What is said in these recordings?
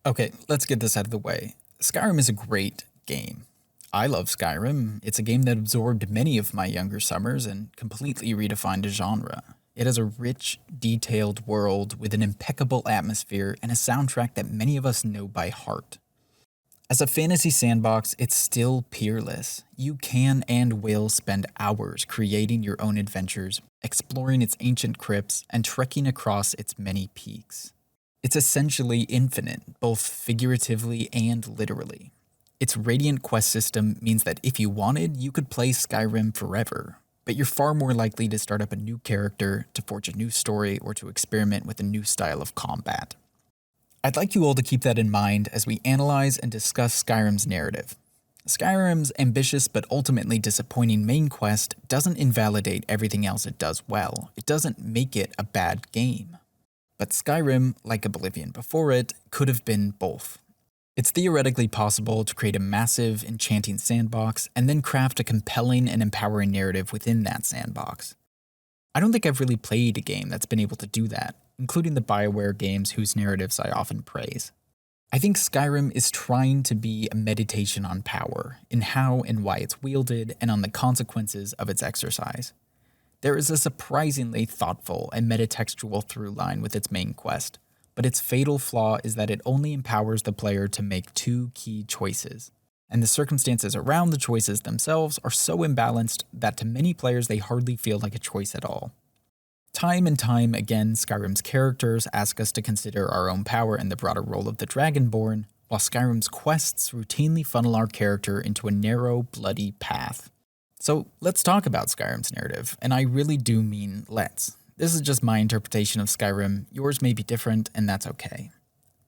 Okay, let's get this out of the way. Skyrim is a great game. I love Skyrim. It's a game that absorbed many of my younger summers and completely redefined a genre. It has a rich, detailed world with an impeccable atmosphere and a soundtrack that many of us know by heart. As a fantasy sandbox, it's still peerless. You can and will spend hours creating your own adventures, exploring its ancient crypts, and trekking across its many peaks. It's essentially infinite, both figuratively and literally. Its radiant quest system means that if you wanted, you could play Skyrim forever, but you're far more likely to start up a new character, to forge a new story, or to experiment with a new style of combat. I'd like you all to keep that in mind as we analyze and discuss Skyrim's narrative. Skyrim's ambitious but ultimately disappointing main quest doesn't invalidate everything else it does well. It doesn't make it a bad game. But Skyrim, like Oblivion before it, could have been both. It's theoretically possible to create a massive, enchanting sandbox and then craft a compelling and empowering narrative within that sandbox. I don't think I've really played a game that's been able to do that, including the BioWare games whose narratives I often praise. I think Skyrim is trying to be a meditation on power, in how and why it's wielded, and on the consequences of its exercise. There is a surprisingly thoughtful and metatextual through line with its main quest, but its fatal flaw is that it only empowers the player to make two key choices, and the circumstances around the choices themselves are so imbalanced that to many players they hardly feel like a choice at all. Time and time again, Skyrim's characters ask us to consider our own power and the broader role of the Dragonborn, while Skyrim's quests routinely funnel our character into a narrow, bloody path. So let's talk about Skyrim's narrative, and I really do mean let's. This is just my interpretation of Skyrim, yours may be different, and that's okay.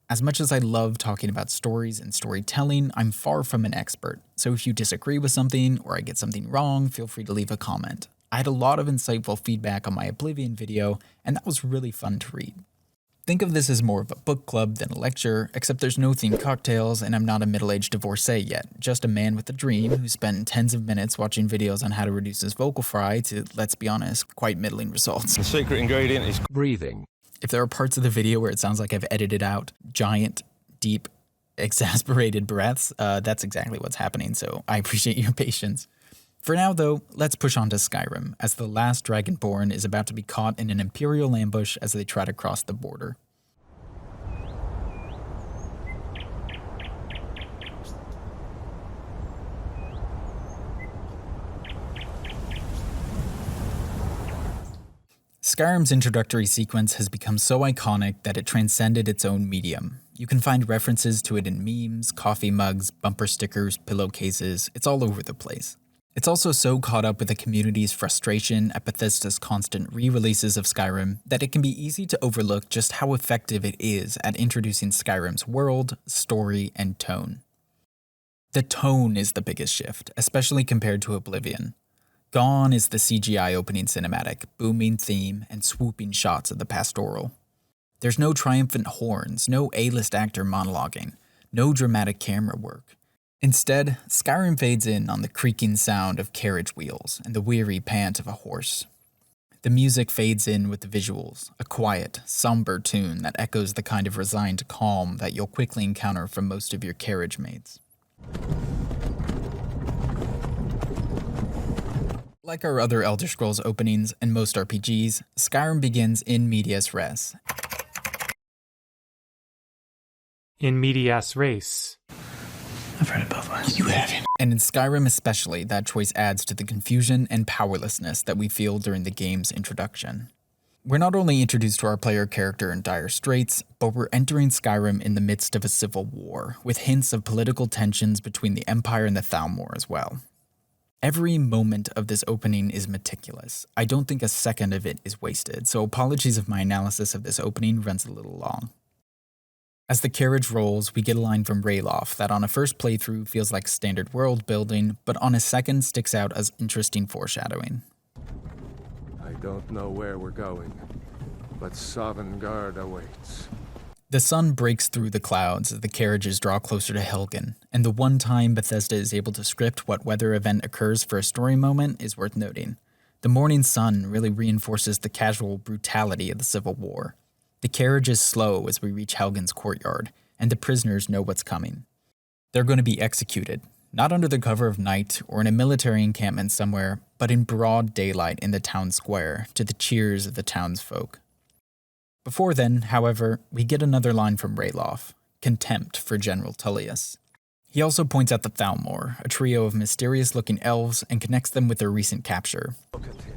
As much as I love talking about stories and storytelling, I'm far from an expert, so if you disagree with something or I get something wrong, feel free to leave a comment. I had a lot of insightful feedback on my Oblivion video, and that was really fun to read. Think of this as more of a book club than a lecture, except there's no themed cocktails and I'm not a middle-aged divorcee yet, just a man with a dream who spent tens of minutes watching videos on how to reduce his vocal fry to, let's be honest, quite middling results. The secret ingredient is breathing. If there are parts of the video where it sounds like I've edited out giant, deep, exasperated breaths, that's exactly what's happening, so I appreciate your patience. For now, though, let's push on to Skyrim, as the last Dragonborn is about to be caught in an Imperial ambush as they try to cross the border. Skyrim's introductory sequence has become so iconic that it transcended its own medium. You can find references to it in memes, coffee mugs, bumper stickers, pillowcases, it's all over the place. It's also so caught up with the community's frustration at Bethesda's constant re-releases of Skyrim that it can be easy to overlook just how effective it is at introducing Skyrim's world, story, and tone. The tone is the biggest shift, especially compared to Oblivion. Gone is the CGI opening cinematic, booming theme, and swooping shots of the pastoral. There's no triumphant horns, no A-list actor monologuing, no dramatic camera work. Instead, Skyrim fades in on the creaking sound of carriage wheels and the weary pant of a horse. The music fades in with the visuals, a quiet, somber tune that echoes the kind of resigned calm that you'll quickly encounter from most of your carriage mates. Like our other Elder Scrolls openings and most RPGs, Skyrim begins in medias res. In medias res. I've read it both ways. You haven't. And in Skyrim especially, that choice adds to the confusion and powerlessness that we feel during the game's introduction. We're not only introduced to our player character in dire straits, but we're entering Skyrim in the midst of a civil war, with hints of political tensions between the Empire and the Thalmor as well. Every moment of this opening is meticulous. I don't think a second of it is wasted, so apologies if my analysis of this opening runs a little long. As the carriage rolls, we get a line from Ralof that on a first playthrough feels like standard world building, but on a second sticks out as interesting foreshadowing. I don't know where we're going, but Sovngarde awaits. The sun breaks through the clouds as the carriages draw closer to Helgen, and the one time Bethesda is able to script what weather event occurs for a story moment is worth noting. The morning sun really reinforces the casual brutality of the Civil War. The carriage is slow as we reach Helgen's courtyard, and the prisoners know what's coming. They're going to be executed, not under the cover of night or in a military encampment somewhere, but in broad daylight in the town square, to the cheers of the townsfolk. Before then, however, we get another line from Ralof, contempt for General Tullius. He also points out the Thalmor, a trio of mysterious-looking elves, and connects them with their recent capture. Look at him.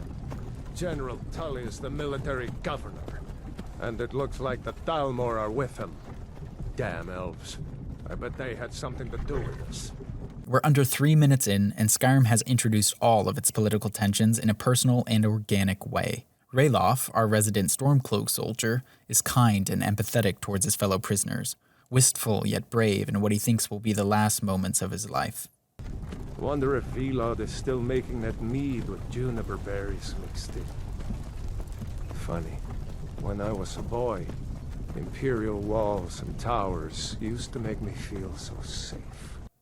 General Tullius, the military governor. And it looks like the Thalmor are with him. Damn elves. I bet they had something to do with this. We're under 3 minutes in, and Skyrim has introduced all of its political tensions in a personal and organic way. Ralof, our resident Stormcloak soldier, is kind and empathetic towards his fellow prisoners, wistful yet brave in what he thinks will be the last moments of his life. Wonder if Velod is still making that mead with juniper berries mixed in. Funny, when I was a boy, imperial walls and towers used to make me feel so safe.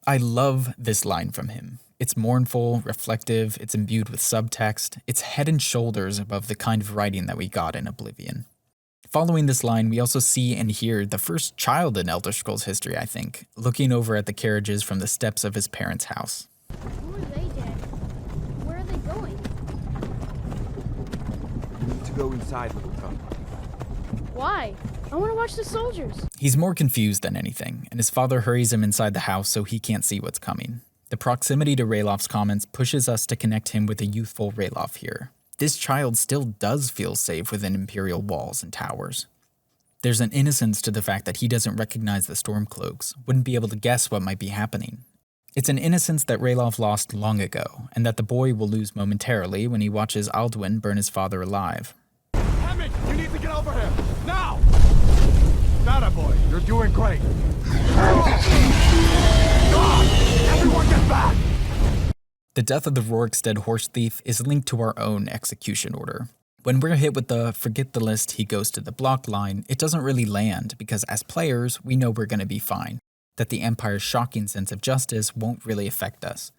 I love this line from him. It's mournful, reflective, it's imbued with subtext, it's head and shoulders above the kind of writing that we got in Oblivion. Following this line, we also see and hear the first child in Elder Scrolls history, I think, looking over at the carriages from the steps of his parents' house. Who are they, Dad? Where are they going? You need to go inside, little cub. Why? I want to watch the soldiers. He's more confused than anything, and his father hurries him inside the house so he can't see what's coming. The proximity to Ralof's comments pushes us to connect him with a youthful Ralof here. This child still does feel safe within Imperial walls and towers. There's an innocence to the fact that he doesn't recognize the Stormcloaks, wouldn't be able to guess what might be happening. It's an innocence that Ralof lost long ago, and that the boy will lose momentarily when he watches Alduin burn his father alive. Hemming, you need to get over here! Now! That boy, you're doing great! God! Everyone get back! The death of the Rorikstead horse thief is linked to our own execution order. When we're hit with the forget the list, he goes to the block line, it doesn't really land because as players, we know we're going to be fine, that the Empire's shocking sense of justice won't really affect us.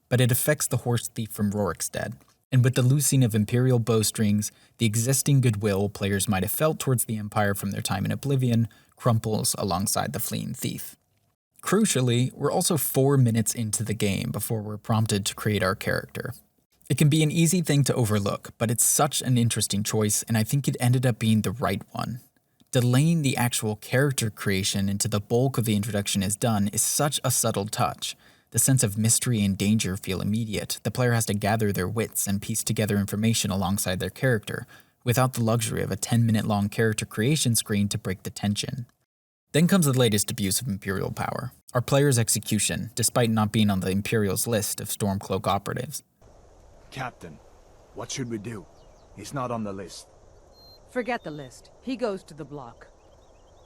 But it affects the horse thief from Rorikstead, and with the loosing of Imperial bowstrings, the existing goodwill players might have felt towards the Empire from their time in Oblivion crumples alongside the fleeing thief. Crucially, we're also 4 minutes into the game before we're prompted to create our character. It can be an easy thing to overlook, but it's such an interesting choice, and I think it ended up being the right one. Delaying the actual character creation into the bulk of the introduction is done is such a subtle touch. The sense of mystery and danger feel immediate. The player has to gather their wits and piece together information alongside their character, without the luxury of a 10-minute-long character creation screen to break the tension. Then comes the latest abuse of Imperial power, our player's execution, despite not being on the Imperial's list of Stormcloak operatives. Captain, what should we do? He's not on the list. Forget the list. He goes to the block.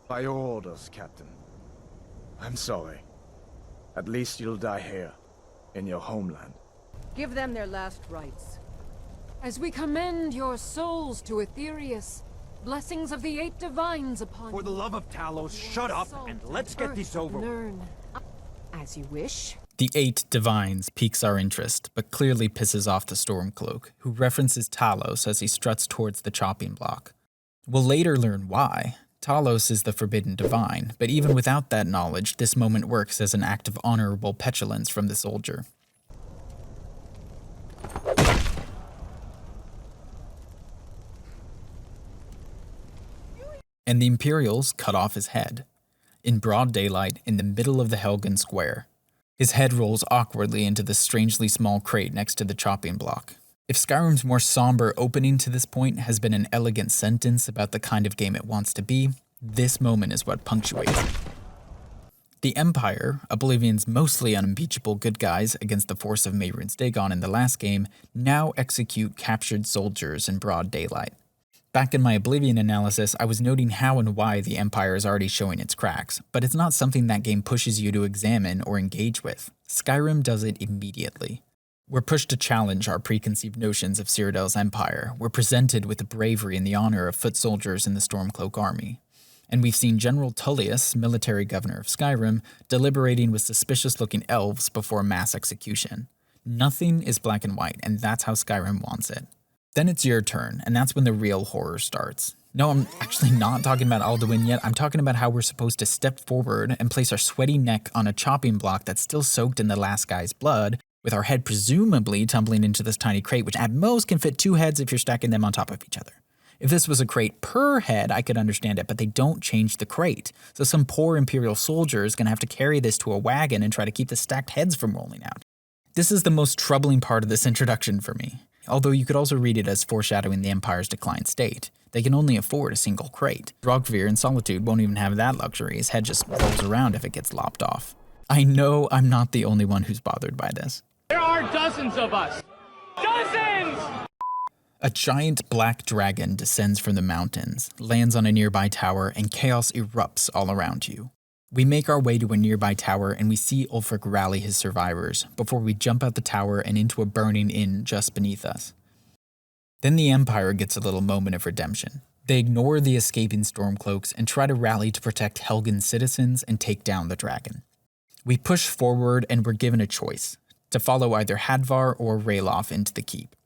By your orders, Captain. I'm sorry. At least you'll die here, in your homeland. Give them their last rites. As we commend your souls to Aetherius, blessings of the 8 divines upon you. For the love of Talos, shut up and let's get this over with. Learn. As you wish. The 8 divines piques our interest, but clearly pisses off the Stormcloak, who references Talos as he struts towards the chopping block. We'll later learn why. Talos is the forbidden divine, but even without that knowledge, this moment works as an act of honorable petulance from the soldier. And the Imperials cut off his head. In broad daylight, in the middle of the Helgen Square. His head rolls awkwardly into the strangely small crate next to the chopping block. If Skyrim's more somber opening to this point has been an elegant sentence about the kind of game it wants to be, this moment is what punctuates it. The Empire, Oblivion's mostly unimpeachable good guys against the force of Mehrunes Dagon in the last game, now execute captured soldiers in broad daylight. Back in my Oblivion analysis, I was noting how and why the Empire is already showing its cracks, but it's not something that game pushes you to examine or engage with. Skyrim does it immediately. We're pushed to challenge our preconceived notions of Cyrodiil's empire. We're presented with the bravery and the honor of foot soldiers in the Stormcloak army. And we've seen General Tullius, military governor of Skyrim, deliberating with suspicious-looking elves before mass execution. Nothing is black and white, and that's how Skyrim wants it. Then it's your turn, and that's when the real horror starts. No, I'm actually not talking about Alduin yet. I'm talking about how we're supposed to step forward and place our sweaty neck on a chopping block that's still soaked in the last guy's blood, with our head presumably tumbling into this tiny crate, which at most can fit 2 heads if you're stacking them on top of each other. If this was a crate per head, I could understand it, but they don't change the crate. So some poor Imperial soldier is going to have to carry this to a wagon and try to keep the stacked heads from rolling out. This is the most troubling part of this introduction for me, although you could also read it as foreshadowing the Empire's declined state. They can only afford a single crate. Drogvir in Solitude won't even have that luxury. His head just rolls around if it gets lopped off. I know I'm not the only one who's bothered by this. There are dozens of us. Dozens! A giant black dragon descends from the mountains, lands on a nearby tower, and chaos erupts all around you. We make our way to a nearby tower and we see Ulfric rally his survivors before we jump out the tower and into a burning inn just beneath us. Then the Empire gets a little moment of redemption. They ignore the escaping Stormcloaks and try to rally to protect Helgen's citizens and take down the dragon. We push forward and we're given a choice, to follow either Hadvar or Ralof into the keep.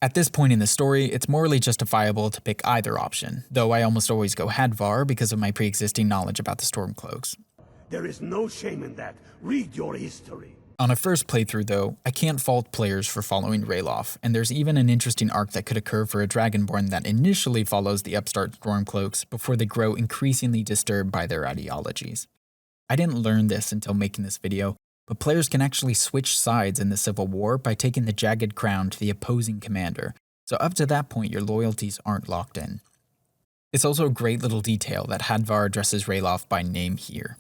At this point in the story, it's morally justifiable to pick either option, though I almost always go Hadvar because of my pre-existing knowledge about the Stormcloaks. There is no shame in that. Read your history. On a first playthrough though, I can't fault players for following Ralof, and there's even an interesting arc that could occur for a Dragonborn that initially follows the upstart Stormcloaks before they grow increasingly disturbed by their ideologies. I didn't learn this until making this video, but players can actually switch sides in the Civil War by taking the Jagged Crown to the opposing commander, so up to that point your loyalties aren't locked in. It's also a great little detail that Hadvar addresses Ralof by name here.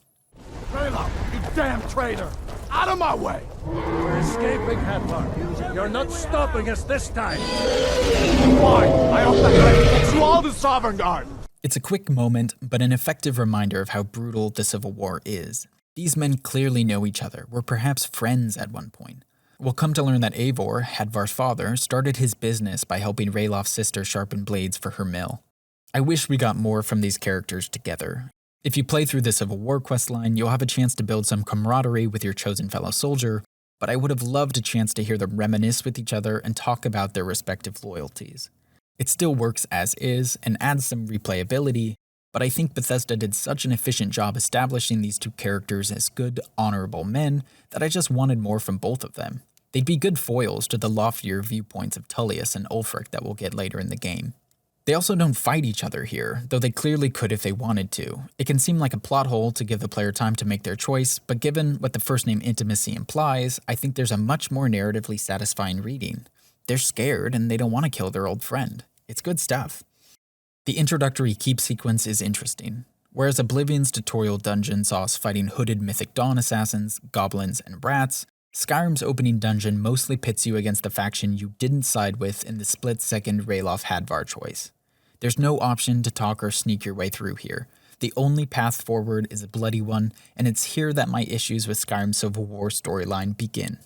Ralof, you damn traitor! Out of my way! We're escaping, Hadvar. You're not stopping us this time. Fine, I hope that takes you all to Sovereign Guard! It's a quick moment, but an effective reminder of how brutal the Civil War is. These men clearly know each other, were perhaps friends at one point. We'll come to learn that Eivor, Hadvar's father, started his business by helping Ralof's sister sharpen blades for her mill. I wish we got more from these characters together. If you play through the Civil War questline, you'll have a chance to build some camaraderie with your chosen fellow soldier, but I would have loved a chance to hear them reminisce with each other and talk about their respective loyalties. It still works as is and adds some replayability, but I think Bethesda did such an efficient job establishing these two characters as good, honorable men that I just wanted more from both of them. They'd be good foils to the loftier viewpoints of Tullius and Ulfric that we'll get later in the game. They also don't fight each other here, though they clearly could if they wanted to. It can seem like a plot hole to give the player time to make their choice, but given what the first name intimacy implies, I think there's a much more narratively satisfying reading. They're scared and they don't want to kill their old friend. It's good stuff. The introductory keep sequence is interesting. Whereas Oblivion's tutorial dungeon saw us fighting hooded Mythic Dawn assassins, goblins, and brats, Skyrim's opening dungeon mostly pits you against the faction you didn't side with in the split-second Ralof Hadvar choice. There's no option to talk or sneak your way through here. The only path forward is a bloody one, and it's here that my issues with Skyrim's Civil War storyline begin.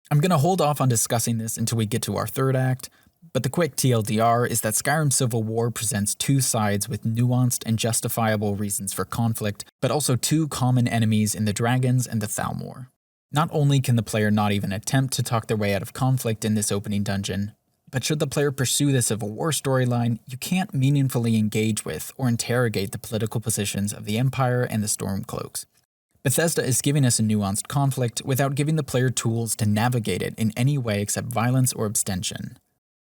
I'm going to hold off on discussing this until we get to our third act, but the quick TLDR is that Skyrim Civil War presents two sides with nuanced and justifiable reasons for conflict, but also two common enemies in the dragons and the Thalmor. Not only can the player not even attempt to talk their way out of conflict in this opening dungeon, but should the player pursue the Civil War storyline, you can't meaningfully engage with or interrogate the political positions of the Empire and the Stormcloaks. Bethesda is giving us a nuanced conflict without giving the player tools to navigate it in any way except violence or abstention.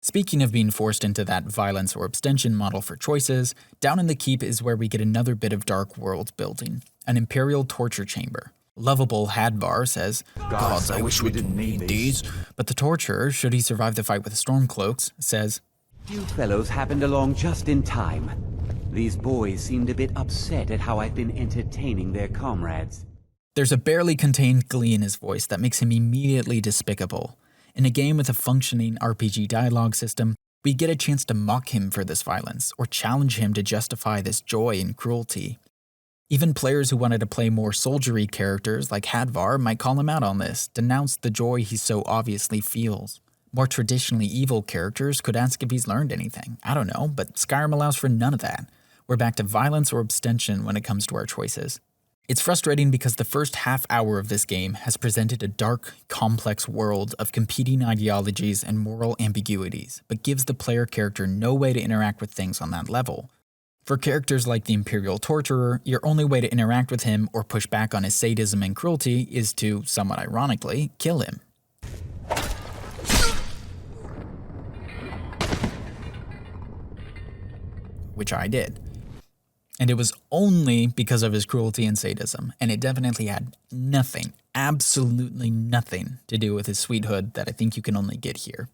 Speaking of being forced into that violence or abstention model for choices, down in the keep is where we get another bit of dark world building, an Imperial torture chamber. Lovable Hadvar says, "Gods, I wish we didn't need these." But the torturer, should he survive the fight with the Stormcloaks, says, "You fellows happened along just in time. These boys seemed a bit upset at how I've been entertaining their comrades." There's a barely contained glee in his voice that makes him immediately despicable. In a game with a functioning RPG dialogue system, we get a chance to mock him for this violence, or challenge him to justify this joy and cruelty. Even players who wanted to play more soldiery characters like Hadvar might call him out on this, denounce the joy he so obviously feels. More traditionally evil characters could ask if he's learned anything. I don't know, but Skyrim allows for none of that. We're back to violence or abstention when it comes to our choices. It's frustrating because the first half hour of this game has presented a dark, complex world of competing ideologies and moral ambiguities, but gives the player character no way to interact with things on that level. For characters like the Imperial Torturer, your only way to interact with him or push back on his sadism and cruelty is to, somewhat ironically, kill him. Which I did. And it was only because of his cruelty and sadism, and it definitely had nothing, absolutely nothing to do with his sweethood that I think you can only get here.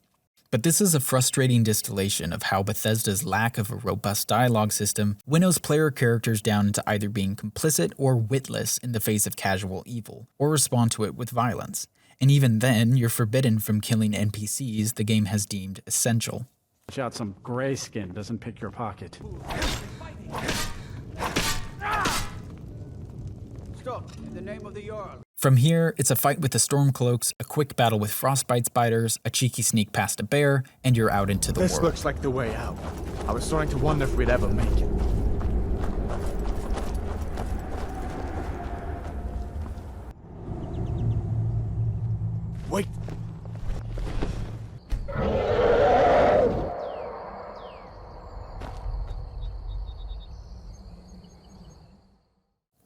But this is a frustrating distillation of how Bethesda's lack of a robust dialogue system winnows player characters down into either being complicit or witless in the face of casual evil, or respond to it with violence. And even then, you're forbidden from killing NPCs the game has deemed essential. Watch out, some gray skin doesn't pick your pocket. Stop, in the name of the Jarl. From here, it's a fight with the Stormcloaks, a quick battle with frostbite spiders, a cheeky sneak past a bear, and you're out into the world. This looks like the way out. I was starting to wonder if we'd ever make it. Wait!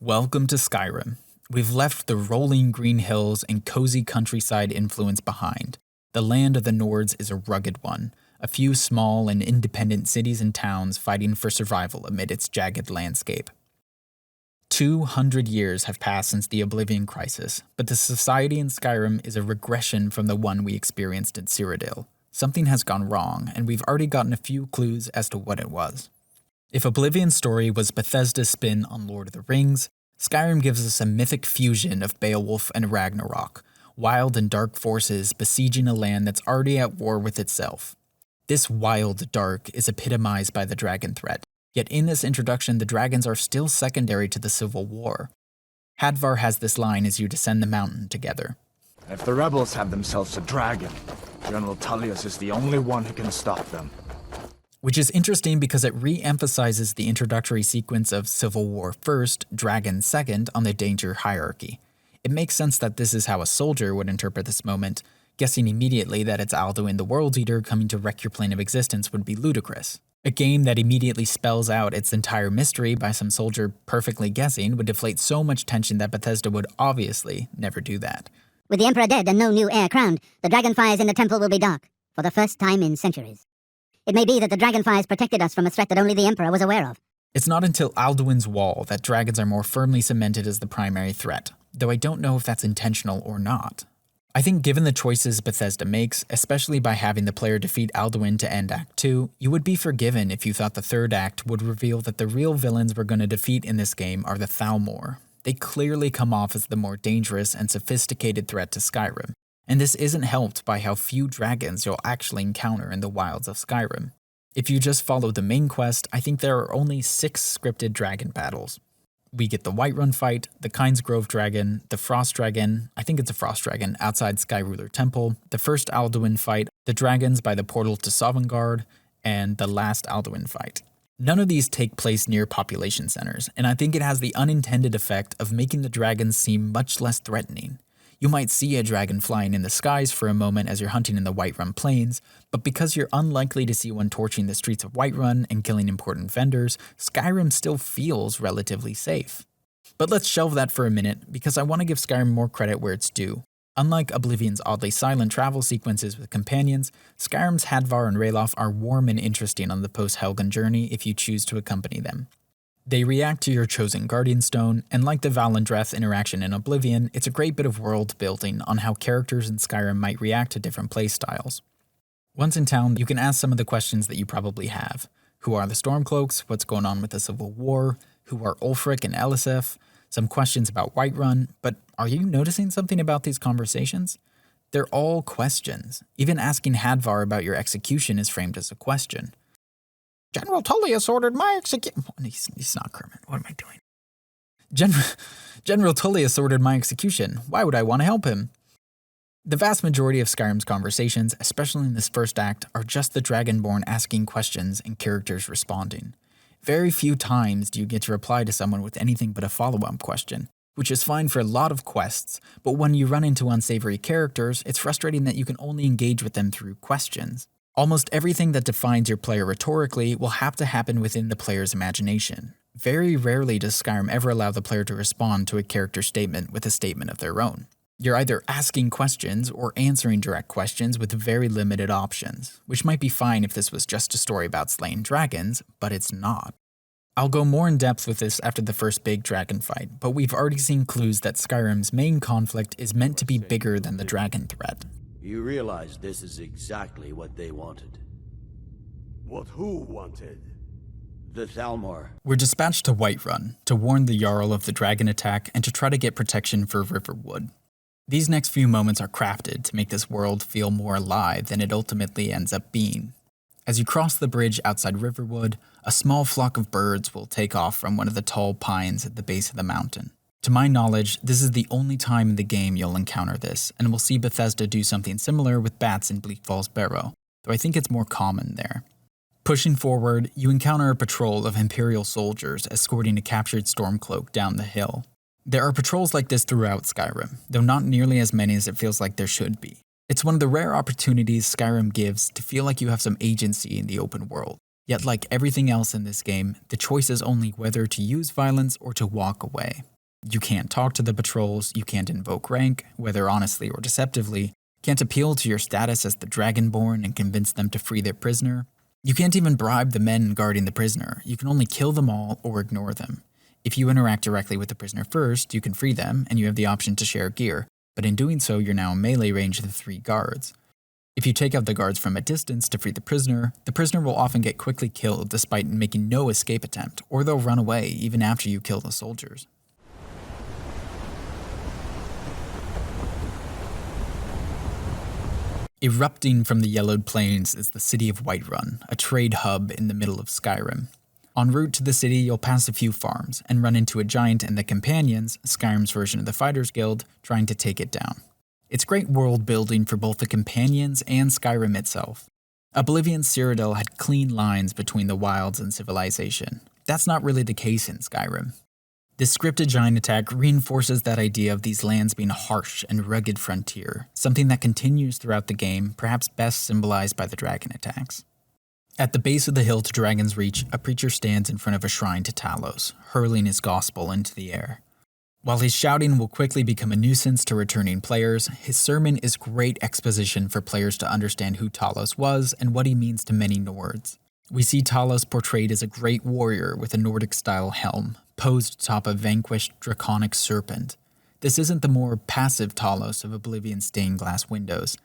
Welcome to Skyrim. We've left the rolling green hills and cozy countryside influence behind. The land of the Nords is a rugged one, a few small and independent cities and towns fighting for survival amid its jagged landscape. 200 years have passed since the Oblivion Crisis, but the society in Skyrim is a regression from the one we experienced in Cyrodiil. Something has gone wrong, and we've already gotten a few clues as to what it was. If Oblivion's story was Bethesda's spin on Lord of the Rings, Skyrim gives us a mythic fusion of Beowulf and Ragnarok, wild and dark forces besieging a land that's already at war with itself. This wild dark is epitomized by the dragon threat, yet in this introduction the dragons are still secondary to the civil war. Hadvar has this line as you descend the mountain together. If the rebels have themselves a dragon, General Tullius is the only one who can stop them. Which is interesting because it re-emphasizes the introductory sequence of Civil War first, Dragon second on the danger hierarchy. It makes sense that this is how a soldier would interpret this moment. Guessing immediately that it's Alduin the World Eater coming to wreck your plane of existence would be ludicrous. A game that immediately spells out its entire mystery by some soldier perfectly guessing would deflate so much tension that Bethesda would obviously never do that. With the Emperor dead and no new heir crowned, the dragonfires in the temple will be dark, for the first time in centuries. It may be that the dragonfires protected us from a threat that only the Emperor was aware of. It's not until Alduin's Wall that dragons are more firmly cemented as the primary threat, though I don't know if that's intentional or not. I think given the choices Bethesda makes, especially by having the player defeat Alduin to end Act 2, you would be forgiven if you thought the third act would reveal that the real villains we're going to defeat in this game are the Thalmor. They clearly come off as the more dangerous and sophisticated threat to Skyrim. And this isn't helped by how few dragons you'll actually encounter in the wilds of Skyrim. If you just follow the main quest, I think there are only 6 scripted dragon battles. We get the Whiterun fight, the Kynesgrove dragon, the Frost dragon, I think it's a Frost dragon, outside Skyruler Temple, the first Alduin fight, the dragons by the portal to Sovngarde, and the last Alduin fight. None of these take place near population centers, and I think it has the unintended effect of making the dragons seem much less threatening. You might see a dragon flying in the skies for a moment as you're hunting in the Whiterun Plains, but because you're unlikely to see one torching the streets of Whiterun and killing important vendors, Skyrim still feels relatively safe. But let's shelve that for a minute, because I want to give Skyrim more credit where it's due. Unlike Oblivion's oddly silent travel sequences with companions, Skyrim's Hadvar and Ralof are warm and interesting on the post-Helgen journey if you choose to accompany them. They react to your chosen Guardian Stone, and like the Valendreth interaction in Oblivion, it's a great bit of world building on how characters in Skyrim might react to different playstyles. Once in town, you can ask some of the questions that you probably have. Who are the Stormcloaks? What's going on with the Civil War? Who are Ulfric and Elisif? Some questions about Whiterun, but are you noticing something about these conversations? They're all questions. Even asking Hadvar about your execution is framed as a question. General Tullius ordered my execution. He's not Kermit. What am I doing? General Tullius ordered my execution. Why would I want to help him? The vast majority of Skyrim's conversations, especially in this first act, are just the Dragonborn asking questions and characters responding. Very few times do you get to reply to someone with anything but a follow-up question, which is fine for a lot of quests, but when you run into unsavory characters, it's frustrating that you can only engage with them through questions. Almost everything that defines your player rhetorically will have to happen within the player's imagination. Very rarely does Skyrim ever allow the player to respond to a character statement with a statement of their own. You're either asking questions or answering direct questions with very limited options, which might be fine if this was just a story about slaying dragons, but it's not. I'll go more in depth with this after the first big dragon fight, but we've already seen clues that Skyrim's main conflict is meant to be bigger than the dragon threat. You realize this is exactly what they wanted. What who wanted? The Thalmor. We're dispatched to Whiterun to warn the Jarl of the dragon attack and to try to get protection for Riverwood. These next few moments are crafted to make this world feel more alive than it ultimately ends up being. As you cross the bridge outside Riverwood, a small flock of birds will take off from one of the tall pines at the base of the mountain. To my knowledge, this is the only time in the game you'll encounter this, and we'll see Bethesda do something similar with bats in Bleak Falls Barrow, though I think it's more common there. Pushing forward, you encounter a patrol of Imperial soldiers escorting a captured Stormcloak down the hill. There are patrols like this throughout Skyrim, though not nearly as many as it feels like there should be. It's one of the rare opportunities Skyrim gives to feel like you have some agency in the open world. Yet like everything else in this game, the choice is only whether to use violence or to walk away. You can't talk to the patrols, you can't invoke rank, whether honestly or deceptively, can't appeal to your status as the Dragonborn and convince them to free their prisoner. You can't even bribe the men guarding the prisoner, you can only kill them all or ignore them. If you interact directly with the prisoner first, you can free them, and you have the option to share gear, but in doing so you're now in melee range of the 3 guards. If you take out the guards from a distance to free the prisoner will often get quickly killed despite making no escape attempt, or they'll run away even after you kill the soldiers. Erupting from the yellowed plains is the city of Whiterun, a trade hub in the middle of Skyrim. En route to the city, you'll pass a few farms, and run into a giant and the Companions, Skyrim's version of the Fighters Guild, trying to take it down. It's great world building for both the Companions and Skyrim itself. Oblivion's Cyrodiil had clean lines between the wilds and civilization. That's not really the case in Skyrim. This scripted giant attack reinforces that idea of these lands being a harsh and rugged frontier, something that continues throughout the game, perhaps best symbolized by the dragon attacks. At the base of the hill to Dragon's Reach, a preacher stands in front of a shrine to Talos, hurling his gospel into the air. While his shouting will quickly become a nuisance to returning players, his sermon is great exposition for players to understand who Talos was and what he means to many Nords. We see Talos portrayed as a great warrior with a Nordic-style helm, posed atop a vanquished draconic serpent. This isn't the more passive Talos of Oblivion's stained glass windows.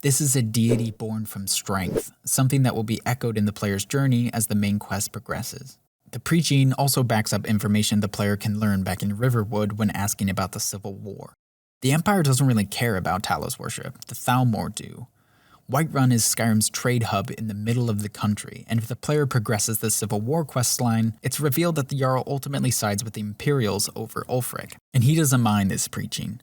This is a deity born from strength, something that will be echoed in the player's journey as the main quest progresses. The preaching also backs up information the player can learn back in Riverwood when asking about the Civil War. The Empire doesn't really care about Talos worship, the Thalmor do. Whiterun is Skyrim's trade hub in the middle of the country, and if the player progresses the Civil War questline, it's revealed that the Jarl ultimately sides with the Imperials over Ulfric, and he doesn't mind this preaching.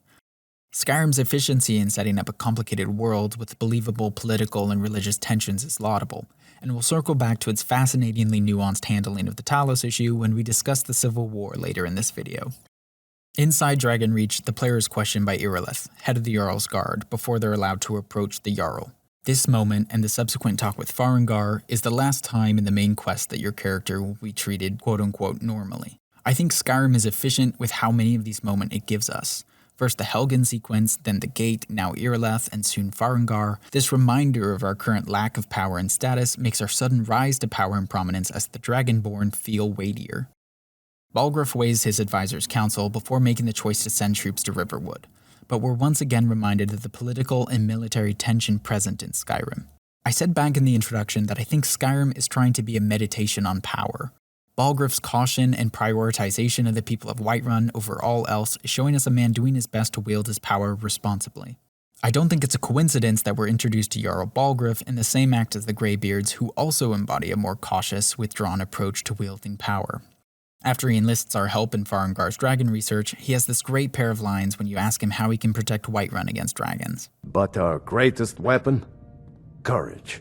Skyrim's efficiency in setting up a complicated world with believable political and religious tensions is laudable, and we'll circle back to its fascinatingly nuanced handling of the Talos issue when we discuss the Civil War later in this video. Inside Dragonreach, the player is questioned by Irileth, head of the Jarl's Guard, before they're allowed to approach the Jarl. This moment, and the subsequent talk with Farengar, is the last time in the main quest that your character will be treated quote-unquote normally. I think Skyrim is efficient with how many of these moments it gives us. First the Helgen sequence, then the Gate, now Irileth, and soon Farengar. This reminder of our current lack of power and status makes our sudden rise to power and prominence as the Dragonborn feel weightier. Balgruuf weighs his advisor's counsel before making the choice to send troops to Riverwood, but we're once again reminded of the political and military tension present in Skyrim. I said back in the introduction that I think Skyrim is trying to be a meditation on power. Balgruuf's caution and prioritization of the people of Whiterun over all else is showing us a man doing his best to wield his power responsibly. I don't think it's a coincidence that we're introduced to Jarl Balgruuf in the same act as the Greybeards, who also embody a more cautious, withdrawn approach to wielding power. After he enlists our help in Farengar's dragon research, he has this great pair of lines when you ask him how he can protect Whiterun against dragons. But our greatest weapon? Courage.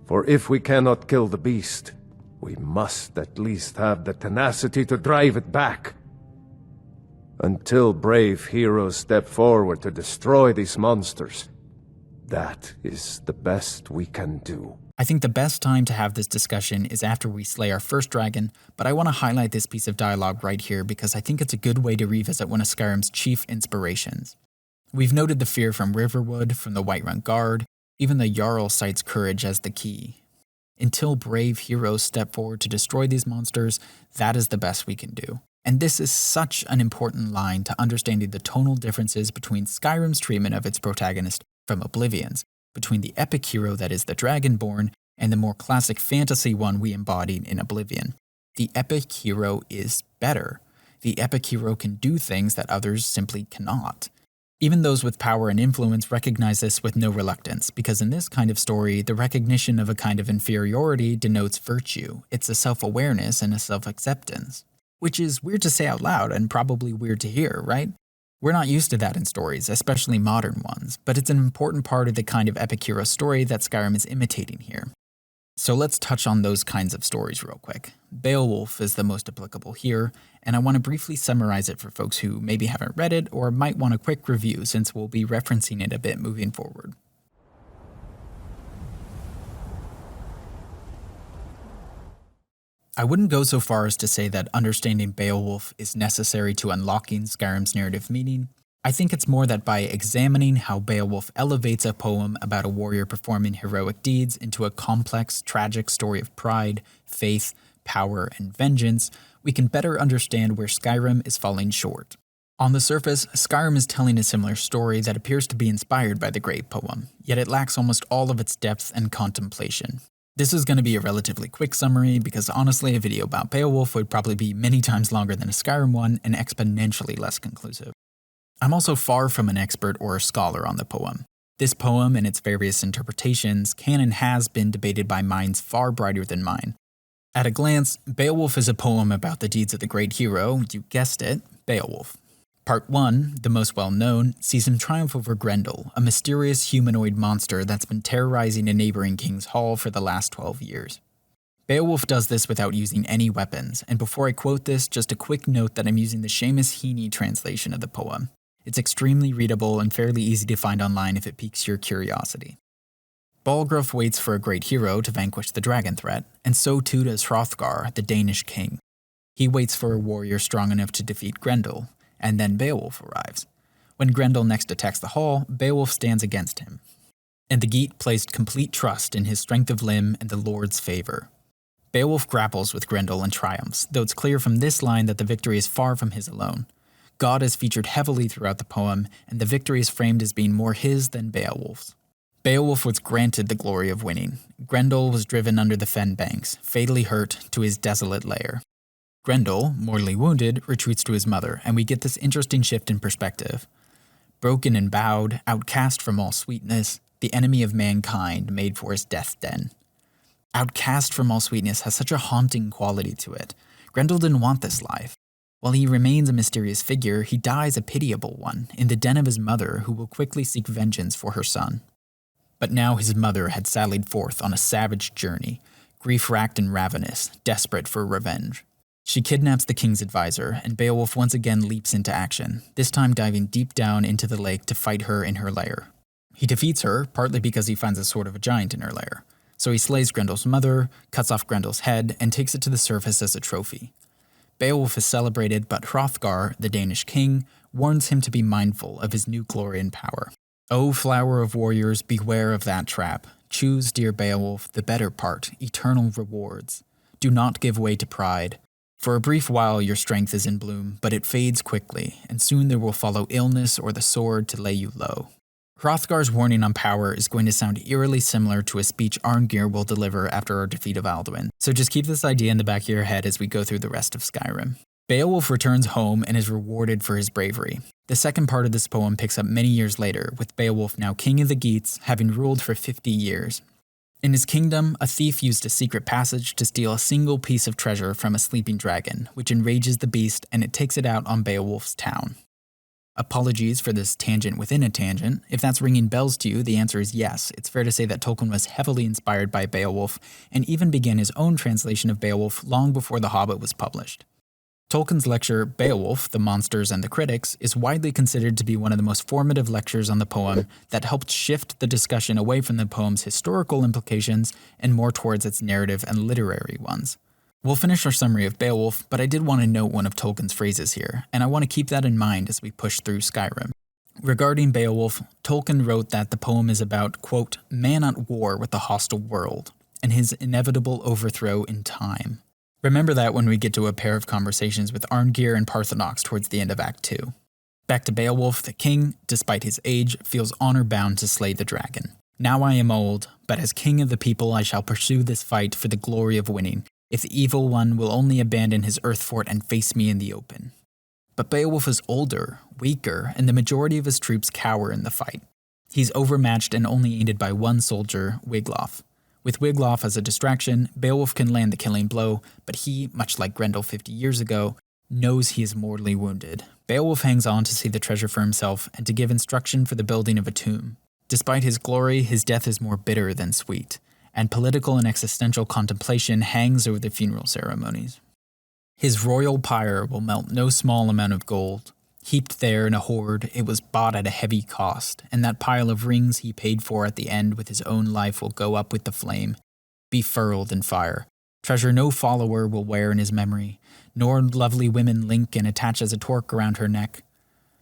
For if we cannot kill the beast, we must at least have the tenacity to drive it back. Until brave heroes step forward to destroy these monsters, that is the best we can do. I think the best time to have this discussion is after we slay our first dragon, but I want to highlight this piece of dialogue right here because I think it's a good way to revisit one of Skyrim's chief inspirations. We've noted the fear from Riverwood, from the Whiterun Guard, even the Jarl cites courage as the key. Until brave heroes step forward to destroy these monsters, that is the best we can do. And this is such an important line to understanding the tonal differences between Skyrim's treatment of its protagonist from Oblivion's, between the epic hero that is the Dragonborn and the more classic fantasy one we embodied in Oblivion. The epic hero is better. The epic hero can do things that others simply cannot. Even those with power and influence recognize this with no reluctance, because in this kind of story, the recognition of a kind of inferiority denotes virtue. It's a self-awareness and a self-acceptance. Which is weird to say out loud and probably weird to hear, right? We're not used to that in stories, especially modern ones, but it's an important part of the kind of epic hero story that Skyrim is imitating here. So let's touch on those kinds of stories real quick. Beowulf is the most applicable here, and I want to briefly summarize it for folks who maybe haven't read it or might want a quick review since we'll be referencing it a bit moving forward. I wouldn't go so far as to say that understanding Beowulf is necessary to unlocking Skyrim's narrative meaning. I think it's more that by examining how Beowulf elevates a poem about a warrior performing heroic deeds into a complex, tragic story of pride, faith, power, and vengeance, we can better understand where Skyrim is falling short. On the surface, Skyrim is telling a similar story that appears to be inspired by the great poem, yet it lacks almost all of its depth and contemplation. This is going to be a relatively quick summary because honestly a video about Beowulf would probably be many times longer than a Skyrim one and exponentially less conclusive. I'm also far from an expert or a scholar on the poem. This poem and its various interpretations can and has been debated by minds far brighter than mine. At a glance, Beowulf is a poem about the deeds of the great hero, you guessed it, Beowulf. Part 1, the most well-known, sees him triumph over Grendel, a mysterious humanoid monster that's been terrorizing a neighboring king's hall for the last 12 years. Beowulf does this without using any weapons, and before I quote this, just a quick note that I'm using the Seamus Heaney translation of the poem. It's extremely readable and fairly easy to find online if it piques your curiosity. Balgruuf waits for a great hero to vanquish the dragon threat, and so too does Hrothgar, the Danish king. He waits for a warrior strong enough to defeat Grendel, and then Beowulf arrives. When Grendel next attacks the hall, Beowulf stands against him. And the Geat placed complete trust in his strength of limb and the Lord's favor. Beowulf grapples with Grendel and triumphs, though it's clear from this line that the victory is far from his alone. God is featured heavily throughout the poem, and the victory is framed as being more his than Beowulf's. Beowulf was granted the glory of winning. Grendel was driven under the fen banks, fatally hurt, to his desolate lair. Grendel, mortally wounded, retreats to his mother, and we get this interesting shift in perspective. Broken and bowed, outcast from all sweetness, the enemy of mankind made for his death den. Outcast from all sweetness has such a haunting quality to it. Grendel didn't want this life. While he remains a mysterious figure, he dies a pitiable one, in the den of his mother, who will quickly seek vengeance for her son. But now his mother had sallied forth on a savage journey, grief-racked and ravenous, desperate for revenge. She kidnaps the king's advisor, and Beowulf once again leaps into action, this time diving deep down into the lake to fight her in her lair. He defeats her, partly because he finds a sword of a giant in her lair. So he slays Grendel's mother, cuts off Grendel's head, and takes it to the surface as a trophy. Beowulf is celebrated, but Hrothgar, the Danish king, warns him to be mindful of his new glory and power. O flower of warriors, beware of that trap. Choose, dear Beowulf, the better part, eternal rewards. Do not give way to pride. For a brief while your strength is in bloom, but it fades quickly, and soon there will follow illness or the sword to lay you low. Hrothgar's warning on power is going to sound eerily similar to a speech Arngir will deliver after our defeat of Alduin, so just keep this idea in the back of your head as we go through the rest of Skyrim. Beowulf returns home and is rewarded for his bravery. The second part of this poem picks up many years later, with Beowulf now king of the Geats, having ruled for 50 years. In his kingdom, a thief used a secret passage to steal a single piece of treasure from a sleeping dragon, which enrages the beast and it takes it out on Beowulf's town. Apologies for this tangent within a tangent. If that's ringing bells to you, the answer is yes. It's fair to say that Tolkien was heavily inspired by Beowulf and even began his own translation of Beowulf long before The Hobbit was published. Tolkien's lecture, Beowulf, The Monsters and the Critics, is widely considered to be one of the most formative lectures on the poem that helped shift the discussion away from the poem's historical implications and more towards its narrative and literary ones. We'll finish our summary of Beowulf, but I did want to note one of Tolkien's phrases here, and I want to keep that in mind as we push through Skyrim. Regarding Beowulf, Tolkien wrote that the poem is about, quote, man at war with the hostile world, and his inevitable overthrow in time. Remember that when we get to a pair of conversations with Arngeir and Parthenox towards the end of Act 2. Back to Beowulf, the king, despite his age, feels honor-bound to slay the dragon. Now I am old, but as king of the people I shall pursue this fight for the glory of winning, if the evil one will only abandon his earth fort and face me in the open. But Beowulf is older, weaker, and the majority of his troops cower in the fight. He's overmatched and only aided by one soldier, Wiglaf. With Wiglaf as a distraction, Beowulf can land the killing blow, but he, much like Grendel 50 years ago, knows he is mortally wounded. Beowulf hangs on to see the treasure for himself and to give instruction for the building of a tomb. Despite his glory, his death is more bitter than sweet, and political and existential contemplation hangs over the funeral ceremonies. His royal pyre will melt no small amount of gold. Heaped there in a hoard, it was bought at a heavy cost, and that pile of rings he paid for at the end with his own life will go up with the flame, be furled in fire. Treasure no follower will wear in his memory, nor lovely women link and attach as a torque around her neck.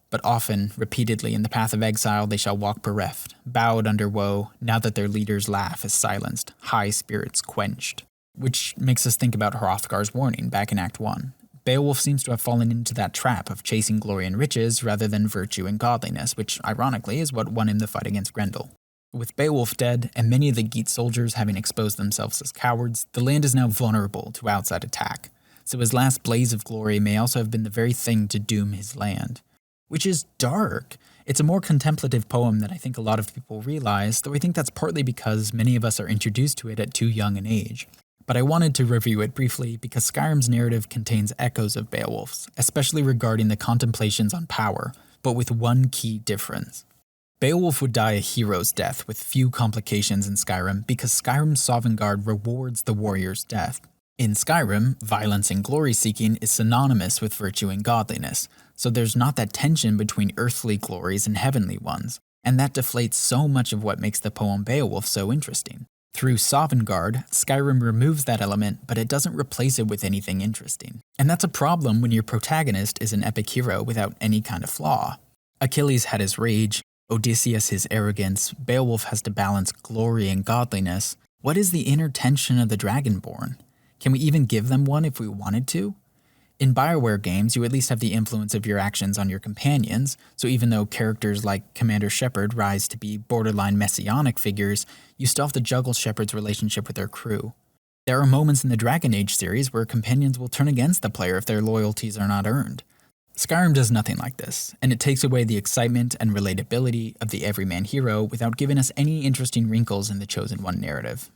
But often, repeatedly, in the path of exile they shall walk bereft, bowed under woe, now that their leader's laugh is silenced, high spirits quenched. Which makes us think about Hrothgar's warning back in Act 1. Beowulf seems to have fallen into that trap of chasing glory and riches rather than virtue and godliness, which, ironically, is what won him the fight against Grendel. With Beowulf dead, and many of the Geat soldiers having exposed themselves as cowards, the land is now vulnerable to outside attack, so his last blaze of glory may also have been the very thing to doom his land. Which is dark. It's a more contemplative poem than I think a lot of people realize, though I think that's partly because many of us are introduced to it at too young an age. But I wanted to review it briefly because Skyrim's narrative contains echoes of Beowulf's, especially regarding the contemplations on power, but with one key difference. Beowulf would die a hero's death with few complications in Skyrim because Skyrim's Sovngarde rewards the warrior's death. In Skyrim, violence and glory-seeking is synonymous with virtue and godliness, so there's not that tension between earthly glories and heavenly ones, and that deflates so much of what makes the poem Beowulf so interesting. Through Sovngarde, Skyrim removes that element, but it doesn't replace it with anything interesting. And that's a problem when your protagonist is an epic hero without any kind of flaw. Achilles had his rage, Odysseus his arrogance, Beowulf has to balance glory and godliness. What is the inner tension of the Dragonborn? Can we even give them one if we wanted to? In BioWare games, you at least have the influence of your actions on your companions, so even though characters like Commander Shepard rise to be borderline messianic figures, you still have to juggle Shepard's relationship with their crew. There are moments in the Dragon Age series where companions will turn against the player if their loyalties are not earned. Skyrim does nothing like this, and it takes away the excitement and relatability of the everyman hero without giving us any interesting wrinkles in the Chosen One narrative.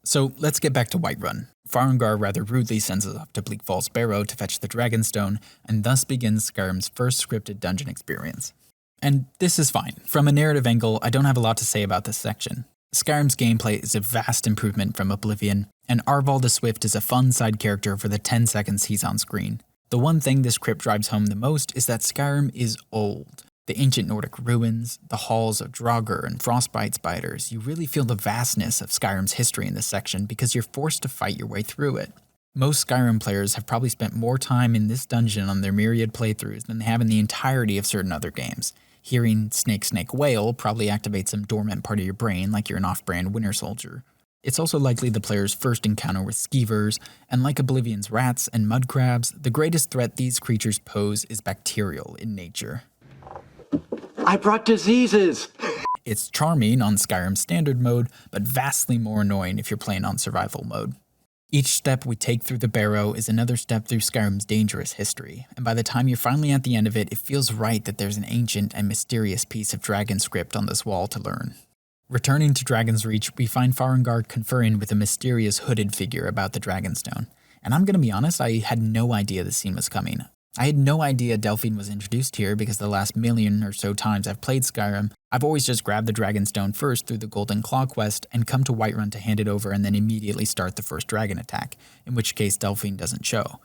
So let's get back to Whiterun. Farengar rather rudely sends us off to Bleak Falls Barrow to fetch the Dragonstone, and thus begins Skyrim's first scripted dungeon experience. And this is fine. From a narrative angle, I don't have a lot to say about this section. Skyrim's gameplay is a vast improvement from Oblivion, and Arval the Swift is a fun side character for the 10 seconds he's on screen. The one thing this crypt drives home the most is that Skyrim is old. The ancient Nordic ruins, the halls of Draugr and frostbite spiders, you really feel the vastness of Skyrim's history in this section because you're forced to fight your way through it. Most Skyrim players have probably spent more time in this dungeon on their myriad playthroughs than they have in the entirety of certain other games. Hearing Snake Snake Wail probably activates some dormant part of your brain like you're an off-brand Winter Soldier. It's also likely the player's first encounter with skeevers, and like Oblivion's rats and mud crabs, the greatest threat these creatures pose is bacterial in nature. I brought diseases! It's charming on Skyrim standard mode, but vastly more annoying if you're playing on survival mode. Each step we take through the Barrow is another step through Skyrim's dangerous history, and by the time you're finally at the end of it, it feels right that there's an ancient and mysterious piece of dragon script on this wall to learn. Returning to Dragon's Reach, we find Farengar conferring with a mysterious hooded figure about the Dragonstone, and I'm gonna be honest, I had no idea this scene was coming. I had no idea Delphine was introduced here because the last million or so times I've played Skyrim, I've always just grabbed the Dragonstone first through the Golden Claw quest and come to Whiterun to hand it over and then immediately start the first dragon attack, in which case Delphine doesn't show.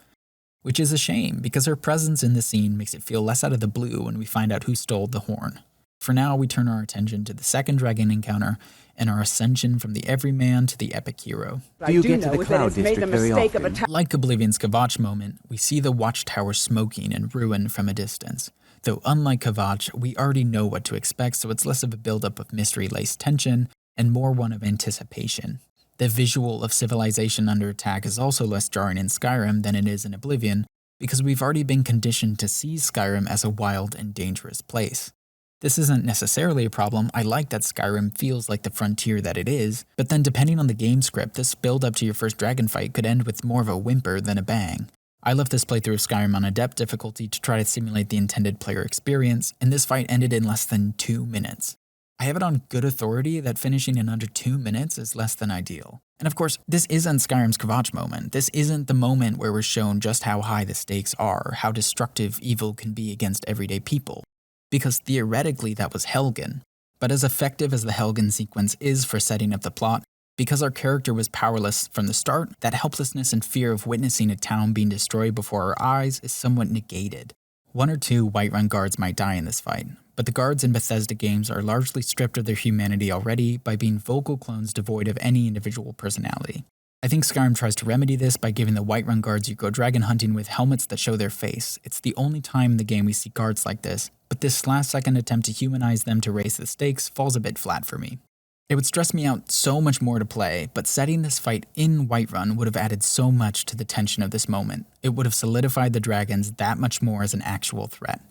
which is a shame because her presence in the scene makes it feel less out of the blue when we find out who stole the horn. For now, we turn our attention to the second dragon encounter and our ascension from the everyman to the epic hero. Do you get to the Cloud District very often? Like Oblivion's Kvatch moment, we see the watchtower smoking and ruin from a distance. Though unlike Kvatch, we already know what to expect, so it's less of a buildup of mystery-laced tension and more one of anticipation. The visual of civilization under attack is also less jarring in Skyrim than it is in Oblivion, because we've already been conditioned to see Skyrim as a wild and dangerous place. This isn't necessarily a problem. I like that Skyrim feels like the frontier that it is, but then depending on the game script, this build-up to your first dragon fight could end with more of a whimper than a bang. I left this playthrough of Skyrim on Adept difficulty to try to simulate the intended player experience, and this fight ended in less than 2 minutes. I have it on good authority that finishing in under 2 minutes is less than ideal. And of course, this isn't Skyrim's Kvatch moment. This isn't the moment where we're shown just how high the stakes are, how destructive evil can be against everyday people. Because theoretically that was Helgen. But as effective as the Helgen sequence is for setting up the plot, because our character was powerless from the start, that helplessness and fear of witnessing a town being destroyed before our eyes is somewhat negated. 1 or 2 Whiterun guards might die in this fight, but the guards in Bethesda games are largely stripped of their humanity already by being vocal clones devoid of any individual personality. I think Skyrim tries to remedy this by giving the Whiterun guards you go dragon hunting with helmets that show their face. It's the only time in the game we see guards like this, but this last-second attempt to humanize them to raise the stakes falls a bit flat for me. It would stress me out so much more to play, but setting this fight in Whiterun would have added so much to the tension of this moment. It would have solidified the dragons that much more as an actual threat.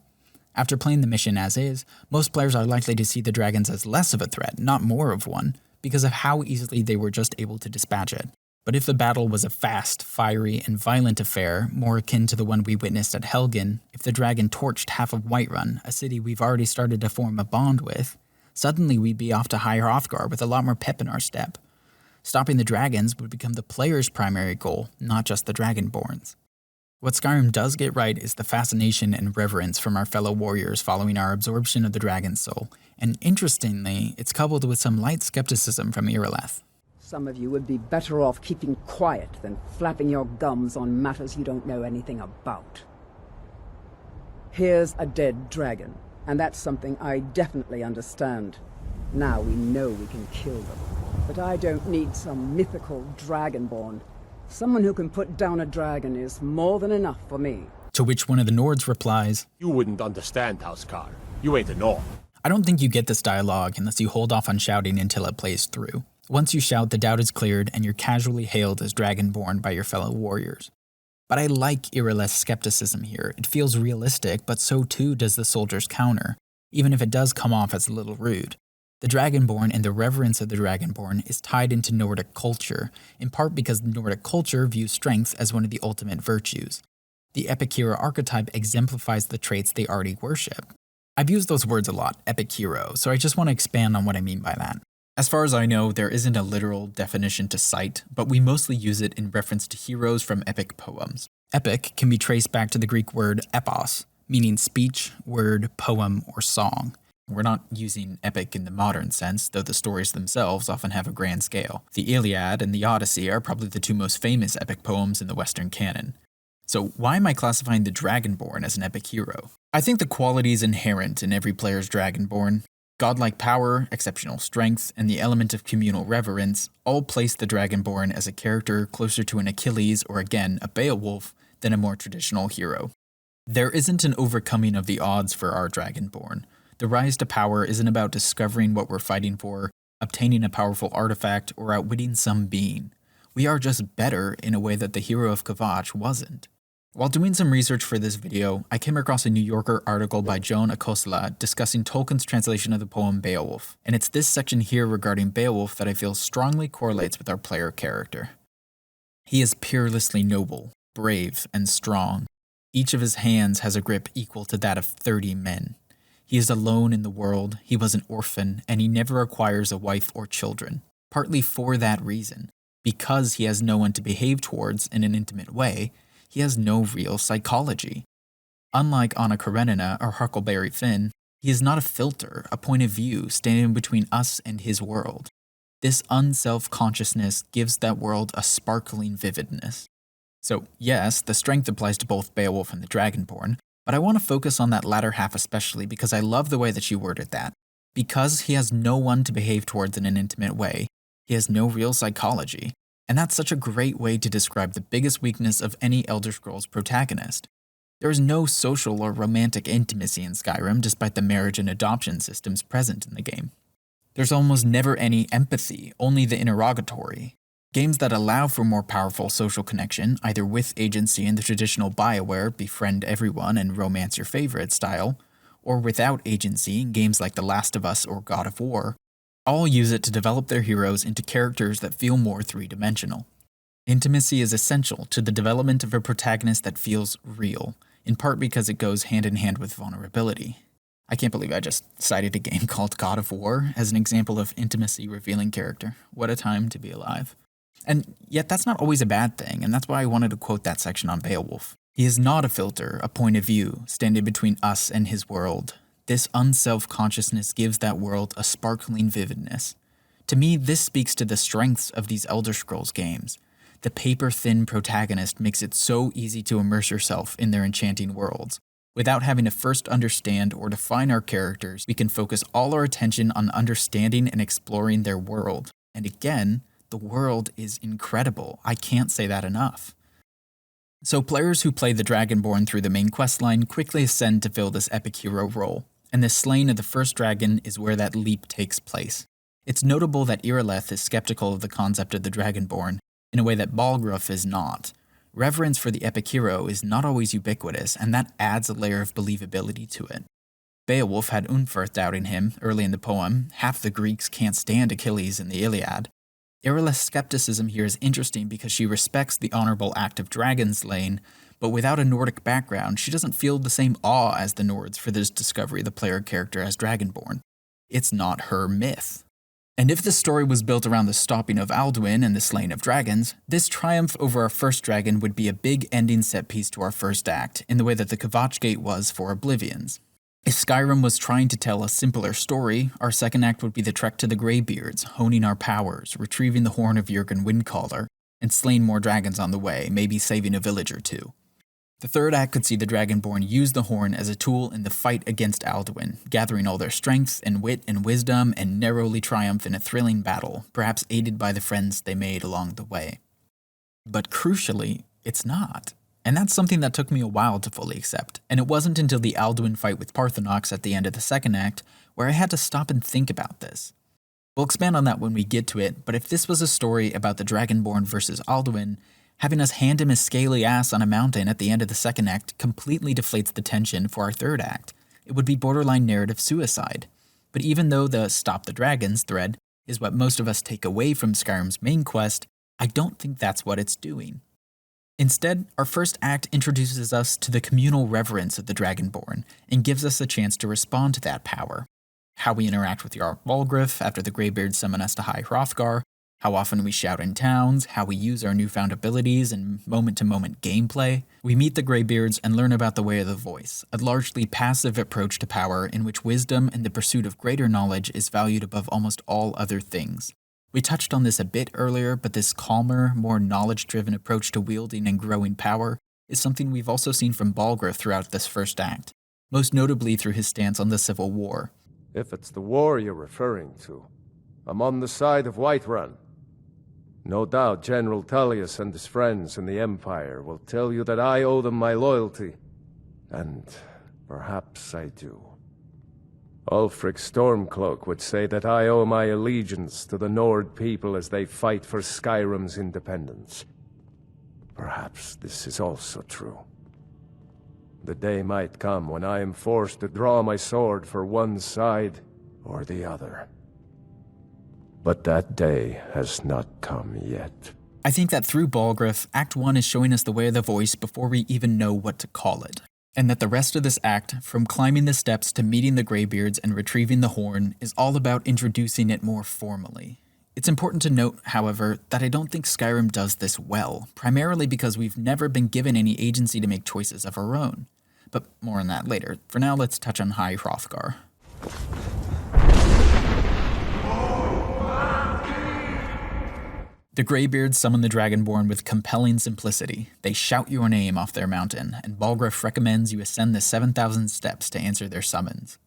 After playing the mission as is, most players are likely to see the dragons as less of a threat, not more of one, because of how easily they were just able to dispatch it. But if the battle was a fast, fiery, and violent affair, more akin to the one we witnessed at Helgen, if the dragon torched half of Whiterun, a city we've already started to form a bond with, suddenly we'd be off to higher Hrothgar with a lot more pep in our step. Stopping the dragons would become the player's primary goal, not just the Dragonborn's. What Skyrim does get right is the fascination and reverence from our fellow warriors following our absorption of the dragon's soul, and interestingly, it's coupled with some light skepticism from Irileth. Some of you would be better off keeping quiet than flapping your gums on matters you don't know anything about. Here's a dead dragon, and that's something I definitely understand. Now we know we can kill them, but I don't need some mythical dragonborn. Someone who can put down a dragon is more than enough for me. To which one of the Nords replies, You wouldn't understand, Housecar. You ain't a Nord. I don't think you get this dialogue unless you hold off on shouting until it plays through. Once you shout, the doubt is cleared and you're casually hailed as Dragonborn by your fellow warriors. But I like Irileth's skepticism here. It feels realistic, but so too does the soldier's counter, even if it does come off as a little rude. The Dragonborn and the reverence of the Dragonborn is tied into Nordic culture, in part because Nordic culture views strength as one of the ultimate virtues. The epic hero archetype exemplifies the traits they already worship. I've used those words a lot, epic hero, so I just want to expand on what I mean by that. As far as I know, there isn't a literal definition to cite, but we mostly use it in reference to heroes from epic poems. Epic can be traced back to the Greek word epos, meaning speech, word, poem, or song. We're not using epic in the modern sense, though the stories themselves often have a grand scale. The Iliad and the Odyssey are probably the 2 most famous epic poems in the Western canon. So why am I classifying the Dragonborn as an epic hero? I think the qualities inherent in every player's Dragonborn, godlike power, exceptional strength, and the element of communal reverence all place the Dragonborn as a character closer to an Achilles or again a Beowulf than a more traditional hero. There isn't an overcoming of the odds for our Dragonborn. The rise to power isn't about discovering what we're fighting for, obtaining a powerful artifact, or outwitting some being. We are just better in a way that the hero of Kvatch wasn't. While doing some research for this video, I came across a New Yorker article by Joan Akosla discussing Tolkien's translation of the poem Beowulf, and it's this section here regarding Beowulf that I feel strongly correlates with our player character. He is peerlessly noble, brave, and strong. Each of his hands has a grip equal to that of 30 men. He is alone in the world, he was an orphan, and he never acquires a wife or children, partly for that reason. Because he has no one to behave towards in an intimate way, he has no real psychology. Unlike Anna Karenina or Huckleberry Finn, he is not a filter, a point of view standing between us and his world. This unself-consciousness gives that world a sparkling vividness. So yes, the strength applies to both Beowulf and the Dragonborn, but I want to focus on that latter half especially because I love the way that she worded that. Because he has no one to behave towards in an intimate way, he has no real psychology. And that's such a great way to describe the biggest weakness of any Elder Scrolls protagonist. There is no social or romantic intimacy in Skyrim despite the marriage and adoption systems present in the game. There's almost never any empathy, only the interrogatory. Games that allow for more powerful social connection, either with agency in the traditional BioWare befriend everyone and romance your favorite style, or without agency in games like The Last of Us or God of War, all use it to develop their heroes into characters that feel more three-dimensional. Intimacy is essential to the development of a protagonist that feels real, in part because it goes hand in hand with vulnerability. I can't believe I just cited a game called God of War as an example of intimacy-revealing character. What a time to be alive. And yet that's not always a bad thing, and that's why I wanted to quote that section on Beowulf. He is not a filter, a point of view, standing between us and his world. This unself-consciousness gives that world a sparkling vividness. To me, this speaks to the strengths of these Elder Scrolls games. The paper-thin protagonist makes it so easy to immerse yourself in their enchanting worlds. Without having to first understand or define our characters, we can focus all our attention on understanding and exploring their world. And again, the world is incredible. I can't say that enough. So players who play the Dragonborn through the main questline quickly ascend to fill this epic hero role, and the slaying of the first dragon is where that leap takes place. It's notable that Irileth is skeptical of the concept of the Dragonborn, in a way that Balgruuf is not. Reverence for the epic hero is not always ubiquitous, and that adds a layer of believability to it. Beowulf had Unferth doubting him early in the poem. Half the Greeks can't stand Achilles in the Iliad. Irileth's skepticism here is interesting because she respects the honorable act of dragon slaying, but without a Nordic background, she doesn't feel the same awe as the Nords for this discovery of the player character as Dragonborn. It's not her myth. And if the story was built around the stopping of Alduin and the slaying of dragons, this triumph over our first dragon would be a big ending set piece to our first act, in the way that the Kvatch Gate was for Oblivion's. If Skyrim was trying to tell a simpler story, our second act would be the trek to the Greybeards, honing our powers, retrieving the horn of Jurgen Windcaller, and slaying more dragons on the way, maybe saving a village or two. The third act could see the Dragonborn use the horn as a tool in the fight against Alduin, gathering all their strength and wit and wisdom and narrowly triumph in a thrilling battle, perhaps aided by the friends they made along the way. But crucially, it's not. And that's something that took me a while to fully accept, and it wasn't until the Alduin fight with Parthenox at the end of the second act where I had to stop and think about this. We'll expand on that when we get to it, but if this was a story about the Dragonborn versus Alduin, having us hand him his scaly ass on a mountain at the end of the second act completely deflates the tension for our third act. It would be borderline narrative suicide. But even though the Stop the Dragons thread is what most of us take away from Skyrim's main quest, I don't think that's what it's doing. Instead, our first act introduces us to the communal reverence of the Dragonborn and gives us a chance to respond to that power. How we interact with Jarl Balgruuf after the Greybeards summon us to High Hrothgar, how often we shout in towns, how we use our newfound abilities and moment-to-moment gameplay. We meet the Greybeards and learn about the Way of the Voice, a largely passive approach to power in which wisdom and the pursuit of greater knowledge is valued above almost all other things. We touched on this a bit earlier, but this calmer, more knowledge-driven approach to wielding and growing power is something we've also seen from Balgruuf throughout this first act, most notably through his stance on the Civil War. If it's the war you're referring to, I'm on the side of Whiterun. No doubt General Tullius and his friends in the Empire will tell you that I owe them my loyalty, and perhaps I do. Ulfric Stormcloak would say that I owe my allegiance to the Nord people as they fight for Skyrim's independence. Perhaps this is also true. The day might come when I am forced to draw my sword for one side or the other. But that day has not come yet. I think that through Balgruuf, Act 1 is showing us the Way of the Voice before we even know what to call it. And that the rest of this act, from climbing the steps to meeting the Greybeards and retrieving the horn, is all about introducing it more formally. It's important to note, however, that I don't think Skyrim does this well, primarily because we've never been given any agency to make choices of our own. But more on that later. For now, let's touch on High Hrothgar. The Greybeards summon the Dragonborn with compelling simplicity. They shout your name off their mountain, and Balgruuf recommends you ascend the 7,000 steps to answer their summons.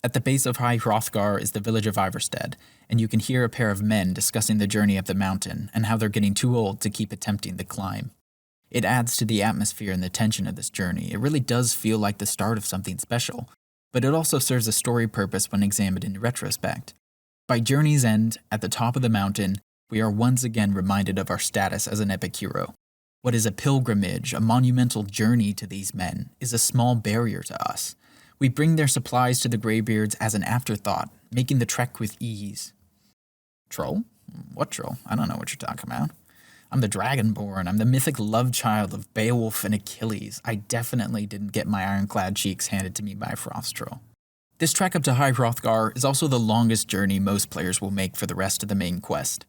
At the base of High Hrothgar is the village of Ivarstead, and you can hear a pair of men discussing the journey up the mountain and how they're getting too old to keep attempting the climb. It adds to the atmosphere and the tension of this journey. It really does feel like the start of something special, but it also serves a story purpose when examined in retrospect. By journey's end, at the top of the mountain, we are once again reminded of our status as an epic hero. What is a pilgrimage, a monumental journey to these men, is a small barrier to us. We bring their supplies to the Greybeards as an afterthought, making the trek with ease. Troll? What troll? I don't know what you're talking about. I'm the Dragonborn. I'm the mythic love child of Beowulf and Achilles. I definitely didn't get my ironclad cheeks handed to me by a frost troll. This trek up to High Hrothgar is also the longest journey most players will make for the rest of the main quest.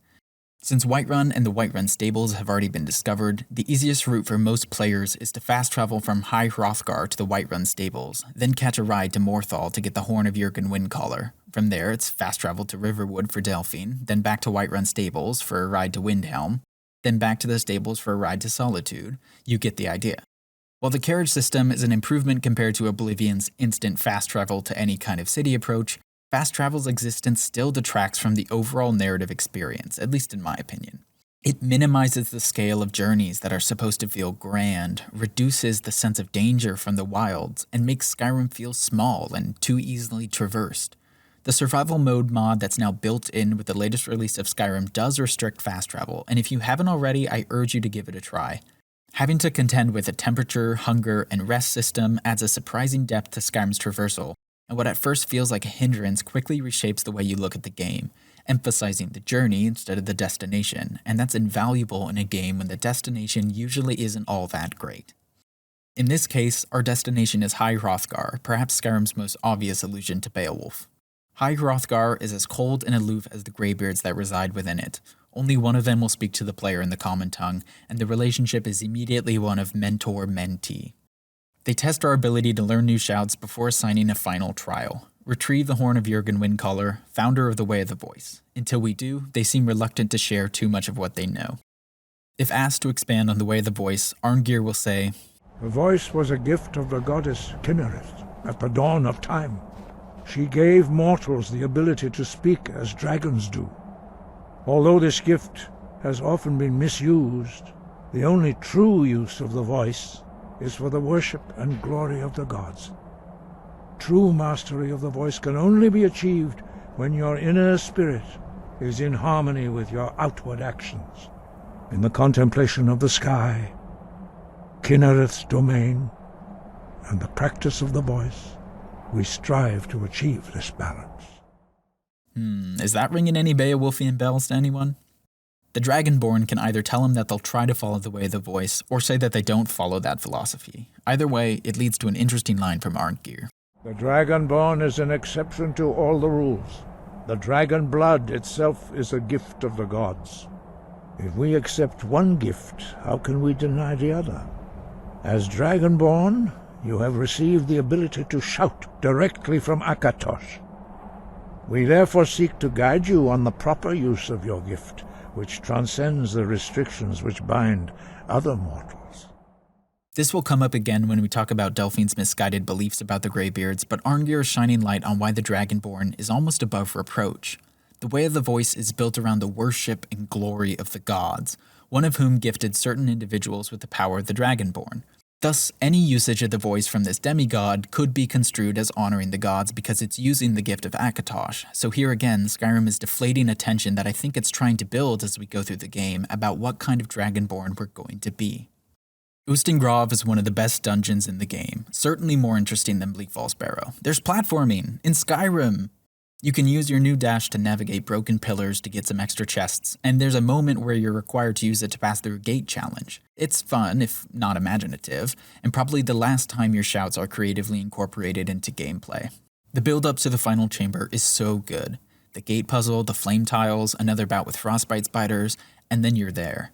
Since Whiterun and the Whiterun stables have already been discovered, the easiest route for most players is to fast travel from High Hrothgar to the Whiterun stables, then catch a ride to Morthal to get the Horn of Jurgen Windcaller. From there, it's fast travel to Riverwood for Delphine, then back to Whiterun stables for a ride to Windhelm, then back to the stables for a ride to Solitude. You get the idea. While the carriage system is an improvement compared to Oblivion's instant fast travel to any kind of city approach, fast travel's existence still detracts from the overall narrative experience, at least in my opinion. It minimizes the scale of journeys that are supposed to feel grand, reduces the sense of danger from the wilds, and makes Skyrim feel small and too easily traversed. The survival mode mod that's now built in with the latest release of Skyrim does restrict fast travel, and if you haven't already, I urge you to give it a try. Having to contend with a temperature, hunger, and rest system adds a surprising depth to Skyrim's traversal, and what at first feels like a hindrance quickly reshapes the way you look at the game, emphasizing the journey instead of the destination, and that's invaluable in a game when the destination usually isn't all that great. In this case, our destination is High Hrothgar, perhaps Skyrim's most obvious allusion to Beowulf. High Hrothgar is as cold and aloof as the Greybeards that reside within it. Only one of them will speak to the player in the common tongue, and the relationship is immediately one of mentor-mentee. They test our ability to learn new shouts before assigning a final trial. Retrieve the Horn of Jurgen Windcaller, founder of the Way of the Voice. Until we do, they seem reluctant to share too much of what they know. If asked to expand on the Way of the Voice, Arngir will say, "The voice was a gift of the goddess Kynareth at the dawn of time. She gave mortals the ability to speak as dragons do. Although this gift has often been misused, the only true use of the voice is for the worship and glory of the gods. True mastery of the voice can only be achieved when your inner spirit is in harmony with your outward actions. In the contemplation of the sky, Kynareth's domain, and the practice of the voice, we strive to achieve this balance." Is that ringing any Beowulfian bells to anyone? The Dragonborn can either tell him that they'll try to follow the Way of the Voice, or say that they don't follow that philosophy. Either way, it leads to an interesting line from Arngir. "The Dragonborn is an exception to all the rules. The dragon blood itself is a gift of the gods. If we accept one gift, how can we deny the other? As Dragonborn, you have received the ability to shout directly from Akatosh. We therefore seek to guide you on the proper use of your gift, which transcends the restrictions which bind other mortals." This will come up again when we talk about Delphine's misguided beliefs about the Greybeards, but Arngir is shining light on why the Dragonborn is almost above reproach. The Way of the Voice is built around the worship and glory of the gods, one of whom gifted certain individuals with the power of the Dragonborn. Thus, any usage of the voice from this demigod could be construed as honoring the gods because it's using the gift of Akatosh. So here again, Skyrim is deflating a tension that I think it's trying to build as we go through the game about what kind of Dragonborn we're going to be. Ustengrav is one of the best dungeons in the game, certainly more interesting than Bleak Falls Barrow. There's platforming in Skyrim! You can use your new dash to navigate broken pillars to get some extra chests, and there's a moment where you're required to use it to pass through a gate challenge. It's fun, if not imaginative, and probably the last time your shouts are creatively incorporated into gameplay. The build-up to the final chamber is so good. The gate puzzle, the flame tiles, another bout with frostbite spiders, and then you're there.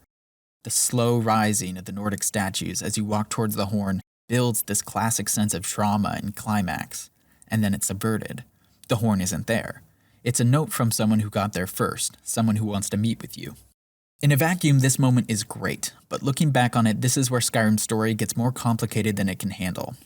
The slow rising of the Nordic statues as you walk towards the horn builds this classic sense of trauma and climax, and then it's subverted. The horn isn't there. It's a note from someone who got there first, someone who wants to meet with you. In a vacuum, this moment is great, but looking back on it, this is where Skyrim's story gets more complicated than it can handle.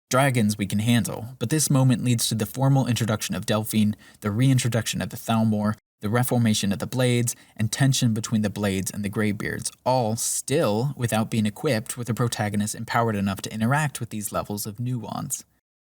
Dragons we can handle, but this moment leads to the formal introduction of Delphine, the reintroduction of the Thalmor, the reformation of the Blades, and tension between the Blades and the Greybeards, all still without being equipped with a protagonist empowered enough to interact with these levels of nuance.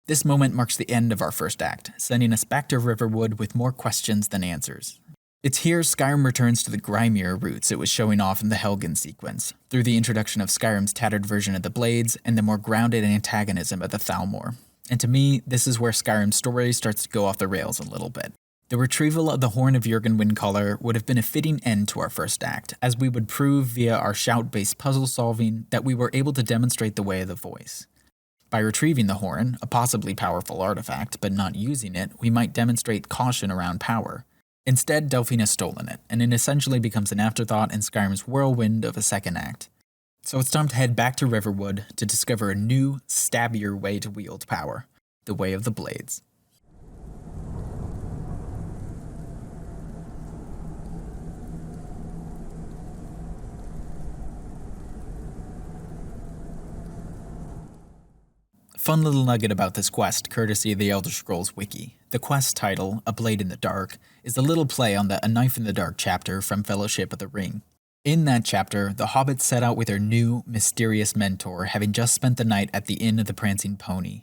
This moment marks the end of our first act, sending us back to Riverwood with more questions than answers. It's here Skyrim returns to the grimier roots it was showing off in the Helgen sequence, through the introduction of Skyrim's tattered version of the Blades and the more grounded antagonism of the Thalmor. And to me, this is where Skyrim's story starts to go off the rails a little bit. The retrieval of the Horn of Jurgen Windcaller would have been a fitting end to our first act, as we would prove via our shout-based puzzle solving that we were able to demonstrate the way of the voice. By retrieving the horn, a possibly powerful artifact, but not using it, we might demonstrate caution around power. Instead, Delphine has stolen it, and it essentially becomes an afterthought in Skyrim's whirlwind of a second act. So it's time to head back to Riverwood to discover a new, stabbier way to wield power, the way of the Blades. Fun little nugget about this quest, courtesy of the Elder Scrolls Wiki. The quest title, A Blade in the Dark, is a little play on the A Knife in the Dark chapter from Fellowship of the Ring. In that chapter, the hobbits set out with their new, mysterious mentor, having just spent the night at the Inn of the Prancing Pony.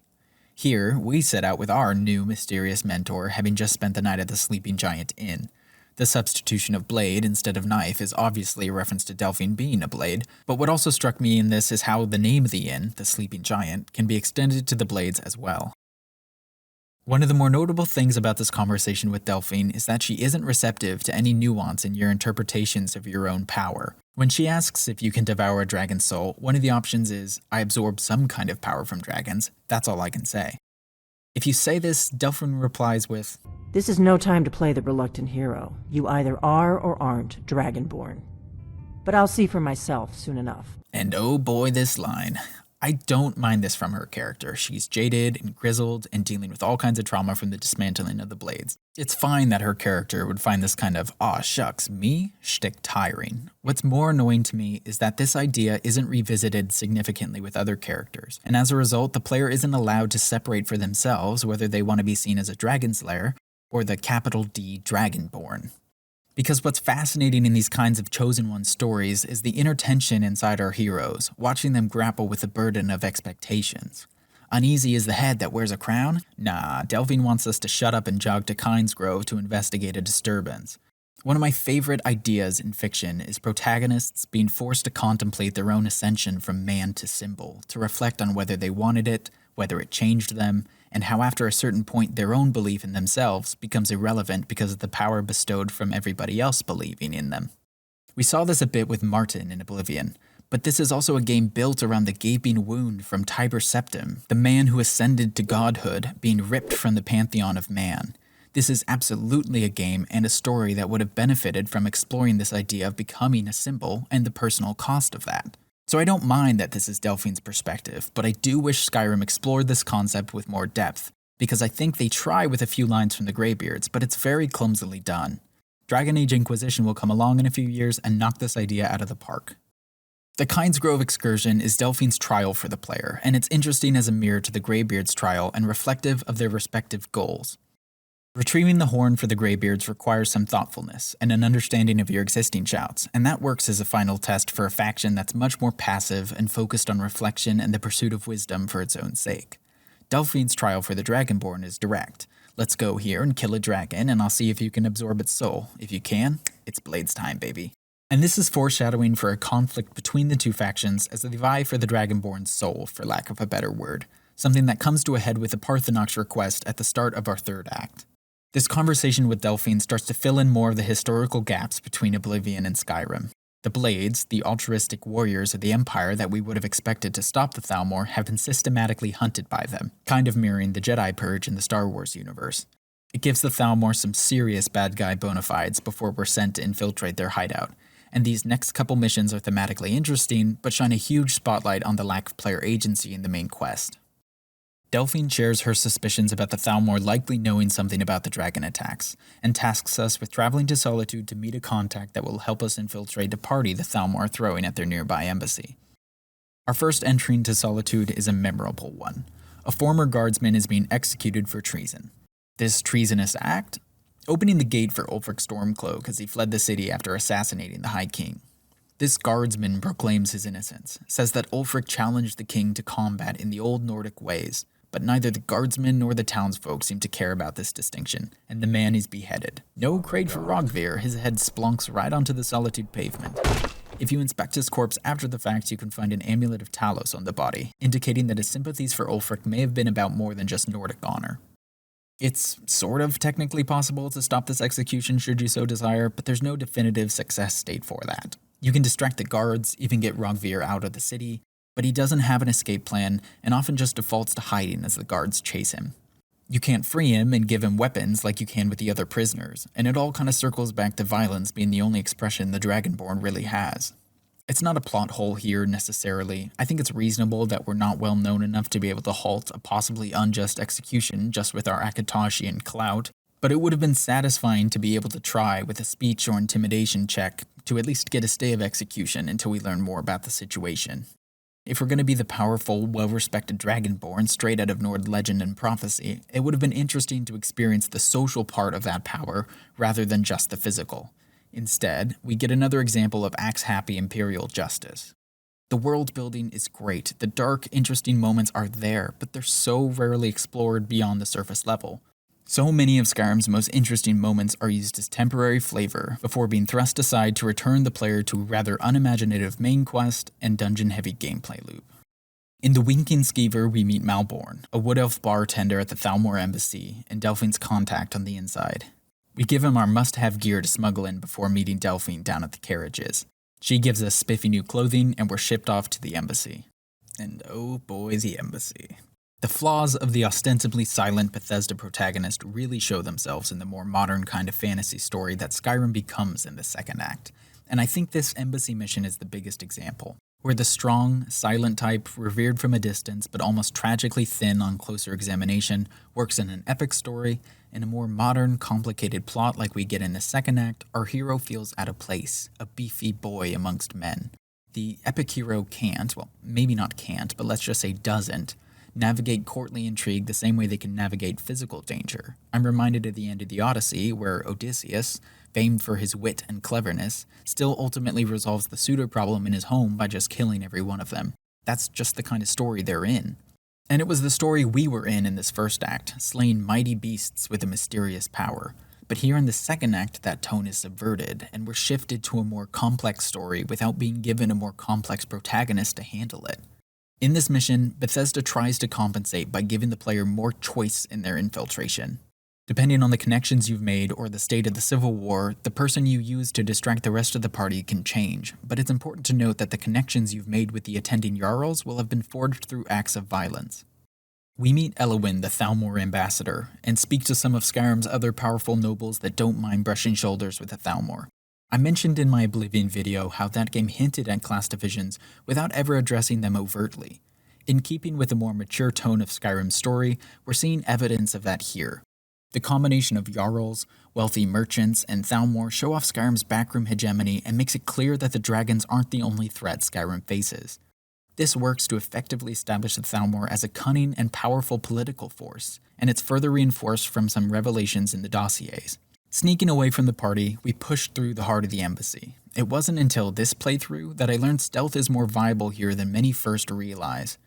Here, we set out with our new, mysterious mentor, having just spent the night at the Sleeping Giant Inn. The substitution of blade instead of knife is obviously a reference to Delphine being a blade, but what also struck me in this is how the name of the inn, the Sleeping Giant, can be extended to the Blades as well. One of the more notable things about this conversation with Delphine is that she isn't receptive to any nuance in your interpretations of your own power. When she asks if you can devour a dragon's soul, one of the options is, I absorb some kind of power from dragons, that's all I can say. If you say this, Delphine replies with, This is no time to play the reluctant hero. You either are or aren't Dragonborn. But I'll see for myself soon enough. And oh boy, this line. I don't mind this from her character. She's jaded and grizzled and dealing with all kinds of trauma from the dismantling of the Blades. It's fine that her character would find this kind of, aw shucks, me? Shtick tiring. What's more annoying to me is that this idea isn't revisited significantly with other characters, and as a result, the player isn't allowed to separate for themselves whether they want to be seen as a Dragon Slayer or the capital D Dragonborn. Because what's fascinating in these kinds of Chosen One stories is the inner tension inside our heroes, watching them grapple with the burden of expectations. Uneasy is the head that wears a crown? Nah, Delphine wants us to shut up and jog to Kynesgrove to investigate a disturbance. One of my favorite ideas in fiction is protagonists being forced to contemplate their own ascension from man to symbol, to reflect on whether they wanted it, whether it changed them, and how after a certain point their own belief in themselves becomes irrelevant because of the power bestowed from everybody else believing in them. We saw this a bit with Martin in Oblivion, but this is also a game built around the gaping wound from Tiber Septim, the man who ascended to godhood being ripped from the pantheon of man. This is absolutely a game and a story that would have benefited from exploring this idea of becoming a symbol and the personal cost of that. So I don't mind that this is Delphine's perspective, but I do wish Skyrim explored this concept with more depth, because I think they try with a few lines from the Greybeards, but it's very clumsily done. Dragon Age Inquisition will come along in a few years and knock this idea out of the park. The Kynesgrove excursion is Delphine's trial for the player, and it's interesting as a mirror to the Greybeards' trial and reflective of their respective goals. Retrieving the horn for the Greybeards requires some thoughtfulness and an understanding of your existing shouts, and that works as a final test for a faction that's much more passive and focused on reflection and the pursuit of wisdom for its own sake. Delphine's trial for the Dragonborn is direct. Let's go here and kill a dragon, and I'll see if you can absorb its soul. If you can, it's Blades time, baby. And this is foreshadowing for a conflict between the two factions as they vie for the Dragonborn's soul, for lack of a better word, something that comes to a head with the Parthenox request at the start of our third act. This conversation with Delphine starts to fill in more of the historical gaps between Oblivion and Skyrim. The Blades, the altruistic warriors of the Empire that we would have expected to stop the Thalmor, have been systematically hunted by them, kind of mirroring the Jedi Purge in the Star Wars universe. It gives the Thalmor some serious bad guy bona fides before we're sent to infiltrate their hideout, and these next couple missions are thematically interesting, but shine a huge spotlight on the lack of player agency in the main quest. Delphine shares her suspicions about the Thalmor likely knowing something about the dragon attacks, and tasks us with traveling to Solitude to meet a contact that will help us infiltrate a party the Thalmor are throwing at their nearby embassy. Our first entry into Solitude is a memorable one. A former guardsman is being executed for treason. This treasonous act? Opening the gate for Ulfric Stormcloak as he fled the city after assassinating the High King. This guardsman proclaims his innocence, says that Ulfric challenged the king to combat in the old Nordic ways, but neither the guardsmen nor the townsfolk seem to care about this distinction, and the man is beheaded. No crate for Rogvir, his head splunks right onto the Solitude pavement. If you inspect his corpse after the fact, you can find an amulet of Talos on the body, indicating that his sympathies for Ulfric may have been about more than just Nordic honor. It's sort of technically possible to stop this execution should you so desire, but there's no definitive success state for that. You can distract the guards, even get Rogvir out of the city, but he doesn't have an escape plan and often just defaults to hiding as the guards chase him. You can't free him and give him weapons like you can with the other prisoners, and it all kind of circles back to violence being the only expression the Dragonborn really has. It's not a plot hole here necessarily. I think it's reasonable that we're not well known enough to be able to halt a possibly unjust execution just with our Akatashian clout, but it would have been satisfying to be able to try with a speech or intimidation check to at least get a stay of execution until we learn more about the situation. If we're going to be the powerful, well-respected Dragonborn straight out of Nord legend and prophecy, it would have been interesting to experience the social part of that power rather than just the physical. Instead, we get another example of axe-happy imperial justice. The world building is great, the dark, interesting moments are there, but they're so rarely explored beyond the surface level. So many of Skyrim's most interesting moments are used as temporary flavor before being thrust aside to return the player to a rather unimaginative main quest and dungeon-heavy gameplay loop. In The Winking Skeever, we meet Malborn, a wood elf bartender at the Thalmor embassy, and Delphine's contact on the inside. We give him our must-have gear to smuggle in before meeting Delphine down at the carriages. She gives us spiffy new clothing, and we're shipped off to the embassy. And oh boy, the embassy. The flaws of the ostensibly silent Bethesda protagonist really show themselves in the more modern kind of fantasy story that Skyrim becomes in the second act, and I think this embassy mission is the biggest example, where the strong, silent type, revered from a distance but almost tragically thin on closer examination, works in an epic story. In a more modern, complicated plot like we get in the second act, our hero feels out of place, a beefy boy amongst men. The epic hero can't, well, maybe not can't, but let's just say doesn't, navigate courtly intrigue the same way they can navigate physical danger. I'm reminded of the end of the Odyssey, where Odysseus, famed for his wit and cleverness, still ultimately resolves the suitor problem in his home by just killing every one of them. That's just the kind of story they're in. And it was the story we were in this first act, slaying mighty beasts with a mysterious power. But here in the second act, that tone is subverted, and we're shifted to a more complex story without being given a more complex protagonist to handle it. In this mission, Bethesda tries to compensate by giving the player more choice in their infiltration. Depending on the connections you've made or the state of the Civil War, the person you use to distract the rest of the party can change, but it's important to note that the connections you've made with the attending Jarls will have been forged through acts of violence. We meet Elwyn, the Thalmor ambassador, and speak to some of Skyrim's other powerful nobles that don't mind brushing shoulders with the Thalmor. I mentioned in my Oblivion video how that game hinted at class divisions without ever addressing them overtly. In keeping with the more mature tone of Skyrim's story, we're seeing evidence of that here. The combination of Jarls, wealthy merchants, and Thalmor show off Skyrim's backroom hegemony and makes it clear that the dragons aren't the only threat Skyrim faces. This works to effectively establish the Thalmor as a cunning and powerful political force, and it's further reinforced from some revelations in the dossiers. Sneaking away from the party, we pushed through the heart of the embassy. It wasn't until this playthrough that I learned stealth is more viable here than many first realize.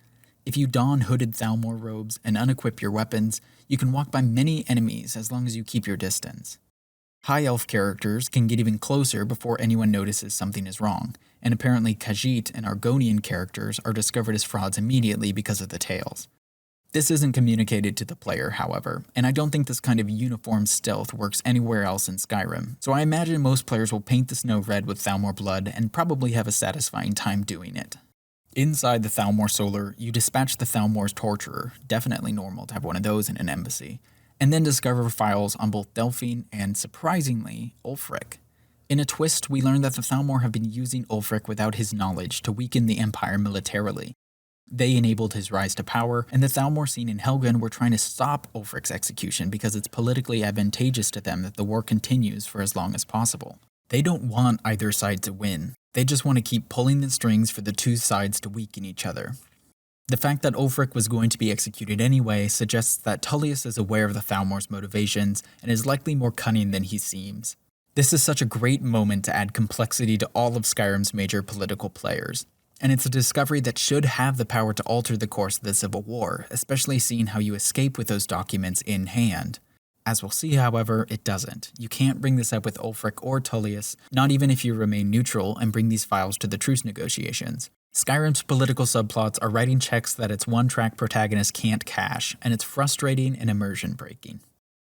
If you don hooded Thalmor robes and unequip your weapons, you can walk by many enemies as long as you keep your distance. High elf characters can get even closer before anyone notices something is wrong, and apparently Khajiit and Argonian characters are discovered as frauds immediately because of the tales. This isn't communicated to the player, however, and I don't think this kind of uniform stealth works anywhere else in Skyrim, so I imagine most players will paint the snow red with Thalmor blood and probably have a satisfying time doing it. Inside the Thalmor Solar, you dispatch the Thalmor's torturer, definitely normal to have one of those in an embassy, and then discover files on both Delphine and, surprisingly, Ulfric. In a twist, we learn that the Thalmor have been using Ulfric without his knowledge to weaken the Empire militarily. They enabled his rise to power, and the Thalmor seen in Helgen were trying to stop Ulfric's execution because it's politically advantageous to them that the war continues for as long as possible. They don't want either side to win. They just want to keep pulling the strings for the two sides to weaken each other. The fact that Ulfric was going to be executed anyway suggests that Tullius is aware of the Thalmor's motivations and is likely more cunning than he seems. This is such a great moment to add complexity to all of Skyrim's major political players. And it's a discovery that should have the power to alter the course of the Civil War, especially seeing how you escape with those documents in hand. As we'll see, however, it doesn't. You can't bring this up with Ulfric or Tullius, not even if you remain neutral and bring these files to the truce negotiations. Skyrim's political subplots are writing checks that its one-track protagonist can't cash, and it's frustrating and immersion-breaking.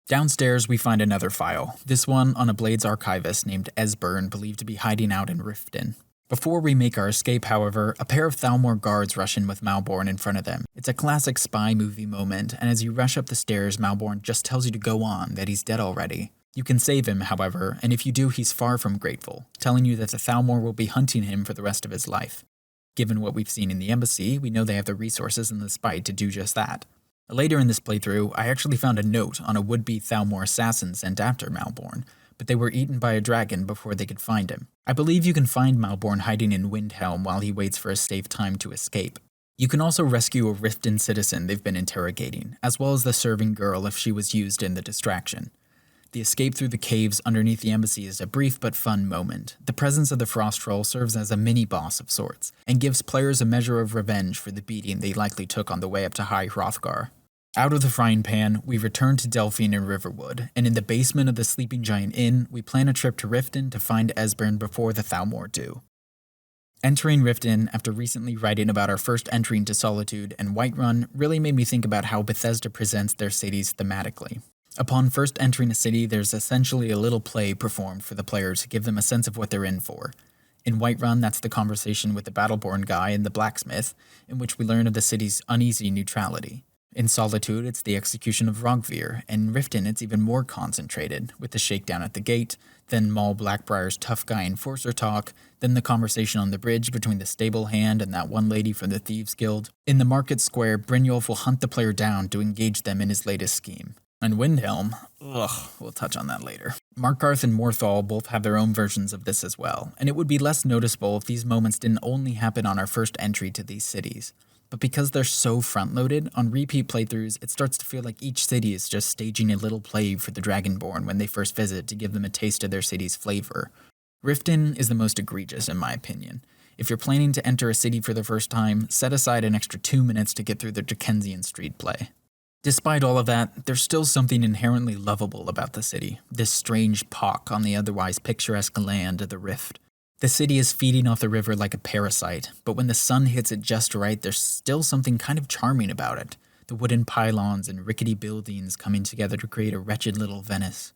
Downstairs, we find another file, this one on a Blades archivist named Esbern, believed to be hiding out in Riften. Before we make our escape, however, a pair of Thalmor guards rush in with Malborn in front of them. It's a classic spy movie moment, and as you rush up the stairs, Malborn just tells you to go on, that he's dead already. You can save him, however, and if you do, he's far from grateful, telling you that the Thalmor will be hunting him for the rest of his life. Given what we've seen in the embassy, we know they have the resources and the spite to do just that. Later in this playthrough, I actually found a note on a would-be Thalmor assassin sent after Malborn, but they were eaten by a dragon before they could find him. I believe you can find Malborn hiding in Windhelm while he waits for a safe time to escape. You can also rescue a Riften citizen they've been interrogating, as well as the serving girl if she was used in the distraction. The escape through the caves underneath the embassy is a brief but fun moment. The presence of the Frost Troll serves as a mini-boss of sorts, and gives players a measure of revenge for the beating they likely took on the way up to High Hrothgar. Out of the frying pan, we return to Delphine and Riverwood, and in the basement of the Sleeping Giant Inn, we plan a trip to Riften to find Esbern before the Thalmor do. Entering Riften, after recently writing about our first entry into Solitude and Whiterun, really made me think about how Bethesda presents their cities thematically. Upon first entering a city, there's essentially a little play performed for the players to give them a sense of what they're in for. In Whiterun, that's the conversation with the Battleborn guy and the blacksmith, in which we learn of the city's uneasy neutrality. In Solitude, it's the execution of Rogvir, and in Riften it's even more concentrated, with the shakedown at the gate, then Maul Blackbriar's tough guy enforcer talk, then the conversation on the bridge between the stable hand and that one lady from the Thieves Guild. In the market square, Brynjolf will hunt the player down to engage them in his latest scheme. And Windhelm, we'll touch on that later. Markarth and Morthal both have their own versions of this as well, and it would be less noticeable if these moments didn't only happen on our first entry to these cities. But because they're so front-loaded, on repeat playthroughs, it starts to feel like each city is just staging a little play for the Dragonborn when they first visit to give them a taste of their city's flavor. Riften is the most egregious, in my opinion. If you're planning to enter a city for the first time, set aside an extra 2 minutes to get through the Dickensian street play. Despite all of that, there's still something inherently lovable about the city, this strange pock on the otherwise picturesque land of the Rift. The city is feeding off the river like a parasite, but when the sun hits it just right, there's still something kind of charming about it. The wooden pylons and rickety buildings coming together to create a wretched little Venice.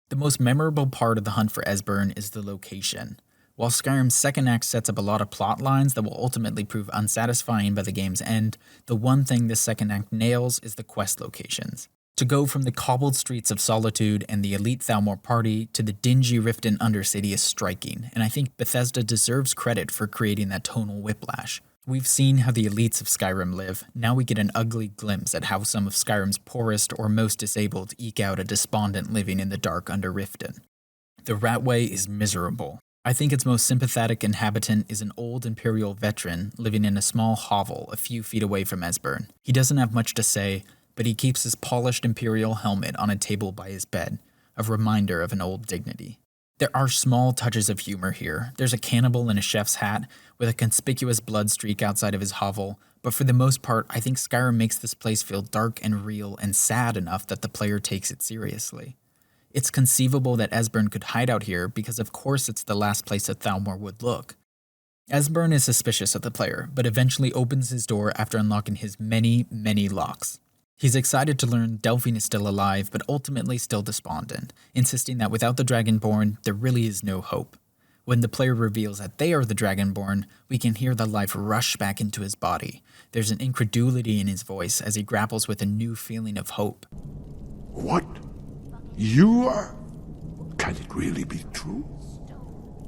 The most memorable part of the hunt for Esbern is the location. While Skyrim's second act sets up a lot of plot lines that will ultimately prove unsatisfying by the game's end, the one thing this second act nails is the quest locations. To go from the cobbled streets of Solitude and the elite Thalmor party to the dingy Riften Undercity is striking, and I think Bethesda deserves credit for creating that tonal whiplash. We've seen how the elites of Skyrim live, now we get an ugly glimpse at how some of Skyrim's poorest or most disabled eke out a despondent living in the dark under Riften. The Ratway is miserable. I think its most sympathetic inhabitant is an old Imperial veteran living in a small hovel a few feet away from Esbern. He doesn't have much to say, but he keeps his polished Imperial helmet on a table by his bed, a reminder of an old dignity. There are small touches of humor here. There's a cannibal in a chef's hat, with a conspicuous blood streak outside of his hovel, but for the most part, I think Skyrim makes this place feel dark and real and sad enough that the player takes it seriously. It's conceivable that Esbern could hide out here because of course it's the last place that Thalmor would look. Esbern is suspicious of the player, but eventually opens his door after unlocking his many, many locks. He's excited to learn Delphine is still alive, but ultimately still despondent, insisting that without the Dragonborn, there really is no hope. When the player reveals that they are the Dragonborn, we can hear the life rush back into his body. There's an incredulity in his voice as he grapples with a new feeling of hope. What? You are? Can it really be true?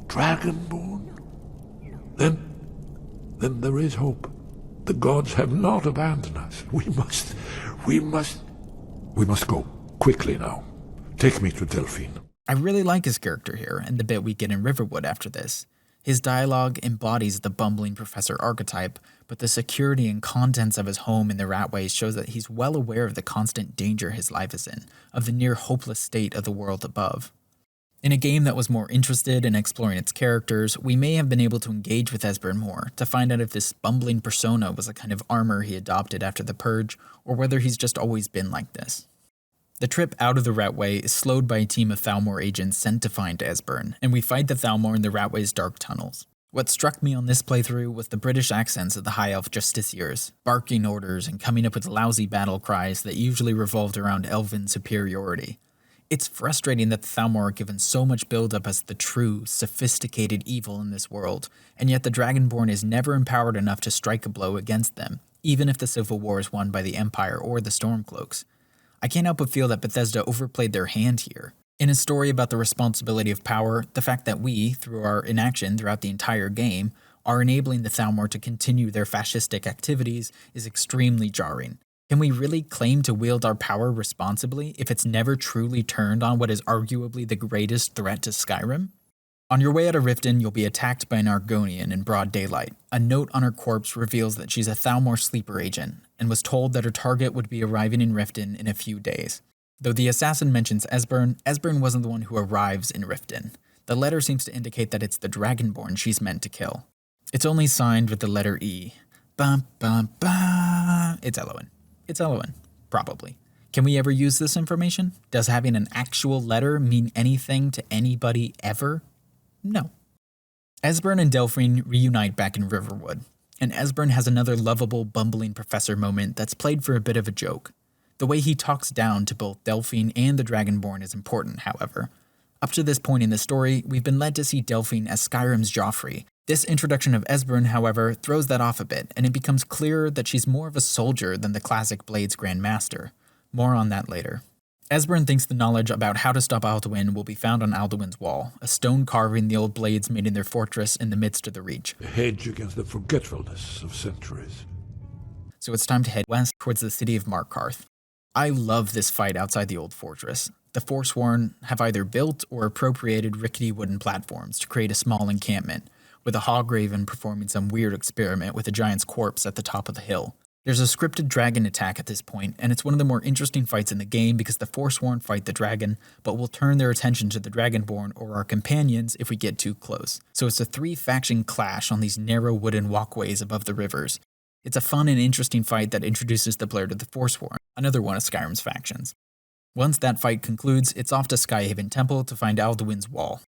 Dragonborn? Then there is hope. The gods have not abandoned us. We must go. Quickly now. Take me to Delphine. I really like his character here, and the bit we get in Riverwood after this. His dialogue embodies the bumbling professor archetype, but the security and contents of his home in the Ratways shows that he's well aware of the constant danger his life is in, of the near hopeless state of the world above. In a game that was more interested in exploring its characters, we may have been able to engage with Esbern more, to find out if this bumbling persona was a kind of armor he adopted after the Purge, or whether he's just always been like this. The trip out of the Ratway is slowed by a team of Thalmor agents sent to find Esbern, and we fight the Thalmor in the Ratway's dark tunnels. What struck me on this playthrough was the British accents of the High Elf Justiciars, barking orders and coming up with lousy battle cries that usually revolved around elven superiority. It's frustrating that the Thalmor are given so much build-up as the true, sophisticated evil in this world, and yet the Dragonborn is never empowered enough to strike a blow against them, even if the Civil War is won by the Empire or the Stormcloaks. I can't help but feel that Bethesda overplayed their hand here. In a story about the responsibility of power, the fact that we, through our inaction throughout the entire game, are enabling the Thalmor to continue their fascistic activities is extremely jarring. Can we really claim to wield our power responsibly if it's never truly turned on what is arguably the greatest threat to Skyrim? On your way out of Riften, you'll be attacked by an Argonian in broad daylight. A note on her corpse reveals that she's a Thalmor sleeper agent, and was told that her target would be arriving in Riften in a few days. Though the assassin mentions Esbern, Esbern wasn't the one who arrives in Riften. The letter seems to indicate that it's the Dragonborn she's meant to kill. It's only signed with the letter E. Bum, bum, bum. It's Elowen. It's Elowen. Probably. Can we ever use this information? Does having an actual letter mean anything to anybody ever? No. Esbern and Delphine reunite back in Riverwood, and Esbern has another lovable, bumbling professor moment that's played for a bit of a joke. The way he talks down to both Delphine and the Dragonborn is important, however. Up to this point in the story, we've been led to see Delphine as Skyrim's Joffrey. This introduction of Esbern, however, throws that off a bit, and it becomes clearer that she's more of a soldier than the classic Blades Grand Master. More on that later. Esbern thinks the knowledge about how to stop Alduin will be found on Alduin's wall, a stone carving the old blades made in their fortress in the midst of the Reach. A hedge against the forgetfulness of centuries. So it's time to head west towards the city of Markarth. I love this fight outside the old fortress. The Forsworn have either built or appropriated rickety wooden platforms to create a small encampment, with a Hograven performing some weird experiment with a giant's corpse at the top of the hill. There's a scripted dragon attack at this point, and it's one of the more interesting fights in the game because the Forsworn fight the dragon, but will turn their attention to the Dragonborn or our companions if we get too close. So it's a three-faction clash on these narrow wooden walkways above the rivers. It's a fun and interesting fight that introduces the player to the Forsworn, another one of Skyrim's factions. Once that fight concludes, it's off to Skyhaven Temple to find Alduin's wall.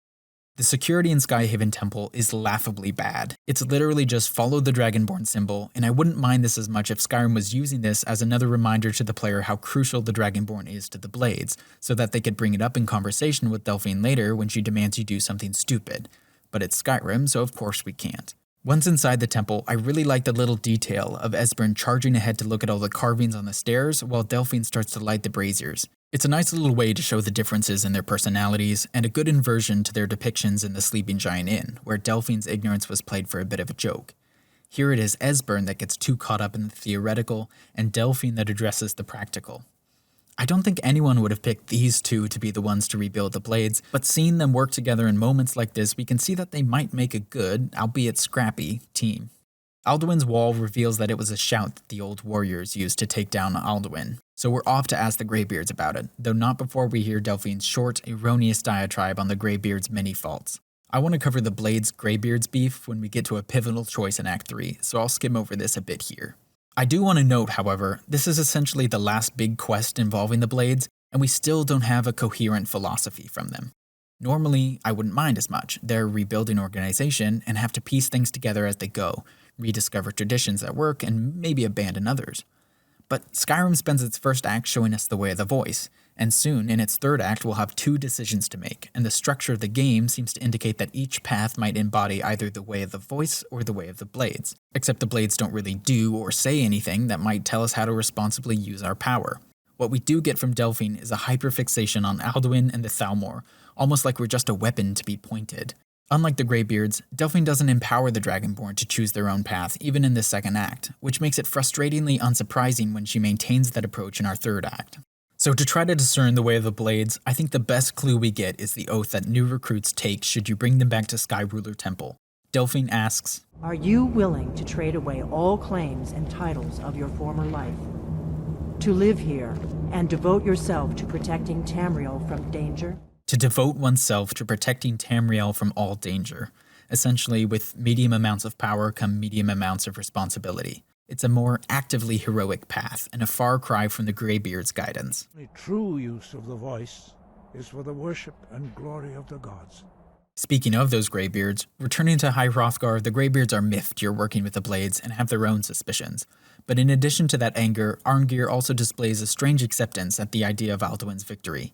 The security in Skyhaven Temple is laughably bad. It's literally just follow the Dragonborn symbol, and I wouldn't mind this as much if Skyrim was using this as another reminder to the player how crucial the Dragonborn is to the Blades, so that they could bring it up in conversation with Delphine later when she demands you do something stupid. But it's Skyrim, so of course we can't. Once inside the temple, I really like the little detail of Esbern charging ahead to look at all the carvings on the stairs while Delphine starts to light the braziers. It's a nice little way to show the differences in their personalities, and a good inversion to their depictions in the Sleeping Giant Inn, where Delphine's ignorance was played for a bit of a joke. Here it is Esbern that gets too caught up in the theoretical, and Delphine that addresses the practical. I don't think anyone would have picked these two to be the ones to rebuild the Blades, but seeing them work together in moments like this, we can see that they might make a good, albeit scrappy, team. Alduin's wall reveals that it was a shout that the old warriors used to take down Alduin, so we're off to ask the Greybeards about it, though not before we hear Delphine's short, erroneous diatribe on the Greybeards' many faults. I want to cover the Blades-Greybeards beef when we get to a pivotal choice in Act 3, so I'll skim over this a bit here. I do want to note, however, this is essentially the last big quest involving the Blades, and we still don't have a coherent philosophy from them. Normally, I wouldn't mind as much. They're a rebuilding organization and have to piece things together as they go, rediscover traditions that work, and maybe abandon others. But Skyrim spends its first act showing us the way of the voice, and soon, in its third act, we'll have two decisions to make, and the structure of the game seems to indicate that each path might embody either the way of the voice or the way of the Blades. Except the Blades don't really do or say anything that might tell us how to responsibly use our power. What we do get from Delphine is a hyperfixation on Alduin and the Thalmor, almost like we're just a weapon to be pointed. Unlike the Greybeards, Delphine doesn't empower the Dragonborn to choose their own path, even in the second act, which makes it frustratingly unsurprising when she maintains that approach in our third act. So to try to discern the way of the Blades, I think the best clue we get is the oath that new recruits take should you bring them back to Sky Ruler Temple. Delphine asks, "Are you willing to trade away all claims and titles of your former life? To live here and devote yourself to protecting Tamriel from danger?" To devote oneself to protecting Tamriel from all danger. Essentially, with medium amounts of power come medium amounts of responsibility. It's a more actively heroic path, and a far cry from the Greybeard's guidance. The true use of the voice is for the worship and glory of the gods. Speaking of those Greybeards, returning to High Hrothgar, the Greybeards are miffed you're working with the Blades and have their own suspicions. But in addition to that anger, Arngir also displays a strange acceptance at the idea of Alduin's victory.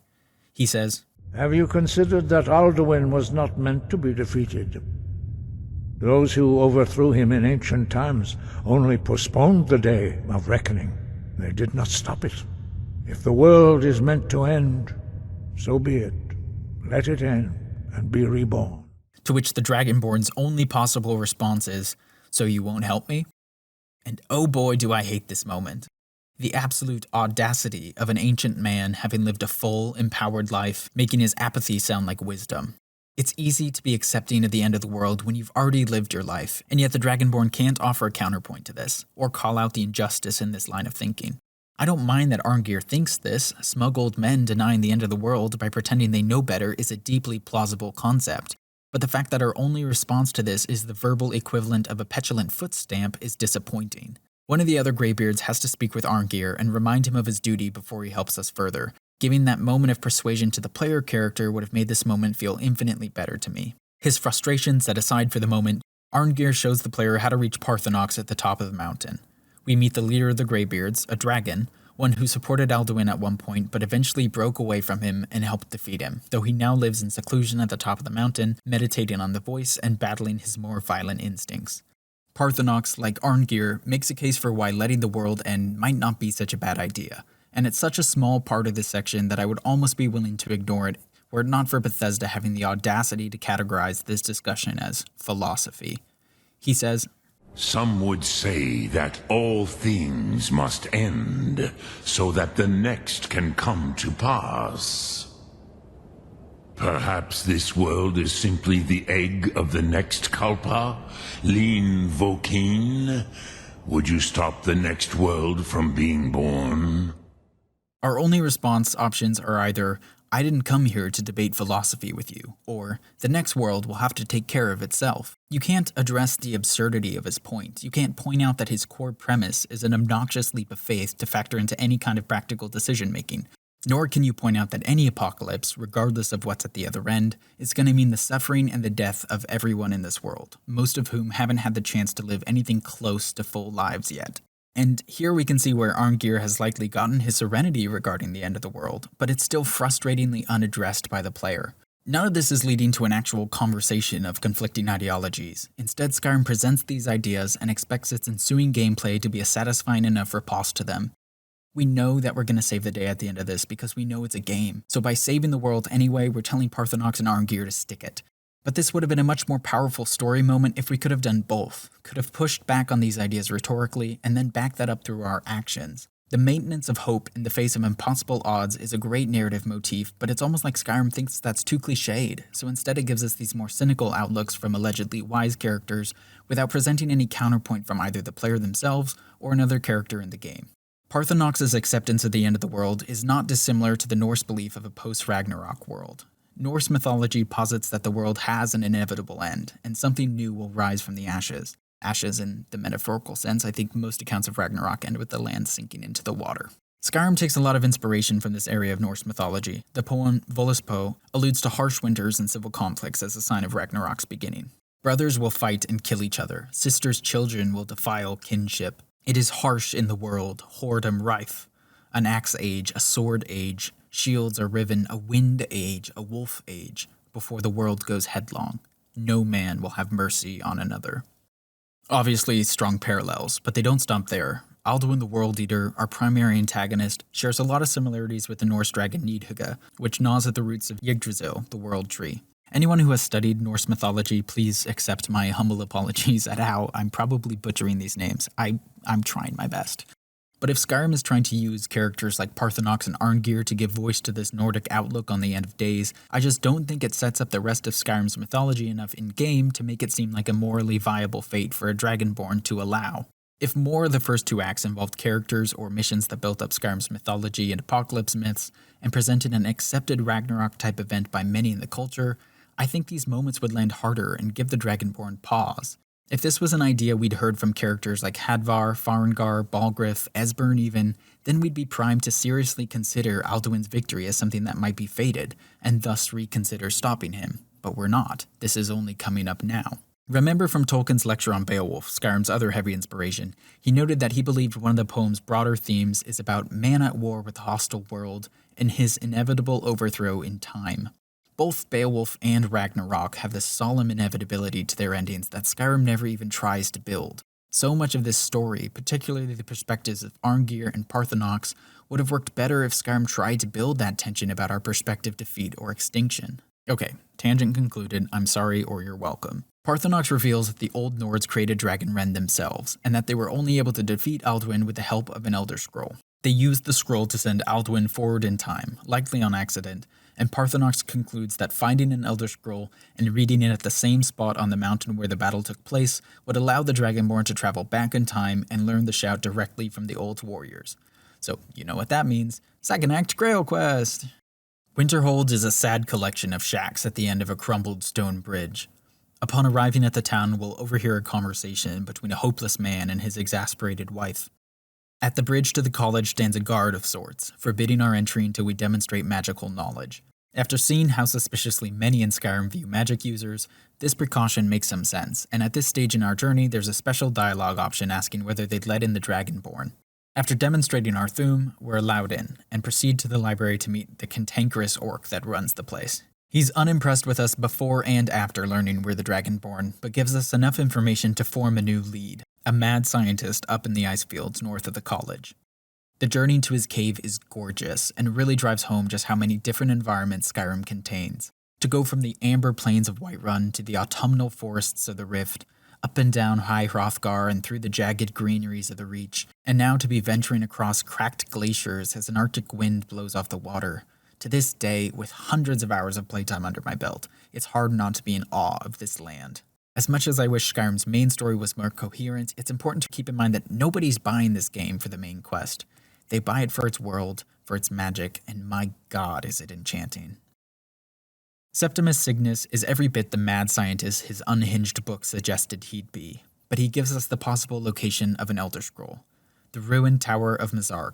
He says, "Have you considered that Alduin was not meant to be defeated? Those who overthrew him in ancient times only postponed the day of reckoning. They did not stop it. If the world is meant to end, so be it. Let it end and be reborn." To which the Dragonborn's only possible response is, "So you won't help me?" And oh boy do I hate this moment. The absolute audacity of an ancient man having lived a full, empowered life, making his apathy sound like wisdom. It's easy to be accepting of the end of the world when you've already lived your life, and yet the Dragonborn can't offer a counterpoint to this, or call out the injustice in this line of thinking. I don't mind that Arngir thinks this. Smug old men denying the end of the world by pretending they know better is a deeply plausible concept. But the fact that our only response to this is the verbal equivalent of a petulant foot stamp is disappointing. One of the other Greybeards has to speak with Arngir and remind him of his duty before he helps us further. Giving that moment of persuasion to the player character would have made this moment feel infinitely better to me. His frustrations set aside for the moment, Arngir shows the player how to reach Parthenox at the top of the mountain. We meet the leader of the Greybeards, a dragon, one who supported Alduin at one point but eventually broke away from him and helped defeat him, though he now lives in seclusion at the top of the mountain, meditating on the voice and battling his more violent instincts. Parthenox, like Arngir, makes a case for why letting the world end might not be such a bad idea, and it's such a small part of this section that I would almost be willing to ignore it were it not for Bethesda having the audacity to categorize this discussion as philosophy. He says, "Some would say that all things must end, so that the next can come to pass. Perhaps this world is simply the egg of the next Kalpa, Lean Vokeen. Would you stop the next world from being born?" Our only response options are either, "I didn't come here to debate philosophy with you," or "The next world will have to take care of itself." You can't address the absurdity of his point. You can't point out that his core premise is an obnoxious leap of faith to factor into any kind of practical decision-making. Nor can you point out that any apocalypse, regardless of what's at the other end, is going to mean the suffering and the death of everyone in this world, most of whom haven't had the chance to live anything close to full lives yet. And here we can see where Arngir has likely gotten his serenity regarding the end of the world, but it's still frustratingly unaddressed by the player. None of this is leading to an actual conversation of conflicting ideologies. Instead, Skyrim presents these ideas and expects its ensuing gameplay to be a satisfying enough riposte to them. We know that we're going to save the day at the end of this because we know it's a game. So by saving the world anyway, we're telling Parthenox and Arngir to stick it. But this would have been a much more powerful story moment if we could have done both. Could have pushed back on these ideas rhetorically and then backed that up through our actions. The maintenance of hope in the face of impossible odds is a great narrative motif, but it's almost like Skyrim thinks that's too cliched, so instead it gives us these more cynical outlooks from allegedly wise characters without presenting any counterpoint from either the player themselves or another character in the game. Parthenox's acceptance of the end of the world is not dissimilar to the Norse belief of a post-Ragnarok world. Norse mythology posits that the world has an inevitable end, and something new will rise from the ashes. Ashes in the metaphorical sense. I think most accounts of Ragnarok end with the land sinking into the water. Skyrim takes a lot of inspiration from this area of Norse mythology. The poem Völuspá alludes to harsh winters and civil conflicts as a sign of Ragnarok's beginning. Brothers will fight and kill each other. Sisters' children will defile kinship. It is harsh in the world, whoredom rife. An axe age, a sword age, shields are riven, a wind age, a wolf age, before the world goes headlong. No man will have mercy on another. Obviously, strong parallels, but they don't stop there. Alduin the World Eater, our primary antagonist, shares a lot of similarities with the Norse dragon Nidhugga, which gnaws at the roots of Yggdrasil, the World Tree. Anyone who has studied Norse mythology, please accept my humble apologies at how I'm probably butchering these names. I'm trying my best. But if Skyrim is trying to use characters like Parthenox and Arngeir to give voice to this Nordic outlook on the end of days, I just don't think it sets up the rest of Skyrim's mythology enough in-game to make it seem like a morally viable fate for a Dragonborn to allow. If more of the first 2 acts involved characters or missions that built up Skyrim's mythology and apocalypse myths, and presented an accepted Ragnarok-type event by many in the culture, I think these moments would land harder and give the Dragonborn pause. If this was an idea we'd heard from characters like Hadvar, Farengar, Balgruuf, Esbern even, then we'd be primed to seriously consider Alduin's victory as something that might be fated, and thus reconsider stopping him. But we're not. This is only coming up now. Remember from Tolkien's lecture on Beowulf, Skyrim's other heavy inspiration, he noted that he believed one of the poem's broader themes is about man at war with a hostile world and his inevitable overthrow in time. Both Beowulf and Ragnarok have this solemn inevitability to their endings that Skyrim never even tries to build. So much of this story, particularly the perspectives of Arngeir and Parthenox, would have worked better if Skyrim tried to build that tension about our perspective defeat or extinction. Okay, tangent concluded, I'm sorry or you're welcome. Parthenox reveals that the Old Nords created Dragonrend themselves, and that they were only able to defeat Alduin with the help of an Elder Scroll. They used the scroll to send Alduin forward in time, likely on accident, and Parthenox concludes that finding an Elder Scroll and reading it at the same spot on the mountain where the battle took place would allow the Dragonborn to travel back in time and learn the shout directly from the old warriors. So, you know what that means. Second Act Grail Quest! Winterhold is a sad collection of shacks at the end of a crumbled stone bridge. Upon arriving at the town, we'll overhear a conversation between a hopeless man and his exasperated wife. At the bridge to the college stands a guard of sorts, forbidding our entry until we demonstrate magical knowledge. After seeing how suspiciously many in Skyrim view magic users, this precaution makes some sense, and at this stage in our journey, there's a special dialogue option asking whether they'd let in the Dragonborn. After demonstrating our Thuum, we're allowed in, and proceed to the library to meet the cantankerous orc that runs the place. He's unimpressed with us before and after learning we're the Dragonborn, but gives us enough information to form a new lead, a mad scientist up in the ice fields north of the college. The journey to his cave is gorgeous, and really drives home just how many different environments Skyrim contains. To go from the amber plains of Whiterun to the autumnal forests of the Rift, up and down High Hrothgar and through the jagged greeneries of the Reach, and now to be venturing across cracked glaciers as an arctic wind blows off the water. To this day, with hundreds of hours of playtime under my belt, it's hard not to be in awe of this land. As much as I wish Skyrim's main story was more coherent, it's important to keep in mind that nobody's buying this game for the main quest. They buy it for its world, for its magic, and my god is it enchanting. Septimus Cygnus is every bit the mad scientist his unhinged book suggested he'd be, but he gives us the possible location of an Elder Scroll, the ruined Tower of Mizark.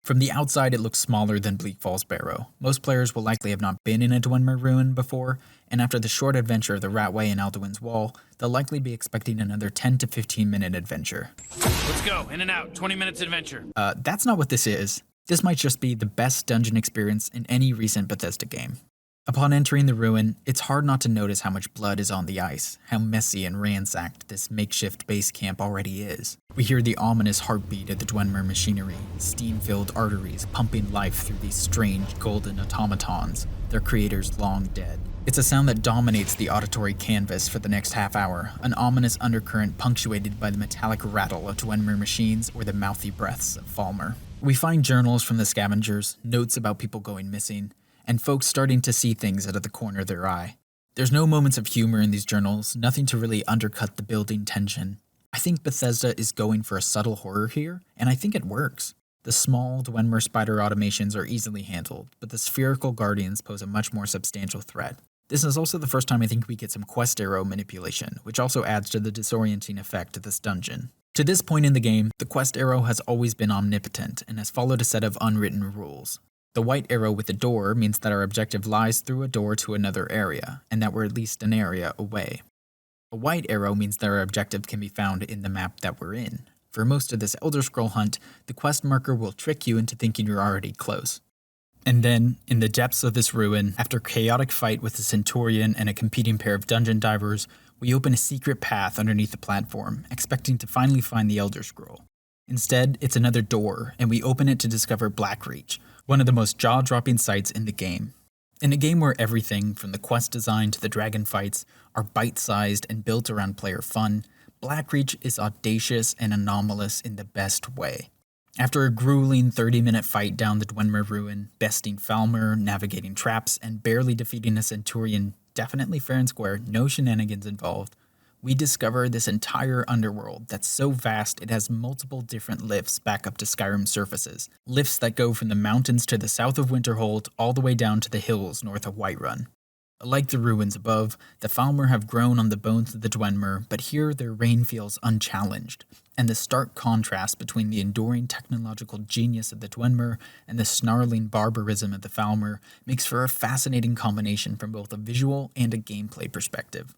From the outside, it looks smaller than Bleak Falls Barrow. Most players will likely have not been in a Dwemer ruin before, and after the short adventure of the Ratway and Alduin's Wall, they'll likely be expecting another 10 to 15 minute adventure. Let's go, in and out, 20 minutes adventure. That's not what this is. This might just be the best dungeon experience in any recent Bethesda game. Upon entering the ruin, it's hard not to notice how much blood is on the ice, how messy and ransacked this makeshift base camp already is. We hear the ominous heartbeat of the Dwemer machinery, steam-filled arteries pumping life through these strange golden automatons, their creators long dead. It's a sound that dominates the auditory canvas for the next half hour, an ominous undercurrent punctuated by the metallic rattle of Dwemer machines or the mouthy breaths of Falmer. We find journals from the scavengers, notes about people going missing, and folks starting to see things out of the corner of their eye. There's no moments of humor in these journals, nothing to really undercut the building tension. I think Bethesda is going for a subtle horror here, and I think it works. The small Dwemer spider automations are easily handled, but the spherical guardians pose a much more substantial threat. This is also the first time I think we get some quest arrow manipulation, which also adds to the disorienting effect of this dungeon. To this point in the game, the quest arrow has always been omnipotent and has followed a set of unwritten rules. The white arrow with the door means that our objective lies through a door to another area, and that we're at least an area away. A white arrow means that our objective can be found in the map that we're in. For most of this Elder Scroll hunt, the quest marker will trick you into thinking you're already close. And then, in the depths of this ruin, after a chaotic fight with a Centurion and a competing pair of dungeon divers, we open a secret path underneath the platform, expecting to finally find the Elder Scroll. Instead, it's another door, and we open it to discover Blackreach, one of the most jaw-dropping sights in the game. In a game where everything, from the quest design to the dragon fights, are bite-sized and built around player fun, Blackreach is audacious and anomalous in the best way. After a grueling 30-minute fight down the Dwemer ruin, besting Falmer, navigating traps, and barely defeating a Centurion, definitely fair and square, no shenanigans involved, we discover this entire underworld that's so vast it has multiple different lifts back up to Skyrim's surfaces. Lifts that go from the mountains to the south of Winterhold all the way down to the hills north of Whiterun. Like the ruins above, the Falmer have grown on the bones of the Dwemer, but here their reign feels unchallenged, and the stark contrast between the enduring technological genius of the Dwemer and the snarling barbarism of the Falmer makes for a fascinating combination from both a visual and a gameplay perspective.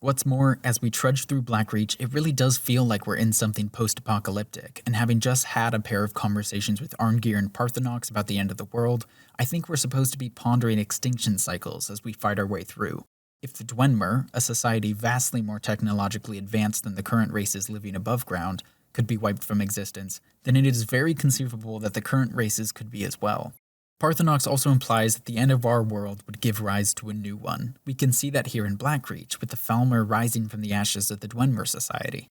What's more, as we trudge through Blackreach, it really does feel like we're in something post-apocalyptic, and having just had a pair of conversations with Arngeir and Parthenox about the end of the world, I think we're supposed to be pondering extinction cycles as we fight our way through. If the Dwemer, a society vastly more technologically advanced than the current races living above ground, could be wiped from existence, then it is very conceivable that the current races could be as well. Parthenox also implies that the end of our world would give rise to a new one. We can see that here in Blackreach, with the Falmer rising from the ashes of the Dwemer society.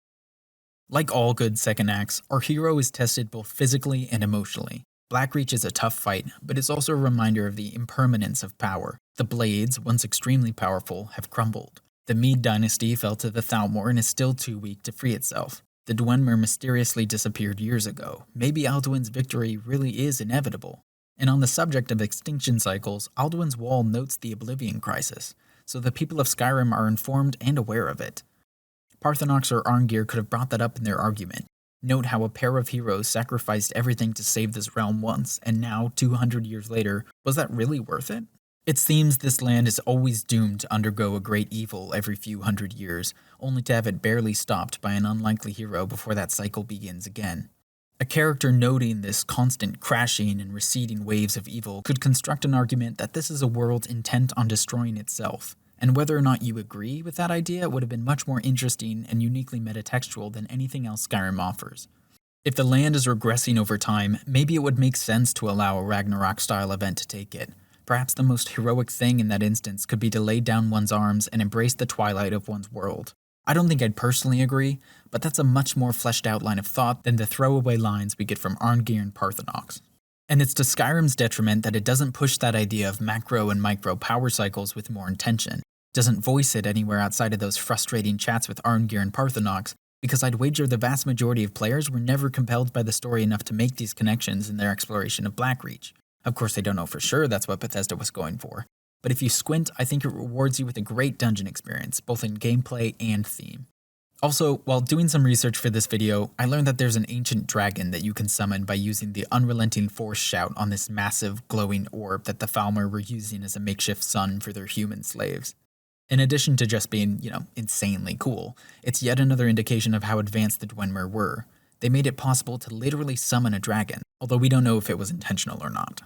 Like all good second acts, our hero is tested both physically and emotionally. Blackreach is a tough fight, but it's also a reminder of the impermanence of power. The Blades, once extremely powerful, have crumbled. The Mead dynasty fell to the Thalmor and is still too weak to free itself. The Dwemer mysteriously disappeared years ago. Maybe Alduin's victory really is inevitable. And on the subject of extinction cycles, Alduin's Wall notes the Oblivion crisis, so the people of Skyrim are informed and aware of it. Parthenox or Arngeir could have brought that up in their argument. Note how a pair of heroes sacrificed everything to save this realm once, and now, 200 years later, was that really worth it? It seems this land is always doomed to undergo a great evil every few hundred years, only to have it barely stopped by an unlikely hero before that cycle begins again. A character noting this constant crashing and receding waves of evil could construct an argument that this is a world intent on destroying itself, and whether or not you agree with that idea would have been much more interesting and uniquely metatextual than anything else Skyrim offers. If the land is regressing over time, maybe it would make sense to allow a Ragnarok-style event to take it. Perhaps the most heroic thing in that instance could be to lay down one's arms and embrace the twilight of one's world. I don't think I'd personally agree, but that's a much more fleshed out line of thought than the throwaway lines we get from Arngeir and Parthenox. And it's to Skyrim's detriment that it doesn't push that idea of macro and micro power cycles with more intention, doesn't voice it anywhere outside of those frustrating chats with Arngeir and Parthenox, because I'd wager the vast majority of players were never compelled by the story enough to make these connections in their exploration of Blackreach. Of course, they don't know for sure that's what Bethesda was going for. But if you squint, I think it rewards you with a great dungeon experience, both in gameplay and theme. Also, while doing some research for this video, I learned that there's an ancient dragon that you can summon by using the unrelenting force shout on this massive, glowing orb that the Falmer were using as a makeshift sun for their human slaves. In addition to just being, insanely cool, it's yet another indication of how advanced the Dwemer were. They made it possible to literally summon a dragon, although we don't know if it was intentional or not.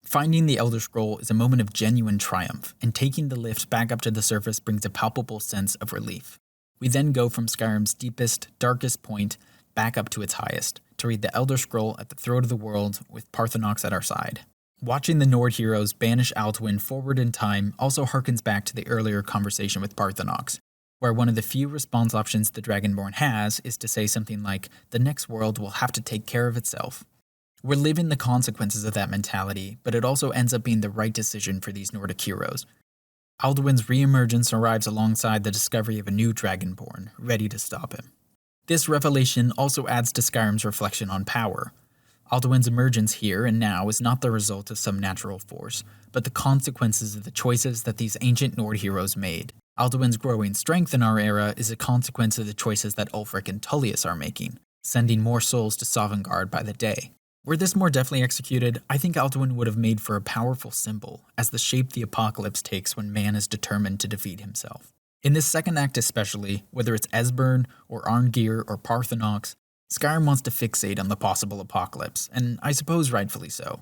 Finding the Elder Scroll is a moment of genuine triumph, and taking the lift back up to the surface brings a palpable sense of relief. We then go from Skyrim's deepest, darkest point back up to its highest, to read the Elder Scroll at the throat of the world with Parthenox at our side. Watching the Nord heroes banish Alduin forward in time also harkens back to the earlier conversation with Parthenox, where one of the few response options the Dragonborn has is to say something like, "The next world will have to take care of itself." We're living the consequences of that mentality, but it also ends up being the right decision for these Nordic heroes. Alduin's reemergence arrives alongside the discovery of a new Dragonborn, ready to stop him. This revelation also adds to Skyrim's reflection on power. Alduin's emergence here and now is not the result of some natural force, but the consequences of the choices that these ancient Nord heroes made. Alduin's growing strength in our era is a consequence of the choices that Ulfric and Tullius are making, sending more souls to Sovngarde by the day. Were this more deftly executed, I think Alduin would have made for a powerful symbol, as the shape the apocalypse takes when man is determined to defeat himself. In this second act especially, whether it's Esbern, or Arngeir, or Parthenox, Skyrim wants to fixate on the possible apocalypse, and I suppose rightfully so.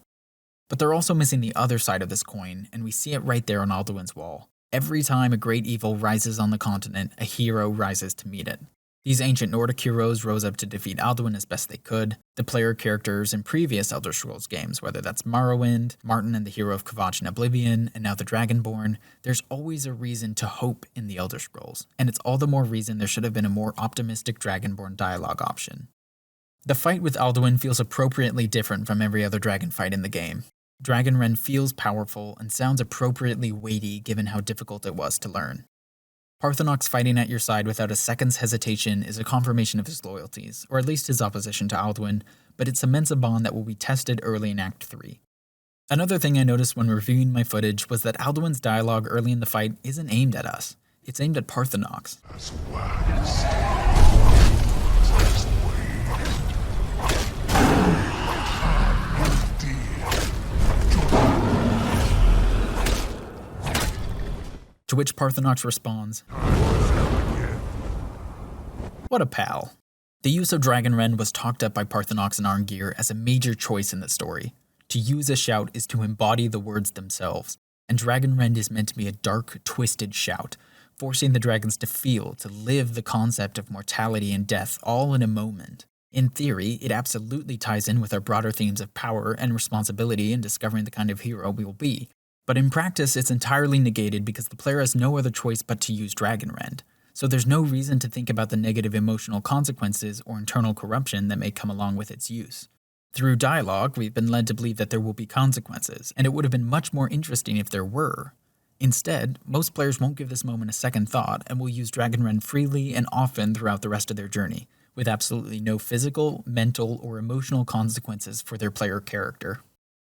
But they're also missing the other side of this coin, and we see it right there on Alduin's Wall. Every time a great evil rises on the continent, a hero rises to meet it. These ancient Nordic heroes rose up to defeat Alduin as best they could. The player characters in previous Elder Scrolls games, whether that's Morrowind, Martin and the hero of Kvatch in Oblivion, and now the Dragonborn, there's always a reason to hope in the Elder Scrolls, and it's all the more reason there should have been a more optimistic Dragonborn dialogue option. The fight with Alduin feels appropriately different from every other dragon fight in the game. Dragonrend feels powerful and sounds appropriately weighty given how difficult it was to learn. Parthenox fighting at your side without a second's hesitation is a confirmation of his loyalties, or at least his opposition to Alduin, but it cements a bond that will be tested early in Act 3. Another thing I noticed when reviewing my footage was that Alduin's dialogue early in the fight isn't aimed at us. It's aimed at Parthenox. To which Parthenox responds, "What a pal." The use of Dragonrend was talked up by Parthenox and Arngir as a major choice in the story. To use a shout is to embody the words themselves, and Dragonrend is meant to be a dark, twisted shout, forcing the dragons to feel, to live the concept of mortality and death all in a moment. In theory, it absolutely ties in with our broader themes of power and responsibility in discovering the kind of hero we will be. But in practice, it's entirely negated because the player has no other choice but to use Dragonrend, so there's no reason to think about the negative emotional consequences or internal corruption that may come along with its use. Through dialogue, we've been led to believe that there will be consequences, and it would have been much more interesting if there were. Instead, most players won't give this moment a second thought and will use Dragonrend freely and often throughout the rest of their journey, with absolutely no physical, mental, or emotional consequences for their player character.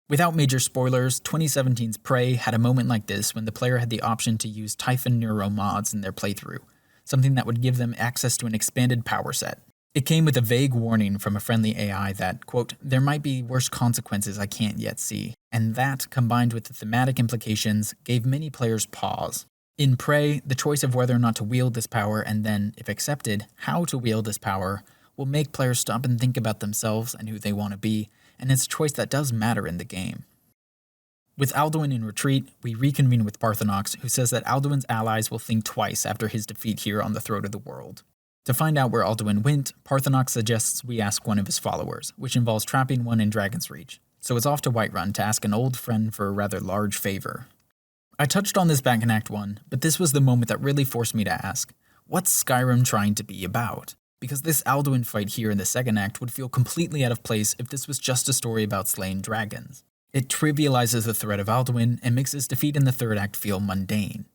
Without major spoilers, 2017's Prey had a moment like this when the player had the option to use Typhon Neuro mods in their playthrough, something that would give them access to an expanded power set. It came with a vague warning from a friendly AI that, quote, "there might be worse consequences I can't yet see," and that, combined with the thematic implications, gave many players pause. In Prey, the choice of whether or not to wield this power and then, if accepted, how to wield this power will make players stop and think about themselves and who they want to be, and it's a choice that does matter in the game. With Alduin in retreat, we reconvene with Parthenox, who says that Alduin's allies will think twice after his defeat here on the throat of the world. To find out where Alduin went, Parthenox suggests we ask one of his followers, which involves trapping one in Dragon's Reach, so it's off to Whiterun to ask an old friend for a rather large favor. I touched on this back in Act 1, but this was the moment that really forced me to ask, what's Skyrim trying to be about? Because this Alduin fight here in the second act would feel completely out of place if this was just a story about slaying dragons. It trivializes the threat of Alduin and makes his defeat in the third act feel mundane.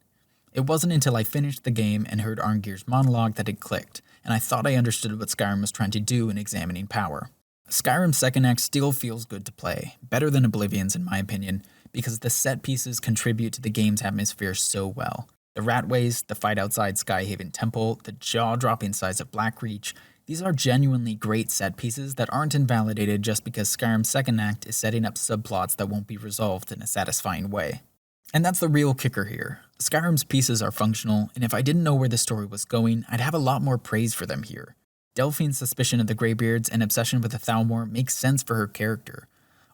It wasn't until I finished the game and heard Arngir's monologue that it clicked, and I thought I understood what Skyrim was trying to do in examining power. Skyrim's second act still feels good to play, better than Oblivion's in my opinion, because the set pieces contribute to the game's atmosphere so well. The Ratways, the fight outside Skyhaven Temple, the jaw-dropping size of Blackreach, these are genuinely great set pieces that aren't invalidated just because Skyrim's second act is setting up subplots that won't be resolved in a satisfying way. And that's the real kicker here. Skyrim's pieces are functional, and if I didn't know where the story was going, I'd have a lot more praise for them here. Delphine's suspicion of the Greybeards and obsession with the Thalmor makes sense for her character.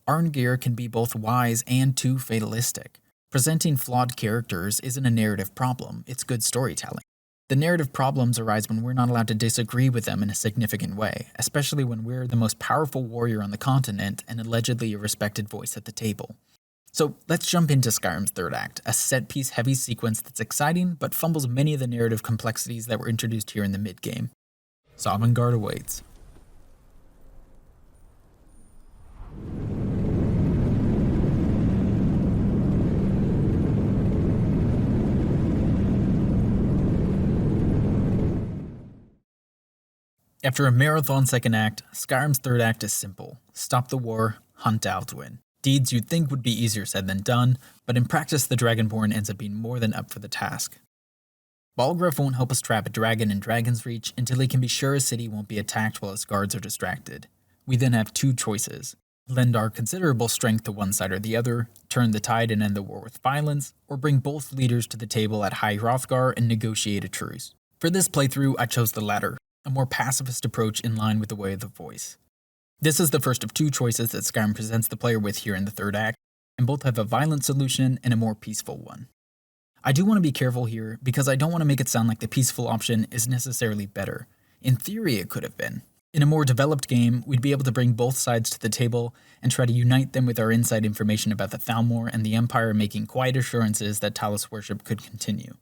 Arngir can be both wise and too fatalistic. Presenting flawed characters isn't a narrative problem, it's good storytelling. The narrative problems arise when we're not allowed to disagree with them in a significant way, especially when we're the most powerful warrior on the continent and allegedly a respected voice at the table. So let's jump into Skyrim's third act, a set-piece heavy sequence that's exciting but fumbles many of the narrative complexities that were introduced here in the mid-game. Sovngarde awaits. After a marathon second act, Skyrim's third act is simple. Stop the war, hunt Alduin. Deeds you'd think would be easier said than done, but in practice the Dragonborn ends up being more than up for the task. Balgruuf won't help us trap a dragon in Dragon's Reach until he can be sure his city won't be attacked while his guards are distracted. We then have two choices. Lend our considerable strength to one side or the other, turn the tide and end the war with violence, or bring both leaders to the table at High Hrothgar and negotiate a truce. For this playthrough, I chose the latter, a more pacifist approach in line with the Way of the Voice. This is the first of two choices that Skyrim presents the player with here in the third act, and both have a violent solution and a more peaceful one. I do want to be careful here, because I don't want to make it sound like the peaceful option is necessarily better. In theory, it could have been. In a more developed game, we'd be able to bring both sides to the table and try to unite them with our inside information about the Thalmor and the Empire, making quiet assurances that Talos worship could continue.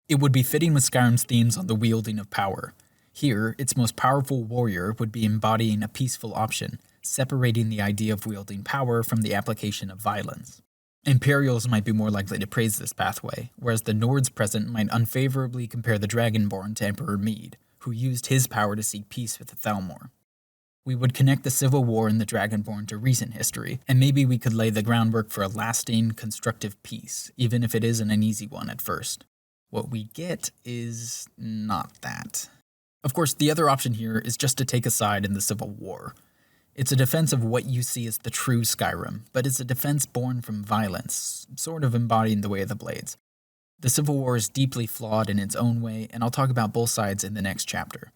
It would be fitting with Skyrim's themes on the wielding of power. Here, its most powerful warrior would be embodying a peaceful option, separating the idea of wielding power from the application of violence. Imperials might be more likely to praise this pathway, whereas the Nords present might unfavorably compare the Dragonborn to Emperor Mede, who used his power to seek peace with the Thalmor. We would connect the civil war and the Dragonborn to recent history, and maybe we could lay the groundwork for a lasting, constructive peace, even if it isn't an easy one at first. What we get is not that. Of course, the other option here is just to take a side in the civil war. It's a defense of what you see as the true Skyrim, but it's a defense born from violence, sort of embodying the Way of the Blades. The Civil War is deeply flawed in its own way, and I'll talk about both sides in the next chapter.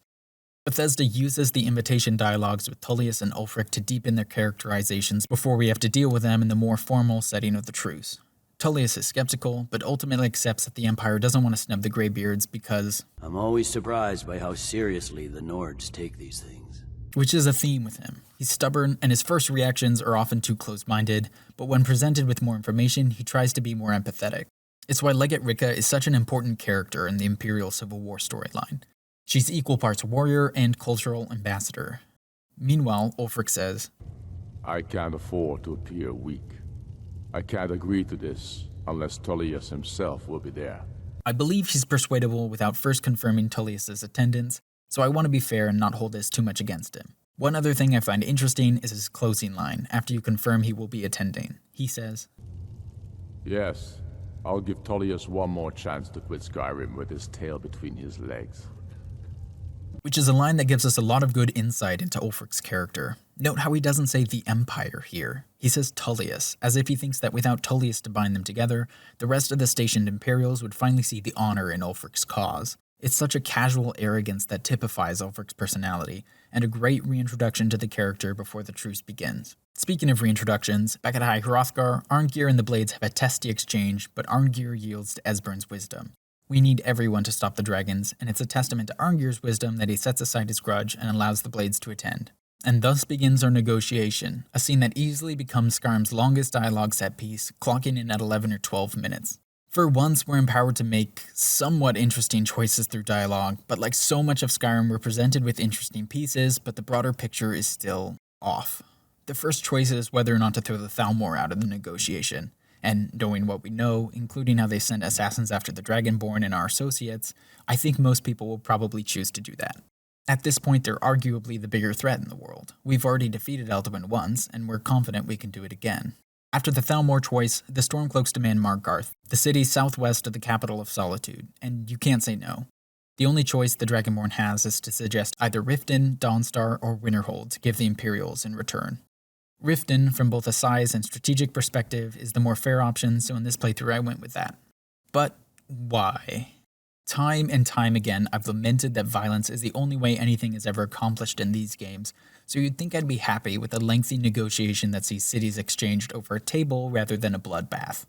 Bethesda uses the invitation dialogues with Tullius and Ulfric to deepen their characterizations before we have to deal with them in the more formal setting of the truce. Tullius is skeptical, but ultimately accepts that the Empire doesn't want to snub the Greybeards because... I'm always surprised by how seriously the Nords take these things. Which is a theme with him. He's stubborn, and his first reactions are often too close-minded, but when presented with more information, he tries to be more empathetic. It's why Legate Rika is such an important character in the Imperial Civil War storyline. She's equal parts warrior and cultural ambassador. Meanwhile, Ulfric says, I can't afford to appear weak. I can't agree to this unless Tullius himself will be there. I believe he's persuadable without first confirming Tullius' attendance, so I want to be fair and not hold this too much against him. One other thing I find interesting is his closing line after you confirm he will be attending. He says, Yes, I'll give Tullius one more chance to quit Skyrim with his tail between his legs. Which is a line that gives us a lot of good insight into Ulfric's character. Note how he doesn't say the Empire here. He says Tullius, as if he thinks that without Tullius to bind them together, the rest of the stationed Imperials would finally see the honor in Ulfric's cause. It's such a casual arrogance that typifies Ulfric's personality, and a great reintroduction to the character before the truce begins. Speaking of reintroductions, back at High Hrothgar, Arngeir and the Blades have a testy exchange, but Arngeir yields to Esbern's wisdom. We need everyone to stop the dragons, and it's a testament to Arngeir's wisdom that he sets aside his grudge and allows the Blades to attend. And thus begins our negotiation, a scene that easily becomes Skyrim's longest dialogue set piece, clocking in at 11 or 12 minutes. For once, we're empowered to make somewhat interesting choices through dialogue, but like so much of Skyrim, we're presented with interesting pieces, but the broader picture is still off. The first choice is whether or not to throw the Thalmor out of the negotiation. And knowing what we know, including how they sent assassins after the Dragonborn and our associates, I think most people will probably choose to do that. At this point, they're arguably the bigger threat in the world. We've already defeated Elduin once, and we're confident we can do it again. After the Thalmor choice, the Stormcloaks demand Markarth, the city southwest of the capital of Solitude, and you can't say no. The only choice the Dragonborn has is to suggest either Riften, Dawnstar, or Winterhold to give the Imperials in return. Riften, from both a size and strategic perspective, is the more fair option, so in this playthrough I went with that. But why? Time and time again, I've lamented that violence is the only way anything is ever accomplished in these games, so you'd think I'd be happy with a lengthy negotiation that sees cities exchanged over a table rather than a bloodbath.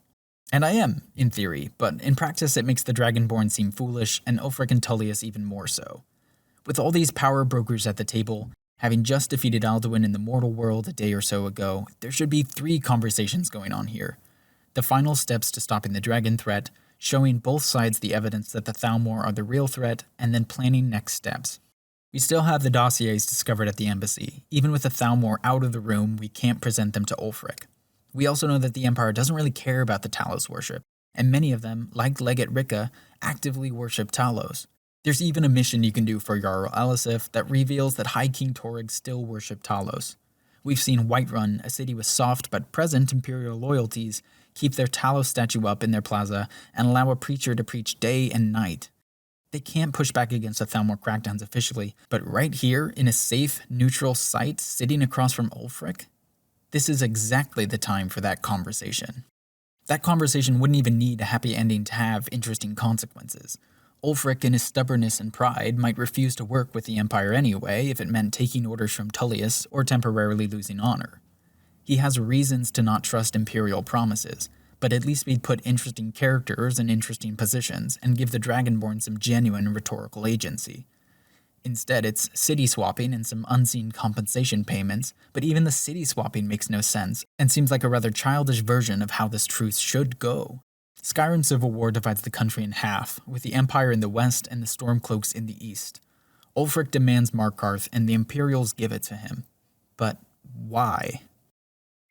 And I am, in theory, but in practice it makes the Dragonborn seem foolish, and Ulfric and Tullius even more so. With all these power brokers at the table, having just defeated Alduin in the mortal world a day or so ago, there should be 3 conversations going on here. The final steps to stopping the dragon threat, showing both sides the evidence that the Thalmor are the real threat, and then planning next steps. We still have the dossiers discovered at the embassy. Even with the Thalmor out of the room, we can't present them to Ulfric. We also know that the Empire doesn't really care about the Talos worship, and many of them, like Legate Rika, actively worship Talos. There's even a mission you can do for Jarl Elisif that reveals that High King Torygg still worshipped Talos. We've seen Whiterun, a city with soft but present imperial loyalties, keep their Talos statue up in their plaza and allow a preacher to preach day and night. They can't push back against the Thalmor crackdowns officially, but right here, in a safe, neutral site, sitting across from Ulfric, this is exactly the time for that conversation. That conversation wouldn't even need a happy ending to have interesting consequences. Ulfric, in his stubbornness and pride, might refuse to work with the Empire anyway if it meant taking orders from Tullius or temporarily losing honor. He has reasons to not trust Imperial promises, but at least we'd put interesting characters in interesting positions and give the Dragonborn some genuine rhetorical agency. Instead, it's city swapping and some unseen compensation payments, but even the city swapping makes no sense and seems like a rather childish version of how this truce should go. Skyrim Civil War divides the country in half, with the Empire in the west and the Stormcloaks in the east. Ulfric demands Markarth, and the Imperials give it to him. But why?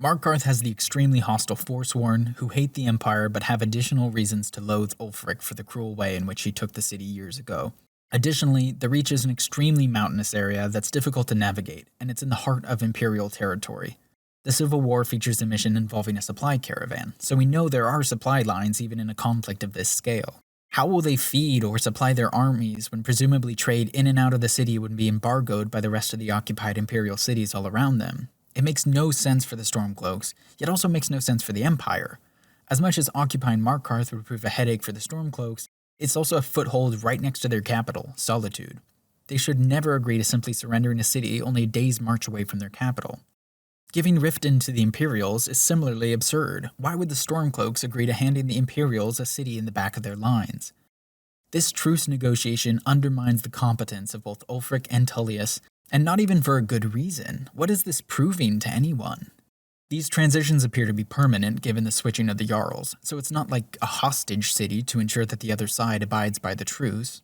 Markarth has the extremely hostile Forsworn, who hate the Empire but have additional reasons to loathe Ulfric for the cruel way in which he took the city years ago. Additionally, the Reach is an extremely mountainous area that's difficult to navigate, and it's in the heart of Imperial territory. The Civil War features a mission involving a supply caravan, so we know there are supply lines even in a conflict of this scale. How will they feed or supply their armies when presumably trade in and out of the city would be embargoed by the rest of the occupied Imperial cities all around them? It makes no sense for the Stormcloaks, yet also makes no sense for the Empire. As much as occupying Markarth would prove a headache for the Stormcloaks, it's also a foothold right next to their capital, Solitude. They should never agree to simply surrendering a city only a day's march away from their capital. Giving Riften to the Imperials is similarly absurd. Why would the Stormcloaks agree to handing the Imperials a city in the back of their lines? This truce negotiation undermines the competence of both Ulfric and Tullius, and not even for a good reason. What is this proving to anyone? These transitions appear to be permanent given the switching of the Jarls, so it's not like a hostage city to ensure that the other side abides by the truce.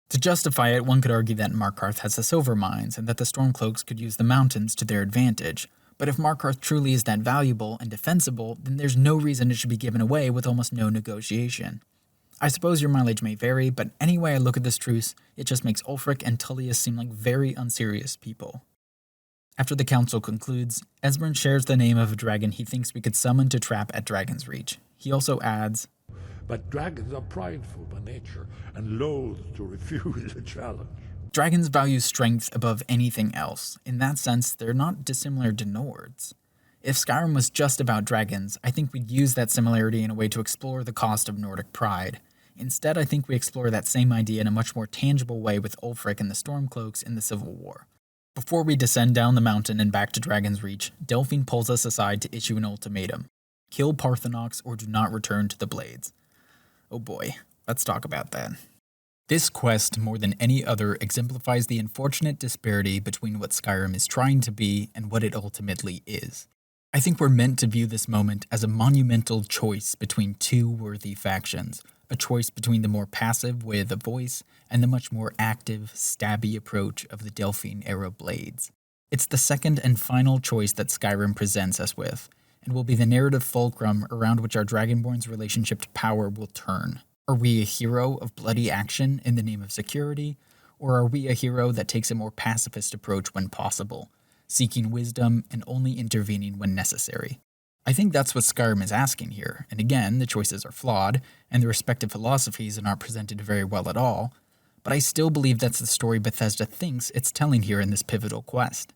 To justify it, one could argue that Markarth has the silver mines and that the Stormcloaks could use the mountains to their advantage. But if Markarth truly is that valuable and defensible, then there's no reason it should be given away with almost no negotiation. I suppose your mileage may vary, but any way I look at this truce, it just makes Ulfric and Tullius seem like very unserious people. After the council concludes, Esbern shares the name of a dragon he thinks we could summon to trap at Dragon's Reach. He also adds, "But dragons are prideful by nature and loath to refuse a challenge." Dragons value strength above anything else. In that sense, they're not dissimilar to Nords. If Skyrim was just about dragons, I think we'd use that similarity in a way to explore the cost of Nordic pride. Instead, I think we explore that same idea in a much more tangible way with Ulfric and the Stormcloaks in the Civil War. Before we descend down the mountain and back to Dragon's Reach, Delphine pulls us aside to issue an ultimatum. Kill Parthenox or do not return to the Blades. Oh boy, let's talk about that. This quest, more than any other, exemplifies the unfortunate disparity between what Skyrim is trying to be and what it ultimately is. I think we're meant to view this moment as a monumental choice between two worthy factions, a choice between the more passive Way of the Voice and the much more active, stabby approach of the Delphine-era Blades. It's the second and final choice that Skyrim presents us with, and will be the narrative fulcrum around which our Dragonborn's relationship to power will turn. Are we a hero of bloody action in the name of security, or are we a hero that takes a more pacifist approach when possible, seeking wisdom and only intervening when necessary? I think that's what Skyrim is asking here, and again, the choices are flawed, and the respective philosophies are not presented very well at all, but I still believe that's the story Bethesda thinks it's telling here in this pivotal quest.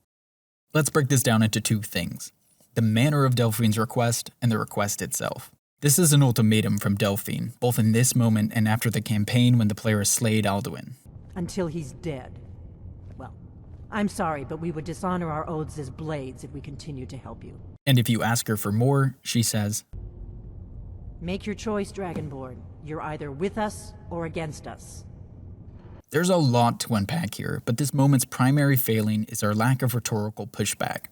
Let's break this down into two things: the manner of Delphine's request and the request itself. This is an ultimatum from Delphine, both in this moment and after the campaign when the player has slayed Alduin. Until he's dead. Well, I'm sorry, but we would dishonor our oaths as Blades if we continue to help you. And if you ask her for more, she says, Make your choice, Dragonborn. You're either with us or against us. There's a lot to unpack here, but this moment's primary failing is our lack of rhetorical pushback.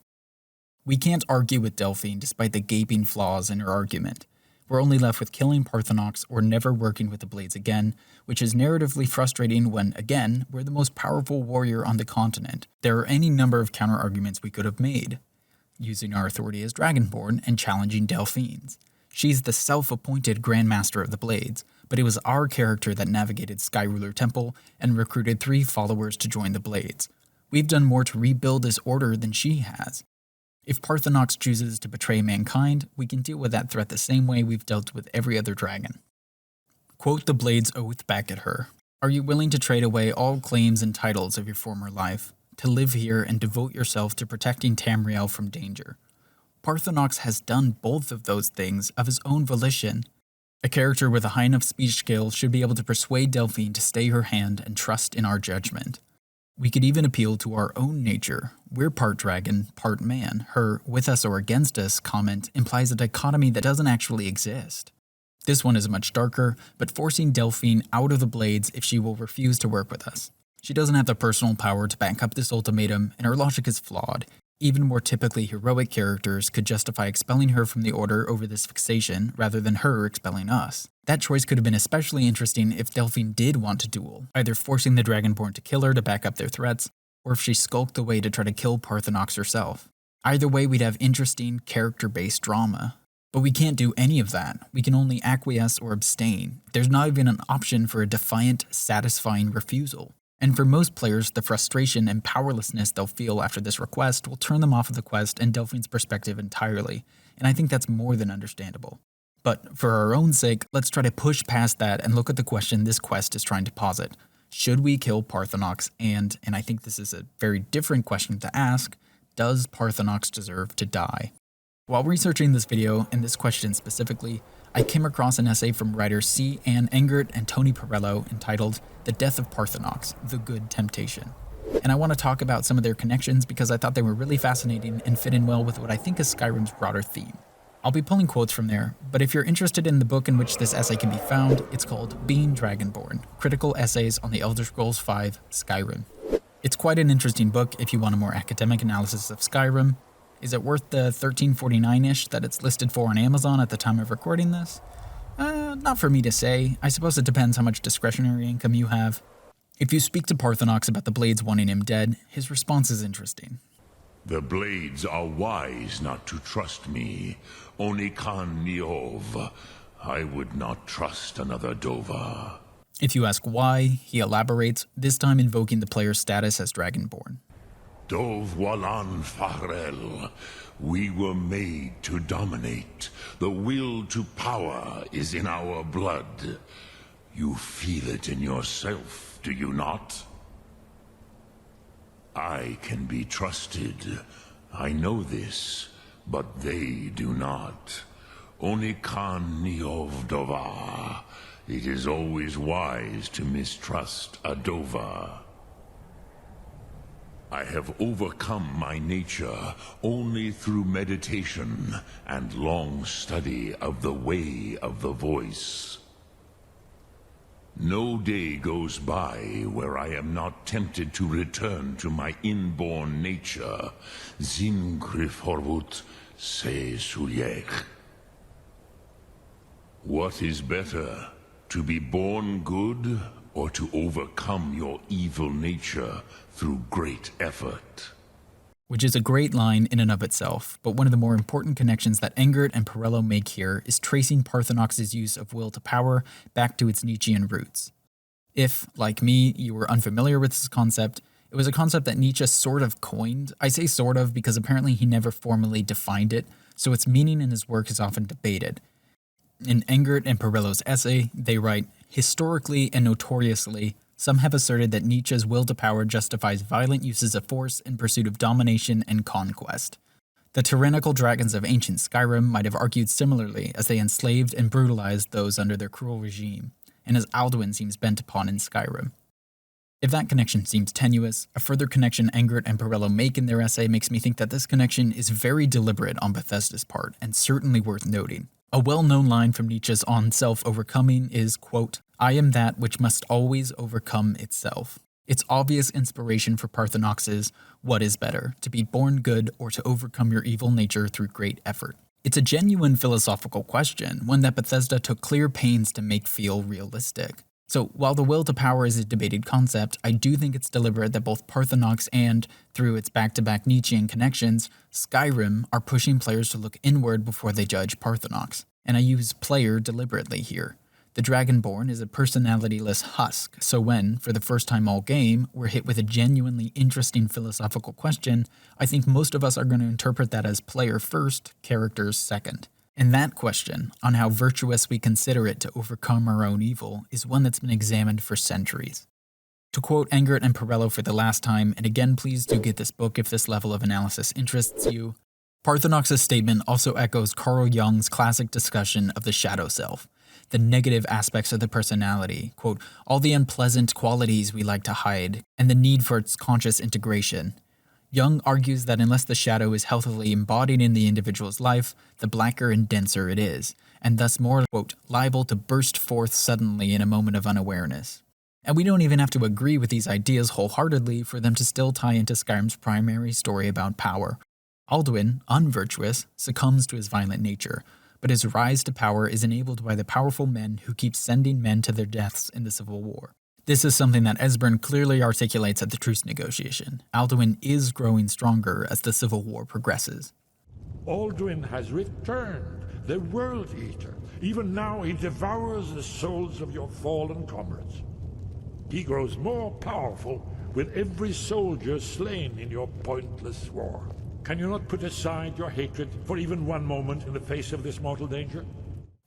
We can't argue with Delphine despite the gaping flaws in her argument. We're only left with killing Parthenox or never working with the Blades again, which is narratively frustrating when, again, we're the most powerful warrior on the continent. There are any number of counter-arguments we could have made, using our authority as Dragonborn and challenging Delphine's. She's the self-appointed Grandmaster of the Blades, but it was our character that navigated Skyruler Temple and recruited 3 followers to join the Blades. We've done more to rebuild this order than she has. If Parthenox chooses to betray mankind, we can deal with that threat the same way we've dealt with every other dragon. Quote the Blade's oath back at her. Are you willing to trade away all claims and titles of your former life, to live here and devote yourself to protecting Tamriel from danger? Parthenox has done both of those things of his own volition. A character with a high enough speech skill should be able to persuade Delphine to stay her hand and trust in our judgment. We could even appeal to our own nature. We're part dragon, part man. Her with us or against us comment implies a dichotomy that doesn't actually exist. This one is much darker, but forcing Delphine out of the Blades if she will refuse to work with us. She doesn't have the personal power to back up this ultimatum, and her logic is flawed. Even more typically heroic characters could justify expelling her from the Order over this fixation, rather than her expelling us. That choice could have been especially interesting if Delphine did want to duel, either forcing the Dragonborn to kill her to back up their threats, or if she skulked away to try to kill Parthenox herself. Either way, we'd have interesting, character-based drama. But we can't do any of that. We can only acquiesce or abstain. There's not even an option for a defiant, satisfying refusal. And for most players, the frustration and powerlessness they'll feel after this request will turn them off of the quest and Delphine's perspective entirely, and I think that's more than understandable. But for our own sake, let's try to push past that and look at the question this quest is trying to posit. Should we kill Parthenox, and I think this is a very different question to ask, does Parthenox deserve to die? While researching this video, and this question specifically, I came across an essay from writers C. Ann Engert and Tony Perello entitled The Death of Parthenox, The Good Temptation. And I want to talk about some of their connections because I thought they were really fascinating and fit in well with what I think is Skyrim's broader theme. I'll be pulling quotes from there, but if you're interested in the book in which this essay can be found, it's called Being Dragonborn, Critical Essays on the Elder Scrolls V Skyrim. It's quite an interesting book if you want a more academic analysis of Skyrim. Is it worth the $13.49-ish that it's listed for on Amazon at the time of recording this? Not for me to say. I suppose it depends how much discretionary income you have. If you speak to Parthenox about the Blades wanting him dead, his response is interesting. The Blades are wise not to trust me. Onikan Niov. I would not trust another Dova. If you ask why, he elaborates, this time invoking the player's status as Dragonborn. Dov Walan Farel. We were made to dominate. The will to power is in our blood. You feel it in yourself, do you not? I can be trusted. I know this, but they do not. Onikan Niov Dova. It is always wise to mistrust a Dova. I have overcome my nature only through meditation and long study of the way of the voice. No day goes by where I am not tempted to return to my inborn nature. Zingriforvut se suliech. What is better, to be born good or to overcome your evil nature through great effort? Which is a great line in and of itself, but one of the more important connections that Engert and Perello make here is tracing Parthenox's use of will to power back to its Nietzschean roots. If, like me, you were unfamiliar with this concept, it was a concept that Nietzsche sort of coined. I say sort of because apparently he never formally defined it, so its meaning in his work is often debated. In Engert and Perello's essay, they write, historically and notoriously, some have asserted that Nietzsche's will to power justifies violent uses of force in pursuit of domination and conquest. The tyrannical dragons of ancient Skyrim might have argued similarly as they enslaved and brutalized those under their cruel regime, and as Alduin seems bent upon in Skyrim. If that connection seems tenuous, a further connection Engert and Perello make in their essay makes me think that this connection is very deliberate on Bethesda's part and certainly worth noting. A well-known line from Nietzsche's On Self-Overcoming is, quote, I am that which must always overcome itself. Its obvious inspiration for Parthenox is, what is better, to be born good or to overcome your evil nature through great effort? It's a genuine philosophical question, one that Bethesda took clear pains to make feel realistic. So while the will to power is a debated concept, I do think it's deliberate that both Parthenox and, through its back-to-back Nietzschean connections, Skyrim are pushing players to look inward before they judge Parthenox. And I use player deliberately here. The Dragonborn is a personality-less husk, so when, for the first time all game, we're hit with a genuinely interesting philosophical question, I think most of us are going to interpret that as player first, characters second. And that question, on how virtuous we consider it to overcome our own evil, is one that's been examined for centuries. To quote Engert and Perello for the last time, and again please do get this book if this level of analysis interests you, Parthenox's statement also echoes Carl Jung's classic discussion of the shadow self, the negative aspects of the personality, quote, all the unpleasant qualities we like to hide, and the need for its conscious integration. Jung argues that unless the shadow is healthily embodied in the individual's life, the blacker and denser it is, and thus more, quote, liable to burst forth suddenly in a moment of unawareness. And we don't even have to agree with these ideas wholeheartedly for them to still tie into Skyrim's primary story about power. Alduin, unvirtuous, succumbs to his violent nature, but his rise to power is enabled by the powerful men who keep sending men to their deaths in the Civil War. This is something that Esbern clearly articulates at the truce negotiation. Alduin is growing stronger as the Civil War progresses. Alduin has returned, the World Eater. Even now he devours the souls of your fallen comrades. He grows more powerful with every soldier slain in your pointless war. Can you not put aside your hatred for even one moment in the face of this mortal danger?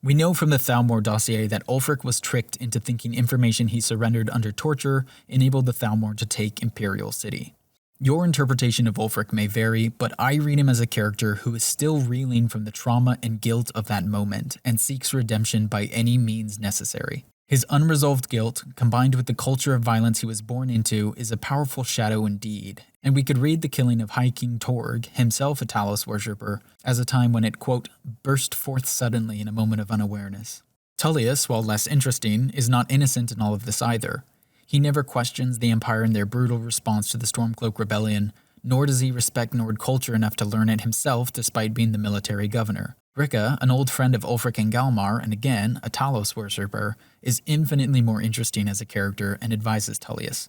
We know from the Thalmor dossier that Ulfric was tricked into thinking information he surrendered under torture enabled the Thalmor to take Imperial City. Your interpretation of Ulfric may vary, but I read him as a character who is still reeling from the trauma and guilt of that moment and seeks redemption by any means necessary. His unresolved guilt, combined with the culture of violence he was born into, is a powerful shadow indeed, and we could read the killing of High King Torg, himself a Talos worshipper, as a time when it, quote, burst forth suddenly in a moment of unawareness. Tullius, while less interesting, is not innocent in all of this either. He never questions the Empire in their brutal response to the Stormcloak Rebellion, nor does he respect Nord culture enough to learn it himself despite being the military governor. Rikka, an old friend of Ulfric and Galmar, and again, a Talos worshipper, is infinitely more interesting as a character and advises Tullius.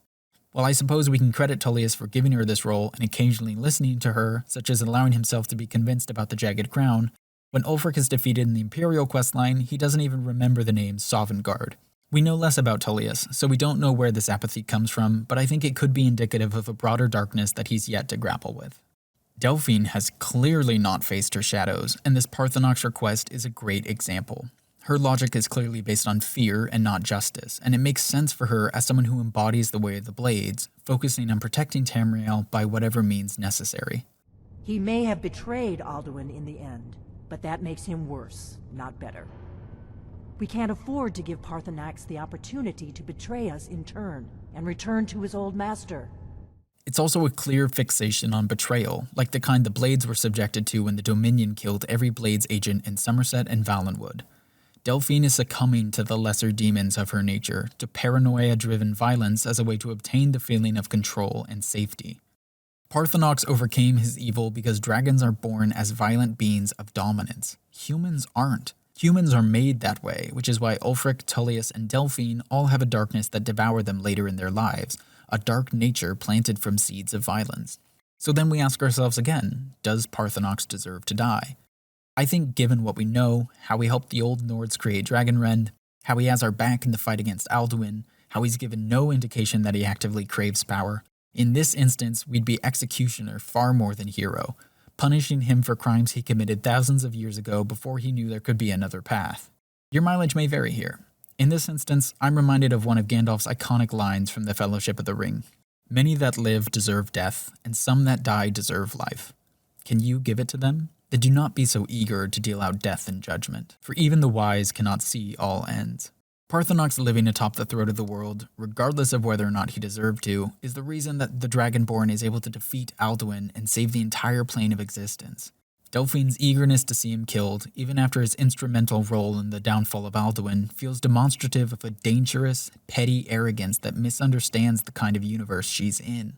While I suppose we can credit Tullius for giving her this role and occasionally listening to her, such as allowing himself to be convinced about the Jagged Crown, when Ulfric is defeated in the Imperial questline, he doesn't even remember the name Sovngarde. We know less about Tullius, so we don't know where this apathy comes from, but I think it could be indicative of a broader darkness that he's yet to grapple with. Delphine has clearly not faced her shadows, and this Parthenox request is a great example. Her logic is clearly based on fear and not justice, and it makes sense for her as someone who embodies the way of the Blades, focusing on protecting Tamriel by whatever means necessary. He may have betrayed Alduin in the end, but that makes him worse, not better. We can't afford to give Parthenax the opportunity to betray us in turn, and return to his old master. It's also a clear fixation on betrayal, like the kind the Blades were subjected to when the Dominion killed every Blades agent in Somerset and Valenwood. Delphine is succumbing to the lesser demons of her nature, to paranoia-driven violence as a way to obtain the feeling of control and safety. Parthenox overcame his evil because dragons are born as violent beings of dominance. Humans aren't. Humans are made that way, which is why Ulfric, Tullius, and Delphine all have a darkness that devour them later in their lives, a dark nature planted from seeds of violence. So then we ask ourselves again, does Parthenox deserve to die? I think given what we know, how he helped the Old Nords create Dragonrend, how he has our back in the fight against Alduin, how he's given no indication that he actively craves power, in this instance we'd be executioner far more than hero, punishing him for crimes he committed thousands of years ago before he knew there could be another path. Your mileage may vary here. In this instance, I'm reminded of one of Gandalf's iconic lines from the Fellowship of the Ring. Many that live deserve death, and some that die deserve life. Can you give it to them? Then do not be so eager to deal out death and judgment, for even the wise cannot see all ends. Parthenox living atop the throat of the world, regardless of whether or not he deserved to, is the reason that the Dragonborn is able to defeat Alduin and save the entire plane of existence. Delphine's eagerness to see him killed, even after his instrumental role in the downfall of Alduin, feels demonstrative of a dangerous, petty arrogance that misunderstands the kind of universe she's in.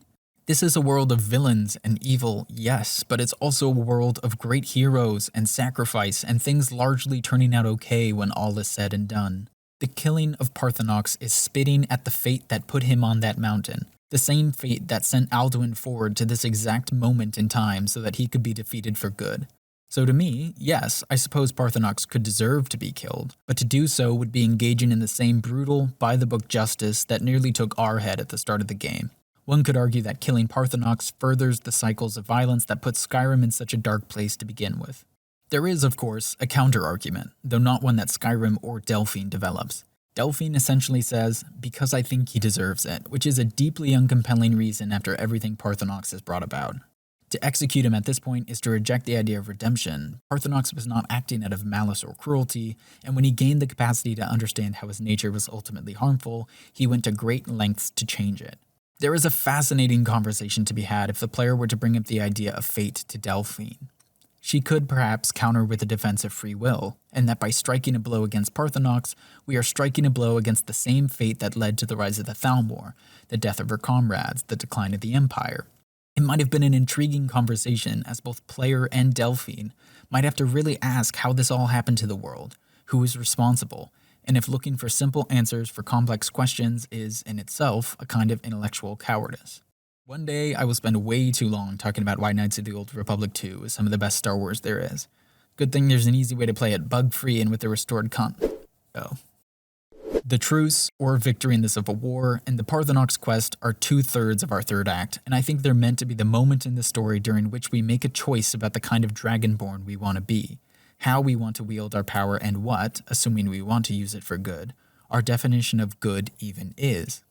This is a world of villains and evil, yes, but it's also a world of great heroes and sacrifice and things largely turning out okay when all is said and done. The killing of Parthenox is spitting at the fate that put him on that mountain. The same fate that sent Alduin forward to this exact moment in time so that he could be defeated for good. So to me, yes, I suppose Parthenox could deserve to be killed, but to do so would be engaging in the same brutal, by-the-book justice that nearly took our head at the start of the game. One could argue that killing Parthenox furthers the cycles of violence that put Skyrim in such a dark place to begin with. There is, of course, a counter-argument, though not one that Skyrim or Delphine develops. Delphine essentially says, because I think he deserves it, which is a deeply uncompelling reason after everything Parthenox has brought about. To execute him at this point is to reject the idea of redemption. Parthenox was not acting out of malice or cruelty, and when he gained the capacity to understand how his nature was ultimately harmful, he went to great lengths to change it. There is a fascinating conversation to be had if the player were to bring up the idea of fate to Delphine. She could perhaps counter with a defense of free will, and that by striking a blow against Parthenox, we are striking a blow against the same fate that led to the rise of the Thalmor, the death of her comrades, the decline of the Empire. It might have been an intriguing conversation, as both player and Delphine might have to really ask how this all happened to the world, who is responsible, and if looking for simple answers for complex questions is, in itself, a kind of intellectual cowardice. One day, I will spend way too long talking about why Knights of the Old Republic 2 is some of the best Star Wars there is. Good thing there's an easy way to play it bug-free and with the restored The truce, or victory in the Civil War, and the Parthenox quest are 2/3 of our third act, and I think they're meant to be the moment in the story during which we make a choice about the kind of Dragonborn we want to be, how we want to wield our power, and what, assuming we want to use it for good, our definition of good even is.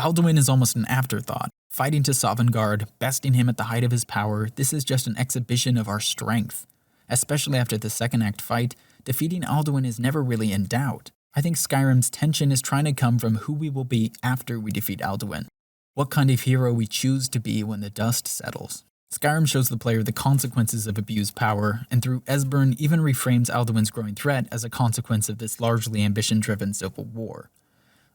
Alduin is almost an afterthought. Fighting to Sovngarde, besting him at the height of his power, this is just an exhibition of our strength. Especially after the second act fight, defeating Alduin is never really in doubt. I think Skyrim's tension is trying to come from who we will be after we defeat Alduin. What kind of hero we choose to be when the dust settles. Skyrim shows the player the consequences of abused power, and through Esbern even reframes Alduin's growing threat as a consequence of this largely ambition-driven civil war.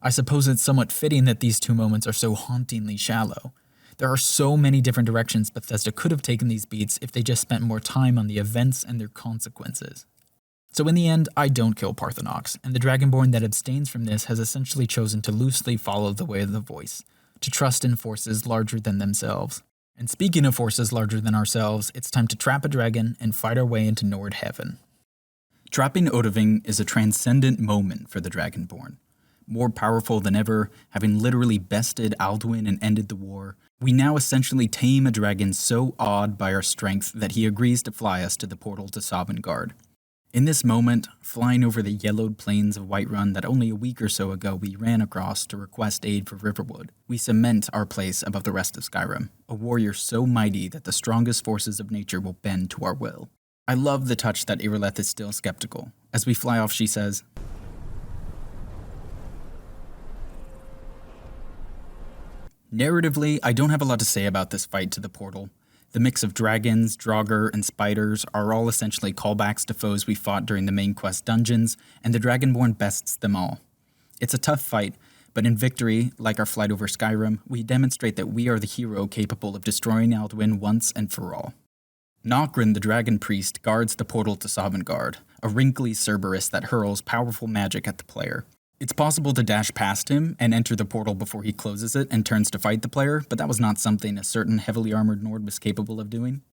I suppose it's somewhat fitting that these two moments are so hauntingly shallow. There are so many different directions Bethesda could have taken these beats if they just spent more time on the events and their consequences. So in the end, I don't kill Parthenox, and the Dragonborn that abstains from this has essentially chosen to loosely follow the way of the voice, to trust in forces larger than themselves. And speaking of forces larger than ourselves, it's time to trap a dragon and fight our way into Nord Heaven. Trapping Odahviing is a transcendent moment for the Dragonborn. More powerful than ever, having literally bested Alduin and ended the war, we now essentially tame a dragon so awed by our strength that he agrees to fly us to the portal to Sovngarde. In this moment, flying over the yellowed plains of Whiterun that only a week or so ago we ran across to request aid for Riverwood, we cement our place above the rest of Skyrim, a warrior so mighty that the strongest forces of nature will bend to our will. I love the touch that Irileth is still skeptical. As we fly off, she says, narratively, I don't have a lot to say about this fight to the portal. The mix of dragons, draugr, and spiders are all essentially callbacks to foes we fought during the main quest dungeons, and the Dragonborn bests them all. It's a tough fight, but in victory, like our flight over Skyrim, we demonstrate that we are the hero capable of destroying Alduin once and for all. Nokrin, the dragon priest, guards the portal to Sovngarde, a wrinkly Cerberus that hurls powerful magic at the player. It's possible to dash past him and enter the portal before he closes it and turns to fight the player, but that was not something a certain heavily armored Nord was capable of doing.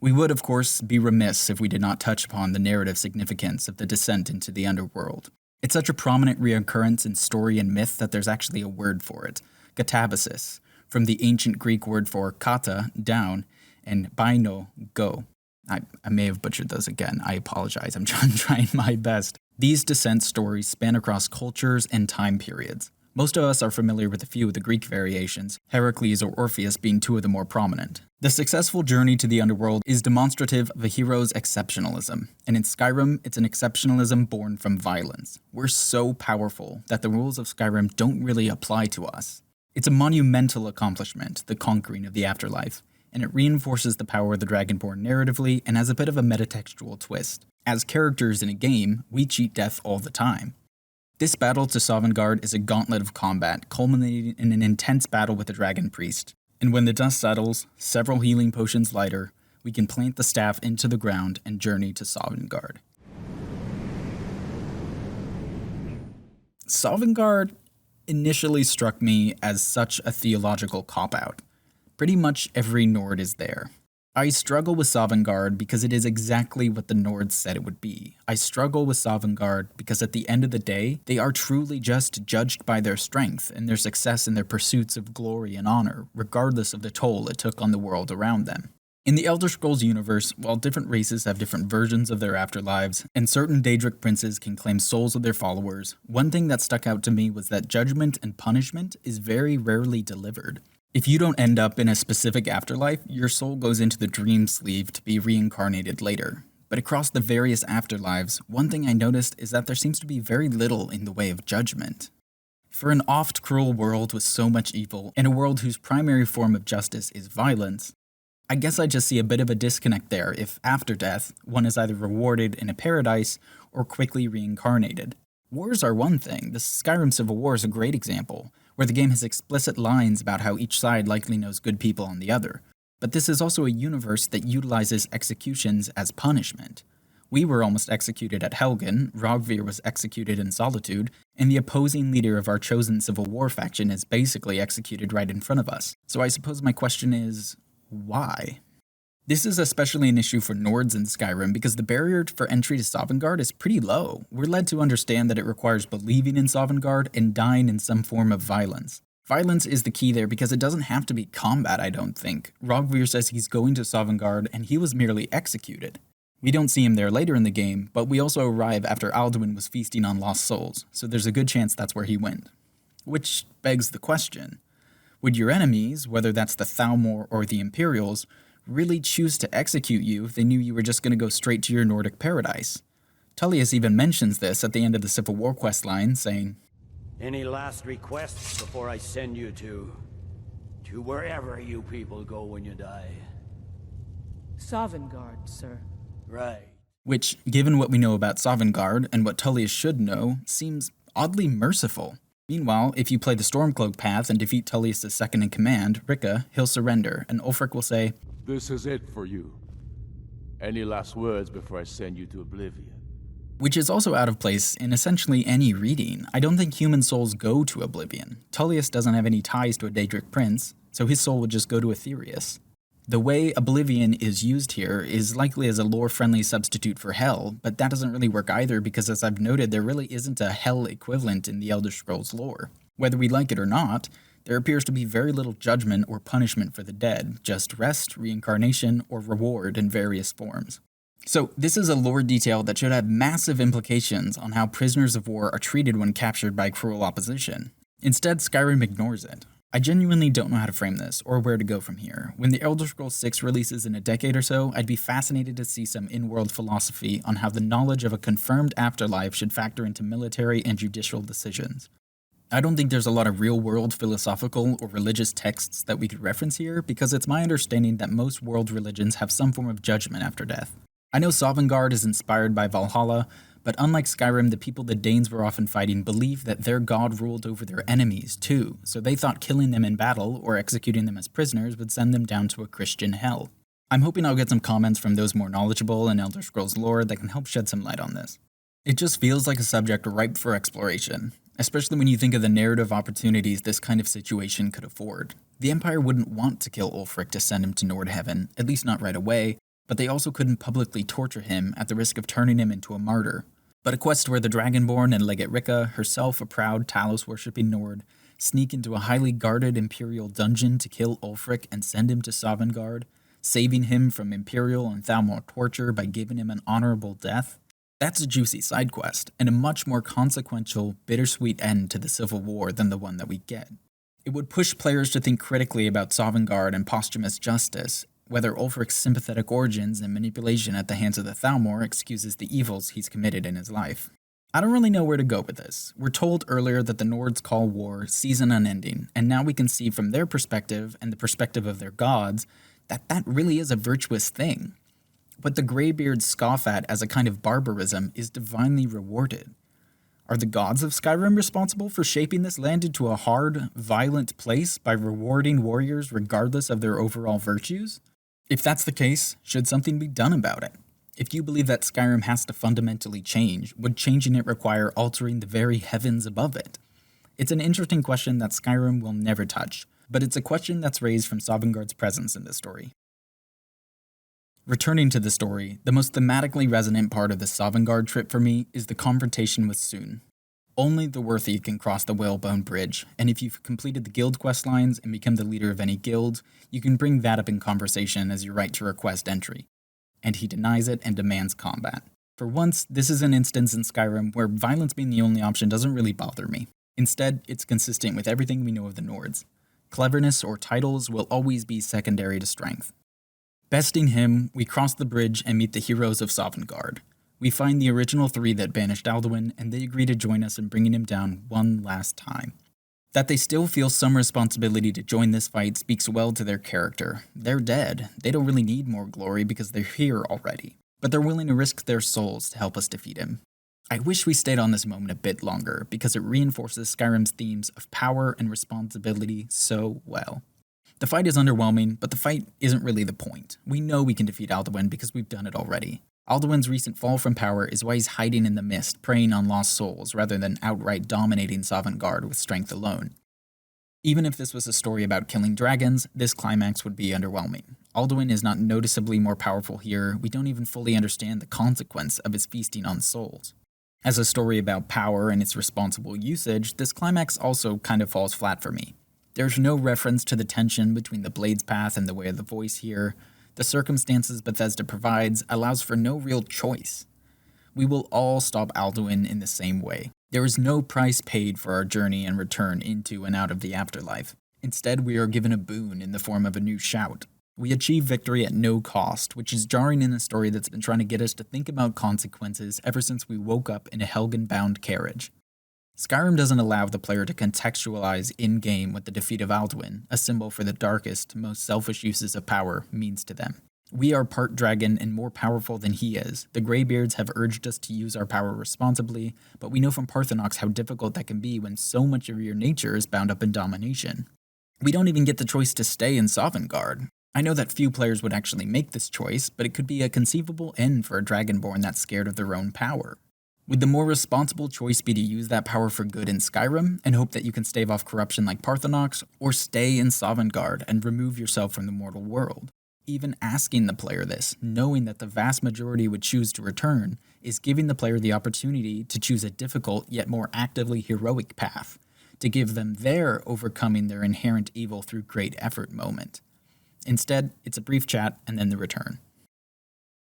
We would, of course, be remiss if we did not touch upon the narrative significance of the descent into the underworld. It's such a prominent reoccurrence in story and myth that there's actually a word for it, katabasis, from the ancient Greek word for kata, down, and baino, go. I may have butchered those again. I apologize. I'm trying my best. These descent stories span across cultures and time periods. Most of us are familiar with a few of the Greek variations, Heracles or Orpheus being two of the more prominent. The successful journey to the underworld is demonstrative of a hero's exceptionalism, and in Skyrim, it's an exceptionalism born from violence. We're so powerful that the rules of Skyrim don't really apply to us. It's a monumental accomplishment, the conquering of the afterlife, and it reinforces the power of the Dragonborn narratively and has a bit of a metatextual twist. As characters in a game, we cheat death all the time. This battle to Sovngarde is a gauntlet of combat, culminating in an intense battle with the Dragon Priest. And when the dust settles, several healing potions lighter, we can plant the staff into the ground and journey to Sovngarde. Sovngarde initially struck me as such a theological cop-out. Pretty much every Nord is there. I struggle with Sovngarde because it is exactly what the Nords said it would be. I struggle with Sovngarde because at the end of the day, they are truly just judged by their strength and their success in their pursuits of glory and honor, regardless of the toll it took on the world around them. In the Elder Scrolls universe, while different races have different versions of their afterlives, and certain Daedric princes can claim souls of their followers, one thing that stuck out to me was that judgment and punishment is very rarely delivered. If you don't end up in a specific afterlife, your soul goes into the dream sleeve to be reincarnated later. But across the various afterlives, one thing I noticed is that there seems to be very little in the way of judgment. For an oft cruel world with so much evil, and a world whose primary form of justice is violence, I guess I just see a bit of a disconnect there if, after death, one is either rewarded in a paradise or quickly reincarnated. Wars are one thing. The Skyrim Civil War is a great example, where the game has explicit lines about how each side likely knows good people on the other. But this is also a universe that utilizes executions as punishment. We were almost executed at Helgen, Rogvir was executed in Solitude, and the opposing leader of our chosen Civil War faction is basically executed right in front of us. So I suppose my question is, why? This is especially an issue for Nords in Skyrim because the barrier for entry to Sovngarde is pretty low. We're led to understand that it requires believing in Sovngarde and dying in some form of violence. Violence is the key there because it doesn't have to be combat, I don't think. Rogvir says he's going to Sovngarde and he was merely executed. We don't see him there later in the game, but we also arrive after Alduin was feasting on lost souls, so there's a good chance that's where he went. Which begs the question, would your enemies, whether that's the Thalmor or the Imperials, really choose to execute you if they knew you were just going to go straight to your Nordic paradise? Tullius even mentions this at the end of the Civil War quest line, saying, "Any last requests before I send you to wherever you people go when you die?" Sovngarde, sir. Right. Which, given what we know about Sovngarde and what Tullius should know, seems oddly merciful. Meanwhile, if you play the Stormcloak path and defeat Tullius' second-in-command, Rikka, he'll surrender, and Ulfric will say, "This is it for you. Any last words before I send you to Oblivion?" Which is also out of place in essentially any reading. I don't think human souls go to Oblivion. Tullius doesn't have any ties to a Daedric prince, so his soul would just go to Aetherius. The way Oblivion is used here is likely as a lore-friendly substitute for Hell, but that doesn't really work either because, as I've noted, there really isn't a Hell equivalent in the Elder Scrolls lore. Whether we like it or not, there appears to be very little judgment or punishment for the dead, just rest, reincarnation, or reward in various forms. So this is a lore detail that should have massive implications on how prisoners of war are treated when captured by cruel opposition. Instead, Skyrim ignores it. I genuinely don't know how to frame this, or where to go from here. When the Elder Scrolls 6 releases in a decade or so, I'd be fascinated to see some in-world philosophy on how the knowledge of a confirmed afterlife should factor into military and judicial decisions. I don't think there's a lot of real-world philosophical or religious texts that we could reference here, because it's my understanding that most world religions have some form of judgment after death. I know Sovngarde is inspired by Valhalla, but unlike Skyrim, the people the Danes were often fighting believed that their god ruled over their enemies too, so they thought killing them in battle or executing them as prisoners would send them down to a Christian hell. I'm hoping I'll get some comments from those more knowledgeable in Elder Scrolls lore that can help shed some light on this. It just feels like a subject ripe for exploration, especially when you think of the narrative opportunities this kind of situation could afford. The Empire wouldn't want to kill Ulfric to send him to Nordheaven, at least not right away, but they also couldn't publicly torture him at the risk of turning him into a martyr. But a quest where the Dragonborn and Legate Rikka, herself a proud Talos-worshipping Nord, sneak into a highly guarded Imperial dungeon to kill Ulfric and send him to Sovngarde, saving him from Imperial and Thalmor torture by giving him an honorable death, that's a juicy side quest, and a much more consequential, bittersweet end to the Civil War than the one that we get. It would push players to think critically about Sovngarde and posthumous justice, whether Ulfric's sympathetic origins and manipulation at the hands of the Thalmor excuses the evils he's committed in his life. I don't really know where to go with this. We're told earlier that the Nords call war season unending, and now we can see from their perspective and the perspective of their gods that that really is a virtuous thing. What the Greybeards scoff at as a kind of barbarism is divinely rewarded. Are the gods of Skyrim responsible for shaping this land into a hard, violent place by rewarding warriors regardless of their overall virtues? If that's the case, should something be done about it? If you believe that Skyrim has to fundamentally change, would changing it require altering the very heavens above it? It's an interesting question that Skyrim will never touch, but it's a question that's raised from Sovngarde's presence in this story. Returning to the story, the most thematically resonant part of the Sovngarde trip for me is the confrontation with Soon. Only the worthy can cross the Whalebone Bridge, and if you've completed the guild quest lines and become the leader of any guild, you can bring that up in conversation as your right to request entry. And he denies it and demands combat. For once, this is an instance in Skyrim where violence being the only option doesn't really bother me. Instead, it's consistent with everything we know of the Nords. Cleverness or titles will always be secondary to strength. Besting him, we cross the bridge and meet the heroes of Sovngarde. We find the original three that banished Alduin, and they agree to join us in bringing him down one last time. That they still feel some responsibility to join this fight speaks well to their character. They're dead. They don't really need more glory because they're here already. But they're willing to risk their souls to help us defeat him. I wish we stayed on this moment a bit longer because it reinforces Skyrim's themes of power and responsibility so well. The fight is underwhelming, but the fight isn't really the point. We know we can defeat Alduin because we've done it already. Alduin's recent fall from power is why he's hiding in the mist, preying on lost souls, rather than outright dominating Sovngarde with strength alone. Even if this was a story about killing dragons, this climax would be underwhelming. Alduin is not noticeably more powerful here. We don't even fully understand the consequence of his feasting on souls. As a story about power and its responsible usage, this climax also kind of falls flat for me. There's no reference to the tension between the Blade's Path and the Way of the Voice here. The circumstances Bethesda provides allows for no real choice. We will all stop Alduin in the same way. There is no price paid for our journey and return into and out of the afterlife. Instead, we are given a boon in the form of a new shout. We achieve victory at no cost, which is jarring in a story that's been trying to get us to think about consequences ever since we woke up in a Helgen-bound carriage. Skyrim doesn't allow the player to contextualize in-game what the defeat of Alduin, a symbol for the darkest, most selfish uses of power, means to them. We are part dragon and more powerful than he is. The Greybeards have urged us to use our power responsibly, but we know from Parthenox how difficult that can be when so much of your nature is bound up in domination. We don't even get the choice to stay in Sovngarde. I know that few players would actually make this choice, but it could be a conceivable end for a dragonborn that's scared of their own power. Would the more responsible choice be to use that power for good in Skyrim and hope that you can stave off corruption like Parthenox, or stay in Sovngarde and remove yourself from the mortal world? Even asking the player this, knowing that the vast majority would choose to return, is giving the player the opportunity to choose a difficult yet more actively heroic path, to give them their overcoming their inherent evil through great effort moment. Instead, it's a brief chat and then the return.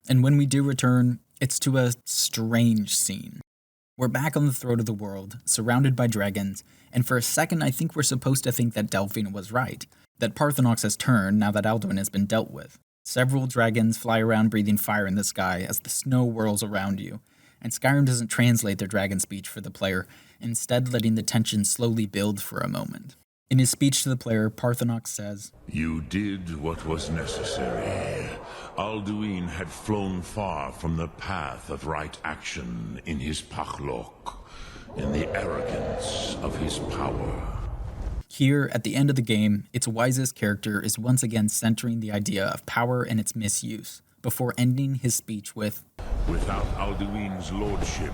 And when we do return, it's to a strange scene. We're back on the throat of the world, surrounded by dragons, and for a second I think we're supposed to think that Delphine was right, that Parthenox has turned now that Alduin has been dealt with. Several dragons fly around breathing fire in the sky as the snow whirls around you, and Skyrim doesn't translate their dragon speech for the player, instead letting the tension slowly build for a moment. In his speech to the player, Parthenox says, "You did what was necessary. Alduin had flown far from the path of right action in his Pachlok, in the arrogance of his power." Here, at the end of the game, its wisest character is once again centering the idea of power and its misuse, before ending his speech with, "Without Alduin's lordship,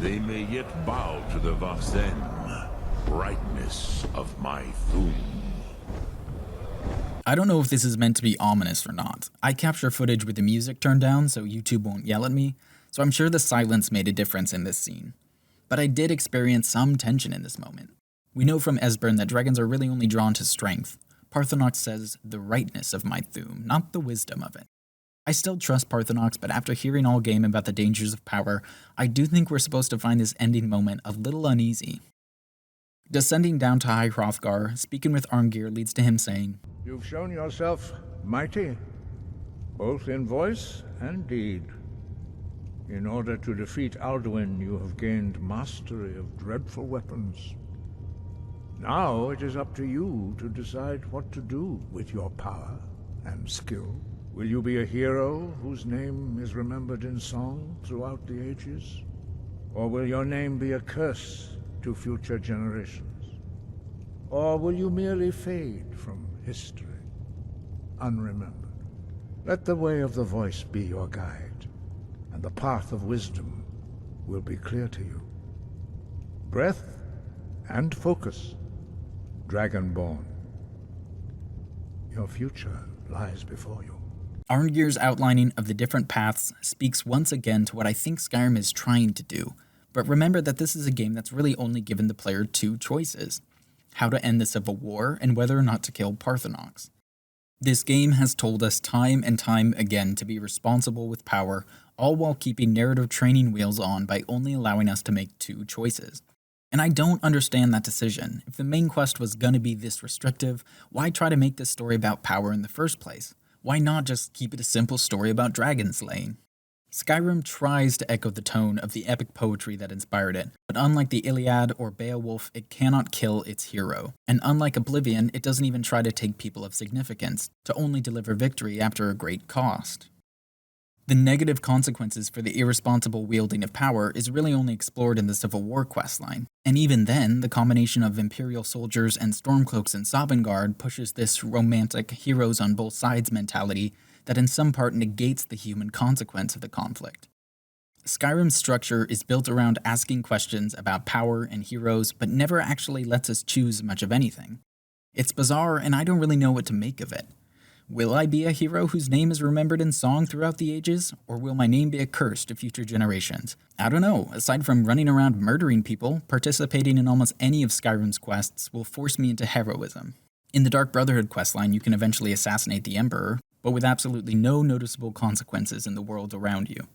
they may yet bow to the Vasen, brightness of my Thum." I don't know if this is meant to be ominous or not. I capture footage with the music turned down so YouTube won't yell at me, so I'm sure the silence made a difference in this scene. But I did experience some tension in this moment. We know from Esbern that dragons are really only drawn to strength. Parthenox says the rightness of my Thum, not the wisdom of it. I still trust Parthenox, but after hearing all game about the dangers of power, I do think we're supposed to find this ending moment a little uneasy. Descending down to High Hrothgar, speaking with Armgeir leads to him saying, "You've shown yourself mighty, both in voice and deed. In order to defeat Alduin, you have gained mastery of dreadful weapons. Now it is up to you to decide what to do with your power and skill. Will you be a hero whose name is remembered in song throughout the ages? Or will your name be a curse to future generations? Or will you merely fade from history, unremembered? Let the way of the voice be your guide, and the path of wisdom will be clear to you. Breath and focus, Dragonborn. Your future lies before you." Arngeir's outlining of the different paths speaks once again to what I think Skyrim is trying to do. But remember that this is a game that's really only given the player two choices: how to end the civil war and whether or not to kill Parthenox. This game has told us time and time again to be responsible with power, all while keeping narrative training wheels on by only allowing us to make two choices. And I don't understand that decision. If the main quest was gonna be this restrictive, why try to make this story about power in the first place? Why not just keep it a simple story about dragon slaying? Skyrim tries to echo the tone of the epic poetry that inspired it, but unlike the Iliad or Beowulf, it cannot kill its hero. And unlike Oblivion, it doesn't even try to take people of significance, to only deliver victory after a great cost. The negative consequences for the irresponsible wielding of power is really only explored in the Civil War questline, and even then, the combination of Imperial soldiers and Stormcloaks in Sovngarde pushes this romantic heroes on both sides mentality that in some part negates the human consequence of the conflict. Skyrim's structure is built around asking questions about power and heroes, but never actually lets us choose much of anything. It's bizarre, and I don't really know what to make of it. Will I be a hero whose name is remembered in song throughout the ages, or will my name be a curse to future generations? I don't know. Aside from running around murdering people, participating in almost any of Skyrim's quests will force me into heroism. In the Dark Brotherhood questline, you can eventually assassinate the Emperor, but with absolutely no noticeable consequences in the world around you.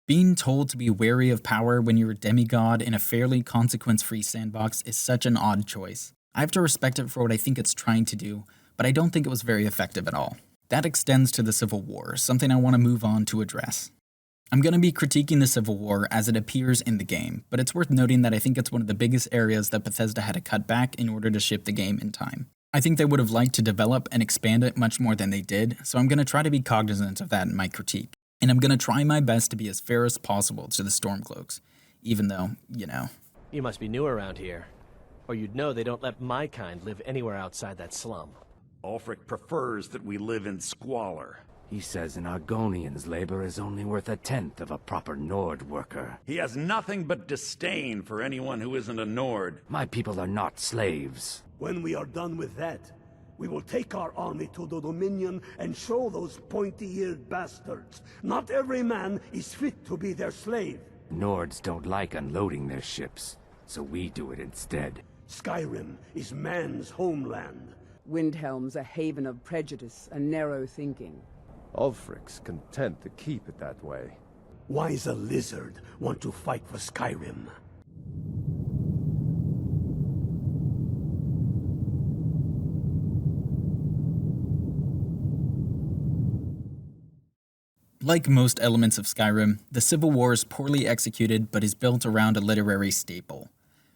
Being told to be wary of power when you're a demigod in a fairly consequence-free sandbox is such an odd choice. I have to respect it for what I think it's trying to do, but I don't think it was very effective at all. That extends to the Civil War, something I want to move on to address. I'm going to be critiquing the Civil War as it appears in the game, but it's worth noting that I think it's one of the biggest areas that Bethesda had to cut back in order to ship the game in time. I think they would have liked to develop and expand it much more than they did, so I'm going to try to be cognizant of that in my critique. And I'm going to try my best to be as fair as possible to the Stormcloaks, even though, you know. You must be new around here, or you'd know they don't let my kind live anywhere outside that slum. Ulfric prefers that we live in squalor. He says an Argonian's labor is only worth a tenth of a proper Nord worker. He has nothing but disdain for anyone who isn't a Nord. My people are not slaves. When we are done with that, we will take our army to the Dominion and show those pointy-eared bastards. Not every man is fit to be their slave. Nords don't like unloading their ships, so we do it instead. Skyrim is man's homeland. Windhelm's a haven of prejudice and narrow thinking. Ulfric's content to keep it that way. Why does a lizard want to fight for Skyrim? Like most elements of Skyrim, the Civil War is poorly executed but is built around a literary staple.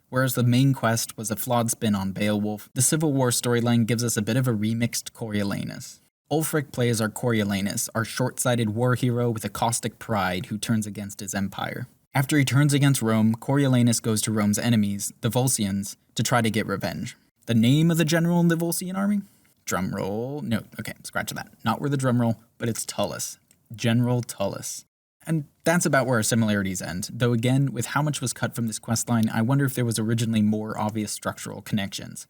Whereas the main quest was a flawed spin on Beowulf, the Civil War storyline gives us a bit of a remixed Coriolanus. Ulfric plays our Coriolanus, our short-sighted war hero with a caustic pride who turns against his empire. After he turns against Rome, Coriolanus goes to Rome's enemies, the Volscians, to try to get revenge. The name of the general in the Volscian army? Drumroll. No, okay, scratch that. Not worth a drumroll, but it's Tullus. General Tullus. And that's about where our similarities end, though again, with how much was cut from this questline, I wonder if there was originally more obvious structural connections.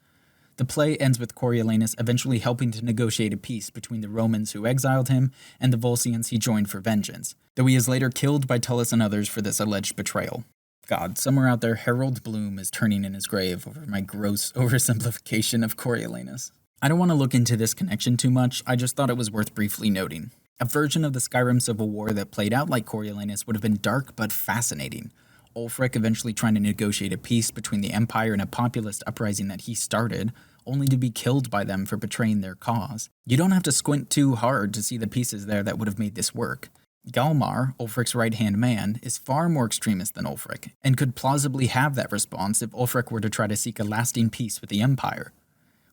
The play ends with Coriolanus eventually helping to negotiate a peace between the Romans who exiled him and the Volscians he joined for vengeance, though he is later killed by Tullus and others for this alleged betrayal. God, somewhere out there, Harold Bloom is turning in his grave over my gross oversimplification of Coriolanus. I don't want to look into this connection too much, I just thought it was worth briefly noting. A version of the Skyrim Civil War that played out like Coriolanus would have been dark but fascinating. Ulfric eventually trying to negotiate a peace between the Empire and a populist uprising that he started, only to be killed by them for betraying their cause. You don't have to squint too hard to see the pieces there that would have made this work. Galmar, Ulfric's right-hand man, is far more extremist than Ulfric, and could plausibly have that response if Ulfric were to try to seek a lasting peace with the Empire.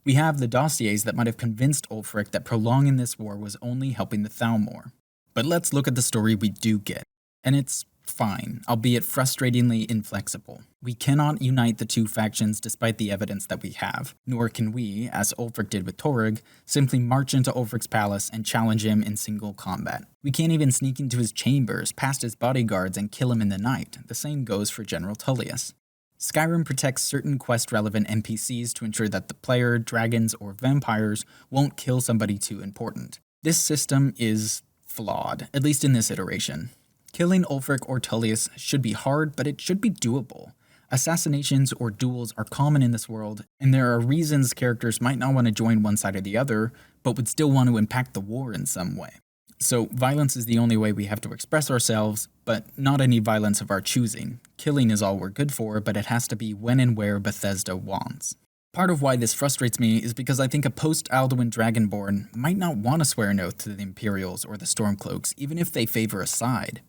We have the dossiers that might have convinced Ulfric that prolonging this war was only helping the Thalmor. But let's look at the story we do get, and it's fine, albeit frustratingly inflexible. We cannot unite the two factions despite the evidence that we have, nor can we, as Ulfric did with Torug, simply march into Ulfric's palace and challenge him in single combat. We can't even sneak into his chambers, past his bodyguards, and kill him in the night. The same goes for General Tullius. Skyrim protects certain quest-relevant NPCs to ensure that the player, dragons, or vampires won't kill somebody too important. This system is flawed, at least in this iteration. Killing Ulfric or Tullius should be hard, but it should be doable. Assassinations or duels are common in this world, and there are reasons characters might not want to join one side or the other, but would still want to impact the war in some way. So violence is the only way we have to express ourselves, but not any violence of our choosing. Killing is all we're good for, but it has to be when and where Bethesda wants. Part of why this frustrates me is because I think a post-Alduin Dragonborn might not want to swear an oath to the Imperials or the Stormcloaks, even if they favor a side.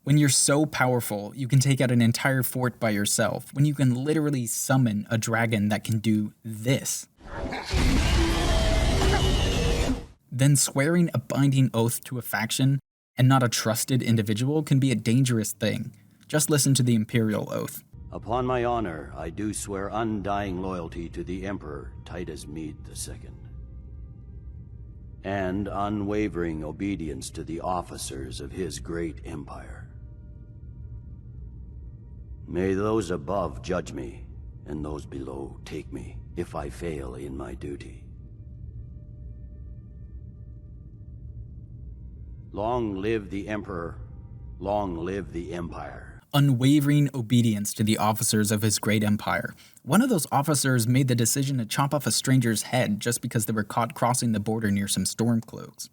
When you're so powerful, you can take out an entire fort by yourself, when you can literally summon a dragon that can do this. Then swearing a binding oath to a faction and not a trusted individual can be a dangerous thing. Just listen to the Imperial Oath. Upon my honor, I do swear undying loyalty to the Emperor Titus Mede II, and unwavering obedience to the officers of his great empire. May those above judge me, and those below take me, if I fail in my duty. Long live the Emperor, long live the Empire. Unwavering obedience to the officers of his great empire. One of those officers made the decision to chop off a stranger's head just because they were caught crossing the border near some stormcloaks.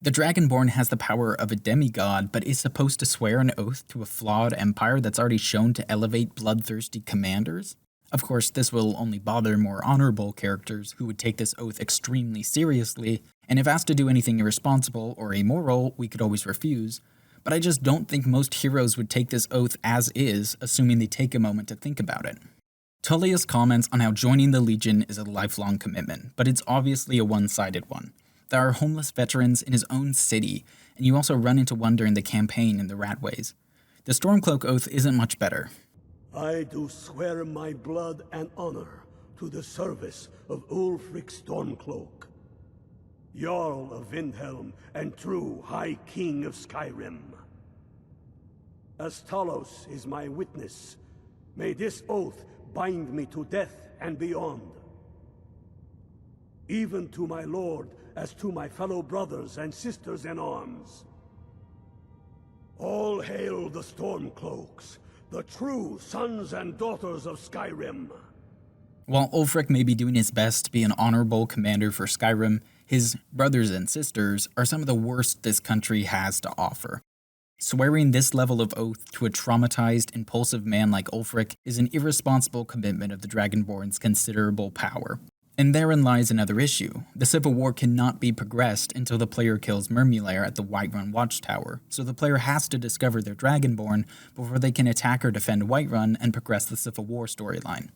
The Dragonborn has the power of a demigod, but is supposed to swear an oath to a flawed empire that's already shown to elevate bloodthirsty commanders? Of course, this will only bother more honorable characters who would take this oath extremely seriously, and if asked to do anything irresponsible or immoral, we could always refuse. But I just don't think most heroes would take this oath as is, assuming they take a moment to think about it. Tullius comments on how joining the Legion is a lifelong commitment, but it's obviously a one-sided one. There are homeless veterans in his own city, and you also run into one during the campaign in the Ratways. The Stormcloak oath isn't much better. I do swear my blood and honor to the service of Ulfric Stormcloak, Jarl of Windhelm and true High King of Skyrim. As Talos is my witness, may this oath bind me to death and beyond. Even to my lord as to my fellow brothers and sisters in arms. All hail the Stormcloaks, the true sons and daughters of Skyrim. While Ulfric may be doing his best to be an honorable commander for Skyrim, his brothers and sisters are some of the worst this country has to offer. Swearing this level of oath to a traumatized, impulsive man like Ulfric is an irresponsible commitment of the Dragonborn's considerable power. And therein lies another issue. The Civil War cannot be progressed until the player kills Myrmulair at the Whiterun Watchtower, so the player has to discover their Dragonborn before they can attack or defend Whiterun and progress the Civil War storyline.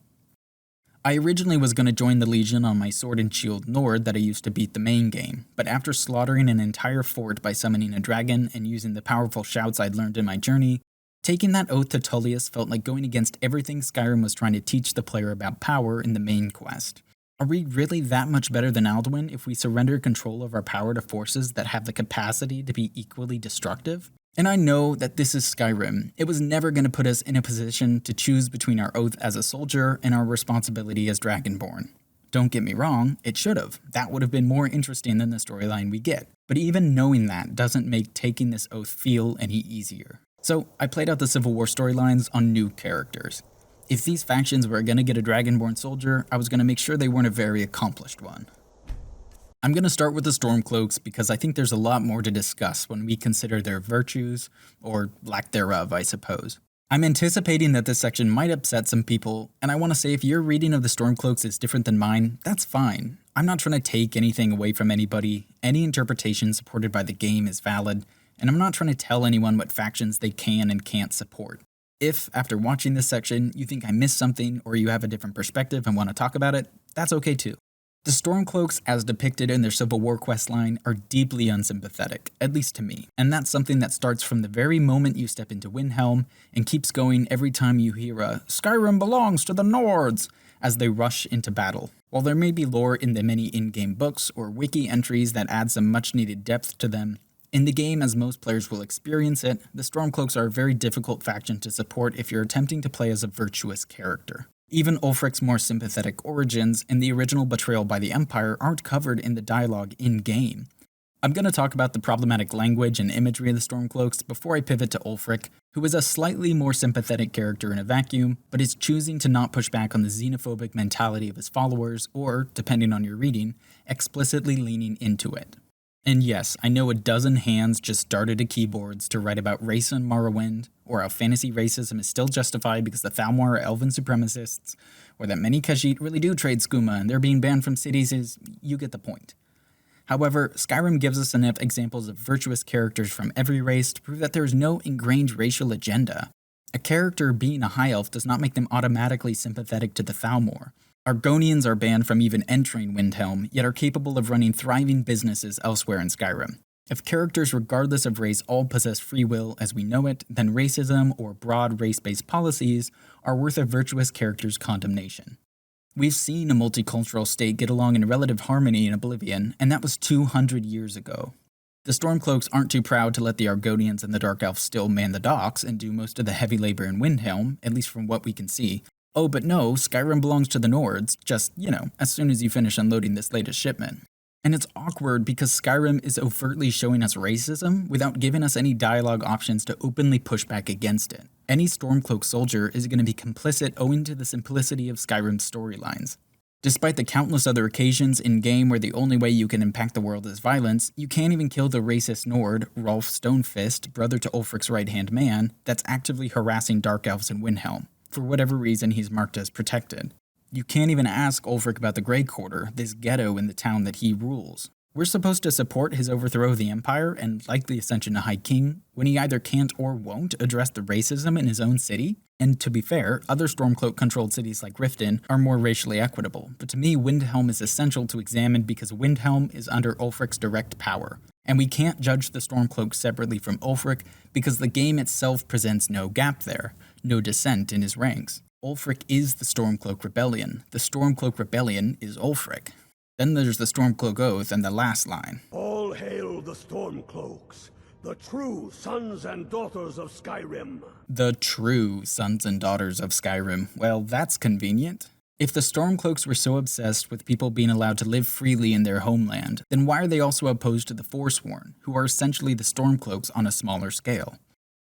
I originally was going to join the Legion on my Sword and Shield Nord that I used to beat the main game, but after slaughtering an entire fort by summoning a dragon and using the powerful shouts I'd learned in my journey, taking that oath to Tullius felt like going against everything Skyrim was trying to teach the player about power in the main quest. Are we really that much better than Alduin if we surrender control of our power to forces that have the capacity to be equally destructive? And I know that this is Skyrim. It was never going to put us in a position to choose between our oath as a soldier and our responsibility as Dragonborn. Don't get me wrong, it should have. That would have been more interesting than the storyline we get. But even knowing that doesn't make taking this oath feel any easier. So I played out the Civil War storylines on new characters. If these factions were going to get a Dragonborn soldier, I was going to make sure they weren't a very accomplished one. I'm going to start with the Stormcloaks because I think there's a lot more to discuss when we consider their virtues, or lack thereof, I suppose. I'm anticipating that this section might upset some people, and I want to say if your reading of the Stormcloaks is different than mine, that's fine. I'm not trying to take anything away from anybody. Any interpretation supported by the game is valid, and I'm not trying to tell anyone what factions they can and can't support. If, after watching this section, you think I missed something or you have a different perspective and want to talk about it, that's okay too. The Stormcloaks, as depicted in their Civil War questline, are deeply unsympathetic, at least to me, and that's something that starts from the very moment you step into Windhelm and keeps going every time you hear a "Skyrim belongs to the Nords" as they rush into battle. While there may be lore in the many in-game books or wiki entries that add some much-needed depth to them, in the game, as most players will experience it, the Stormcloaks are a very difficult faction to support if you're attempting to play as a virtuous character. Even Ulfric's more sympathetic origins and the original betrayal by the Empire aren't covered in the dialogue in-game. I'm going to talk about the problematic language and imagery of the Stormcloaks before I pivot to Ulfric, who is a slightly more sympathetic character in a vacuum, but is choosing to not push back on the xenophobic mentality of his followers, or, depending on your reading, explicitly leaning into it. And yes, I know a dozen hands just darted at keyboards to write about race in Morrowind, or how fantasy racism is still justified because the Thalmor are elven supremacists, or that many Khajiit really do trade skooma and they're being banned from cities. You get the point. However, Skyrim gives us enough examples of virtuous characters from every race to prove that there is no ingrained racial agenda. A character being a high elf does not make them automatically sympathetic to the Thalmor. Argonians are banned from even entering Windhelm, yet are capable of running thriving businesses elsewhere in Skyrim. If characters regardless of race all possess free will as we know it, then racism or broad race-based policies are worth a virtuous character's condemnation. We've seen a multicultural state get along in relative harmony in Oblivion, and that was 200 years ago. The Stormcloaks aren't too proud to let the Argonians and the Dark Elves still man the docks and do most of the heavy labor in Windhelm, at least from what we can see. Oh, but no, Skyrim belongs to the Nords, just, as soon as you finish unloading this latest shipment. And it's awkward because Skyrim is overtly showing us racism without giving us any dialogue options to openly push back against it. Any Stormcloak soldier is going to be complicit owing to the simplicity of Skyrim's storylines. Despite the countless other occasions in-game where the only way you can impact the world is violence, you can't even kill the racist Nord, Rolf Stonefist, brother to Ulfric's right-hand man, that's actively harassing Dark Elves in Windhelm. For whatever reason, he's marked as protected. You can't even ask Ulfric about the Grey Quarter, this ghetto in the town that he rules. We're supposed to support his overthrow of the Empire and likely ascension to High King when he either can't or won't address the racism in his own city? And to be fair, other Stormcloak-controlled cities like Riften are more racially equitable, but to me Windhelm is essential to examine because Windhelm is under Ulfric's direct power. And we can't judge the Stormcloak separately from Ulfric because the game itself presents no gap there, no dissent in his ranks. Ulfric is the Stormcloak Rebellion. The Stormcloak Rebellion is Ulfric. Then there's the Stormcloak Oath and the last line. All hail the Stormcloaks, the true sons and daughters of Skyrim. The true sons and daughters of Skyrim. Well, that's convenient. If the Stormcloaks were so obsessed with people being allowed to live freely in their homeland, then why are they also opposed to the Forsworn, who are essentially the Stormcloaks on a smaller scale?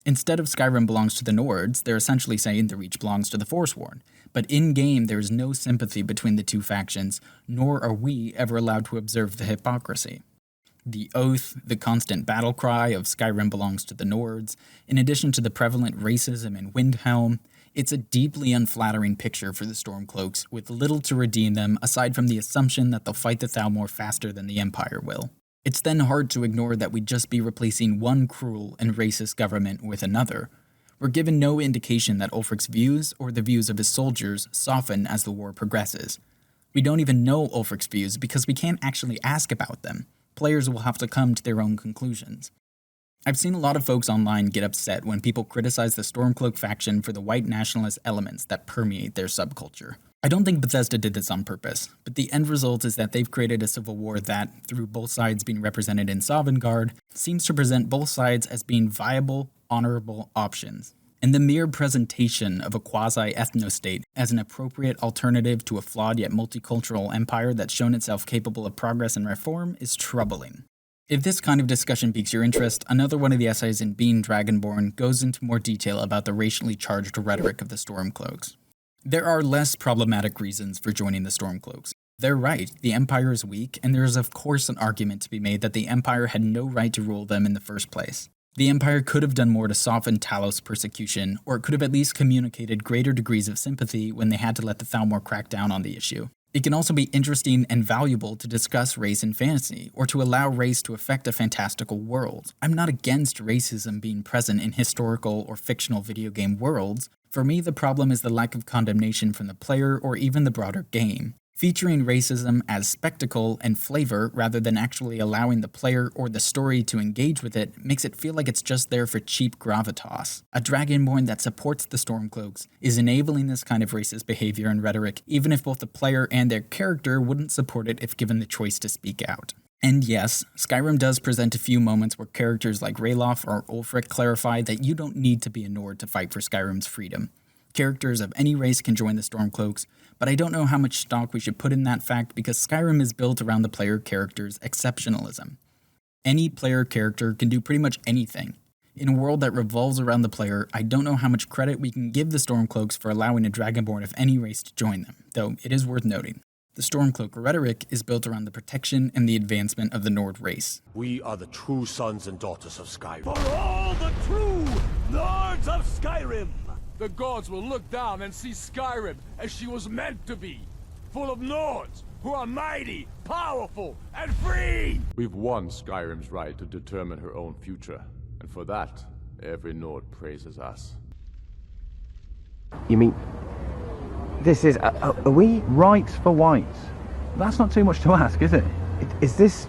Instead of Skyrim belongs to the Nords, they're essentially saying the Reach belongs to the Forsworn. But in-game, there is no sympathy between the two factions, nor are we ever allowed to observe the hypocrisy. The oath, the constant battle cry of Skyrim belongs to the Nords, in addition to the prevalent racism in Windhelm, it's a deeply unflattering picture for the Stormcloaks, with little to redeem them aside from the assumption that they'll fight the Thalmor faster than the Empire will. It's then hard to ignore that we'd just be replacing one cruel and racist government with another. We're given no indication that Ulfric's views or the views of his soldiers soften as the war progresses. We don't even know Ulfric's views because we can't actually ask about them. Players will have to come to their own conclusions. I've seen a lot of folks online get upset when people criticize the Stormcloak faction for the white nationalist elements that permeate their subculture. I don't think Bethesda did this on purpose, but the end result is that they've created a civil war that, through both sides being represented in Sovngarde, seems to present both sides as being viable, honorable options. And the mere presentation of a quasi-ethno-state as an appropriate alternative to a flawed yet multicultural empire that's shown itself capable of progress and reform is troubling. If this kind of discussion piques your interest, another one of the essays in Being Dragonborn goes into more detail about the racially charged rhetoric of the Stormcloaks. There are less problematic reasons for joining the Stormcloaks. They're right, the Empire is weak, and there is of course an argument to be made that the Empire had no right to rule them in the first place. The Empire could have done more to soften Talos' persecution, or it could have at least communicated greater degrees of sympathy when they had to let the Thalmor crack down on the issue. It can also be interesting and valuable to discuss race in fantasy, or to allow race to affect a fantastical world. I'm not against racism being present in historical or fictional video game worlds. For me, the problem is the lack of condemnation from the player or even the broader game. Featuring racism as spectacle and flavor rather than actually allowing the player or the story to engage with it makes it feel like it's just there for cheap gravitas. A Dragonborn that supports the Stormcloaks is enabling this kind of racist behavior and rhetoric, even if both the player and their character wouldn't support it if given the choice to speak out. And yes, Skyrim does present a few moments where characters like Ralof or Ulfric clarify that you don't need to be a Nord to fight for Skyrim's freedom. Characters of any race can join the Stormcloaks, but I don't know how much stock we should put in that fact because Skyrim is built around the player character's exceptionalism. Any player character can do pretty much anything. In a world that revolves around the player, I don't know how much credit we can give the Stormcloaks for allowing a Dragonborn of any race to join them, though it is worth noting. The Stormcloak rhetoric is built around the protection and the advancement of the Nord race. We are the true sons and daughters of Skyrim. For all the true Lords of Skyrim! The gods will look down and see Skyrim as she was meant to be. full of Nords who are mighty, powerful, and free! We've won Skyrim's right to determine her own future, and for that, every Nord praises us. You mean... This is... are we... Rights for whites. That's not too much to ask, is it? Is this...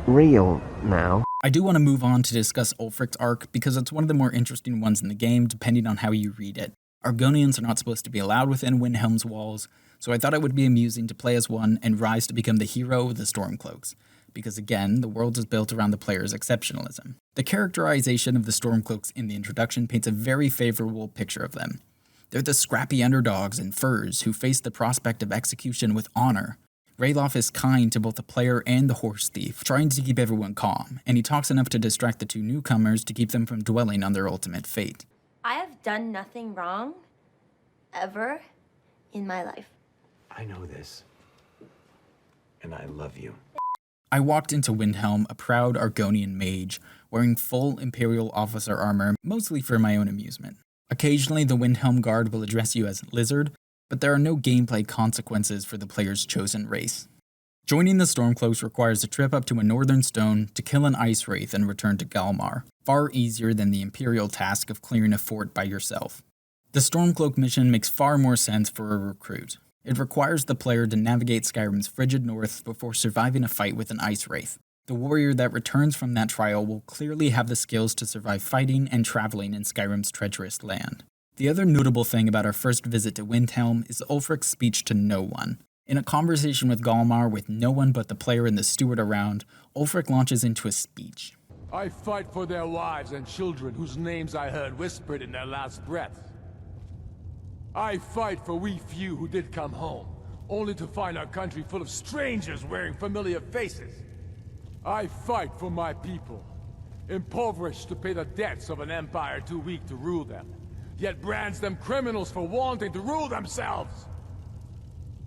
real now? I do want to move on to discuss Ulfric's arc because it's one of the more interesting ones in the game, depending on how you read it. Argonians are not supposed to be allowed within Windhelm's walls, so I thought it would be amusing to play as one and rise to become the hero of the Stormcloaks, because again, the world is built around the player's exceptionalism. The characterization of the Stormcloaks in the introduction paints a very favorable picture of them. They're the scrappy underdogs and furs who face the prospect of execution with honor. Ralof is kind to both the player and the horse thief, trying to keep everyone calm, and he talks enough to distract the two newcomers to keep them from dwelling on their ultimate fate. I have done nothing wrong, ever, in my life. I know this. And I love you. I walked into Windhelm, a proud Argonian mage, wearing full Imperial officer armor, mostly for my own amusement. Occasionally, the Windhelm Guard will address you as Lizard, but there are no gameplay consequences for the player's chosen race. Joining the Stormcloaks requires a trip up to a northern stone to kill an ice wraith and return to Galmar, far easier than the Imperial task of clearing a fort by yourself. The Stormcloak mission makes far more sense for a recruit. It requires the player to navigate Skyrim's frigid north before surviving a fight with an ice wraith. The warrior that returns from that trial will clearly have the skills to survive fighting and traveling in Skyrim's treacherous land. The other notable thing about our first visit to Windhelm is Ulfric's speech to no one. In a conversation with Galmar with no one but the player and the steward around, Ulfric launches into a speech. I fight for their wives and children whose names I heard whispered in their last breath. I fight for we few who did come home, only to find our country full of strangers wearing familiar faces. I fight for my people, impoverished to pay the debts of an empire too weak to rule them, yet brands them criminals for wanting to rule themselves.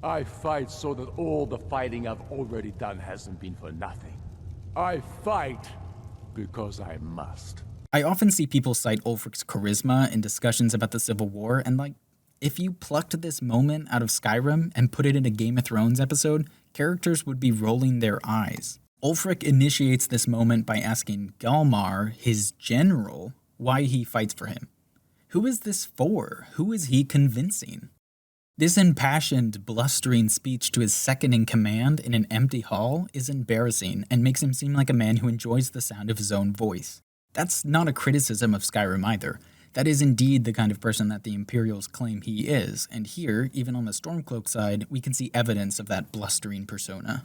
I fight so that all the fighting I've already done hasn't been for nothing. I fight because I must. I often see people cite Ulfric's charisma in discussions about the Civil War, and if you plucked this moment out of Skyrim and put it in a Game of Thrones episode, characters would be rolling their eyes. Ulfric initiates this moment by asking Galmar, his general, why he fights for him. Who is this for? Who is he convincing? This impassioned, blustering speech to his second-in-command in an empty hall is embarrassing and makes him seem like a man who enjoys the sound of his own voice. That's not a criticism of Skyrim either. That is indeed the kind of person that the Imperials claim he is, and here, even on the Stormcloak side, we can see evidence of that blustering persona.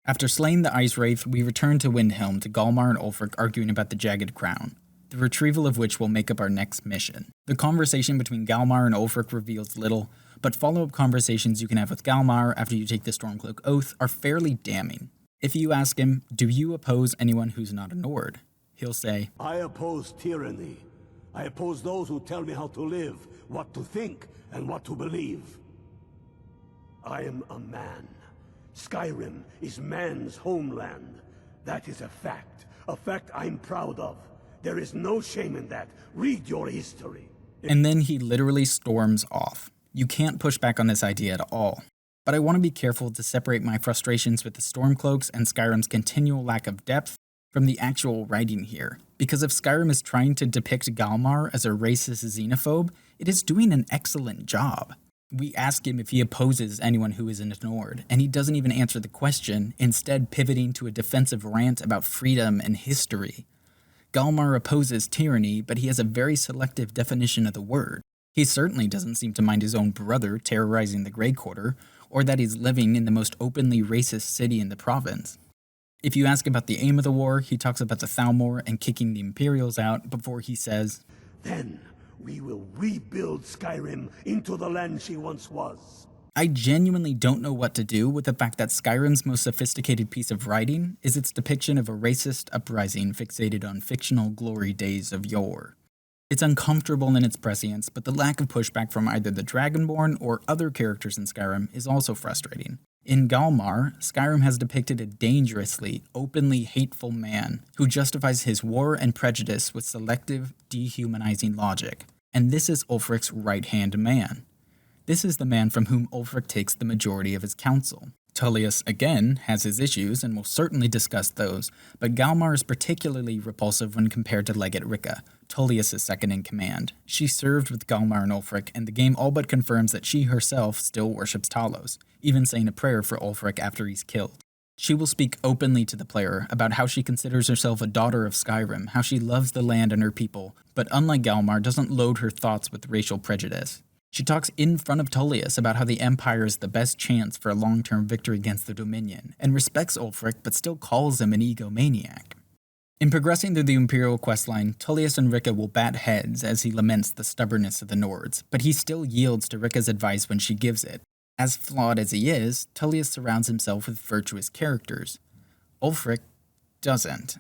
After slaying the Ice Wraith, we return to Windhelm to Galmar and Ulfric arguing about the Jagged Crown, the retrieval of which will make up our next mission. The conversation between Galmar and Ulfric reveals little, but follow-up conversations you can have with Galmar after you take the Stormcloak Oath are fairly damning. If you ask him, do you oppose anyone who's not a Nord? He'll say, I oppose tyranny. I oppose those who tell me how to live, what to think, and what to believe. I am a man. Skyrim is man's homeland. That is a fact I'm proud of. There is no shame in that. Read your history. And then he literally storms off. You can't push back on this idea at all. But I want to be careful to separate my frustrations with the Stormcloaks and Skyrim's continual lack of depth from the actual writing here. Because if Skyrim is trying to depict Galmar as a racist xenophobe, it is doing an excellent job. We ask him if he opposes anyone who is in a Nord, and he doesn't even answer the question, instead pivoting to a defensive rant about freedom and history. Galmar opposes tyranny, but he has a very selective definition of the word. He certainly doesn't seem to mind his own brother terrorizing the Grey Quarter, or that he's living in the most openly racist city in the province. If you ask about the aim of the war, he talks about the Thalmor and kicking the Imperials out before he says, Then we will rebuild Skyrim into the land she once was. I genuinely don't know what to do with the fact that Skyrim's most sophisticated piece of writing is its depiction of a racist uprising fixated on fictional glory days of yore. It's uncomfortable in its prescience, but the lack of pushback from either the Dragonborn or other characters in Skyrim is also frustrating. In Galmar, Skyrim has depicted a dangerously, openly hateful man who justifies his war and prejudice with selective, dehumanizing logic. And this is Ulfric's right-hand man. This is the man from whom Ulfric takes the majority of his counsel. Tullius, again, has his issues, and will certainly discuss those, but Galmar is particularly repulsive when compared to Legate Ricca, Tullius' second in command. She served with Galmar and Ulfric, and the game all but confirms that she herself still worships Talos, even saying a prayer for Ulfric after he's killed. She will speak openly to the player about how she considers herself a daughter of Skyrim, how she loves the land and her people, but unlike Galmar, doesn't load her thoughts with racial prejudice. She talks in front of Tullius about how the Empire is the best chance for a long-term victory against the Dominion, and respects Ulfric but still calls him an egomaniac. In progressing through the Imperial questline, Tullius and Ricca will bat heads as he laments the stubbornness of the Nords, but he still yields to Ricca's advice when she gives it. As flawed as he is, Tullius surrounds himself with virtuous characters. Ulfric doesn't.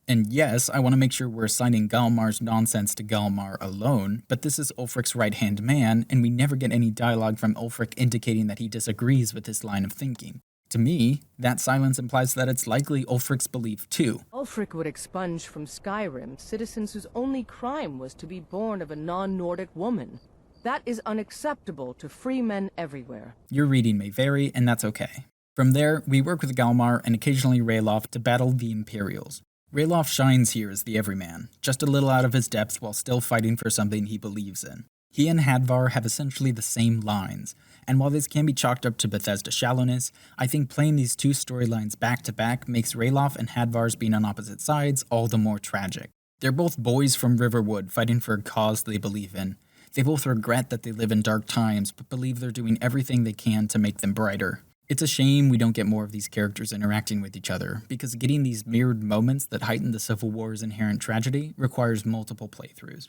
And yes, I want to make sure we're assigning Galmar's nonsense to Galmar alone, but this is Ulfric's right-hand man, and we never get any dialogue from Ulfric indicating that he disagrees with this line of thinking. To me, that silence implies that it's likely Ulfric's belief too. Ulfric would expunge from Skyrim citizens whose only crime was to be born of a non-Nordic woman. That is unacceptable to free men everywhere. Your reading may vary, and that's okay. From there, we work with Galmar and occasionally Ralof to battle the Imperials. Ralof shines here as the everyman, just a little out of his depth while still fighting for something he believes in. He and Hadvar have essentially the same lines, and while this can be chalked up to Bethesda shallowness, I think playing these two storylines back to back makes Ralof and Hadvar's being on opposite sides all the more tragic. They're both boys from Riverwood fighting for a cause they believe in. They both regret that they live in dark times, but believe they're doing everything they can to make them brighter. It's a shame we don't get more of these characters interacting with each other, because getting these mirrored moments that heighten the Civil War's inherent tragedy requires multiple playthroughs.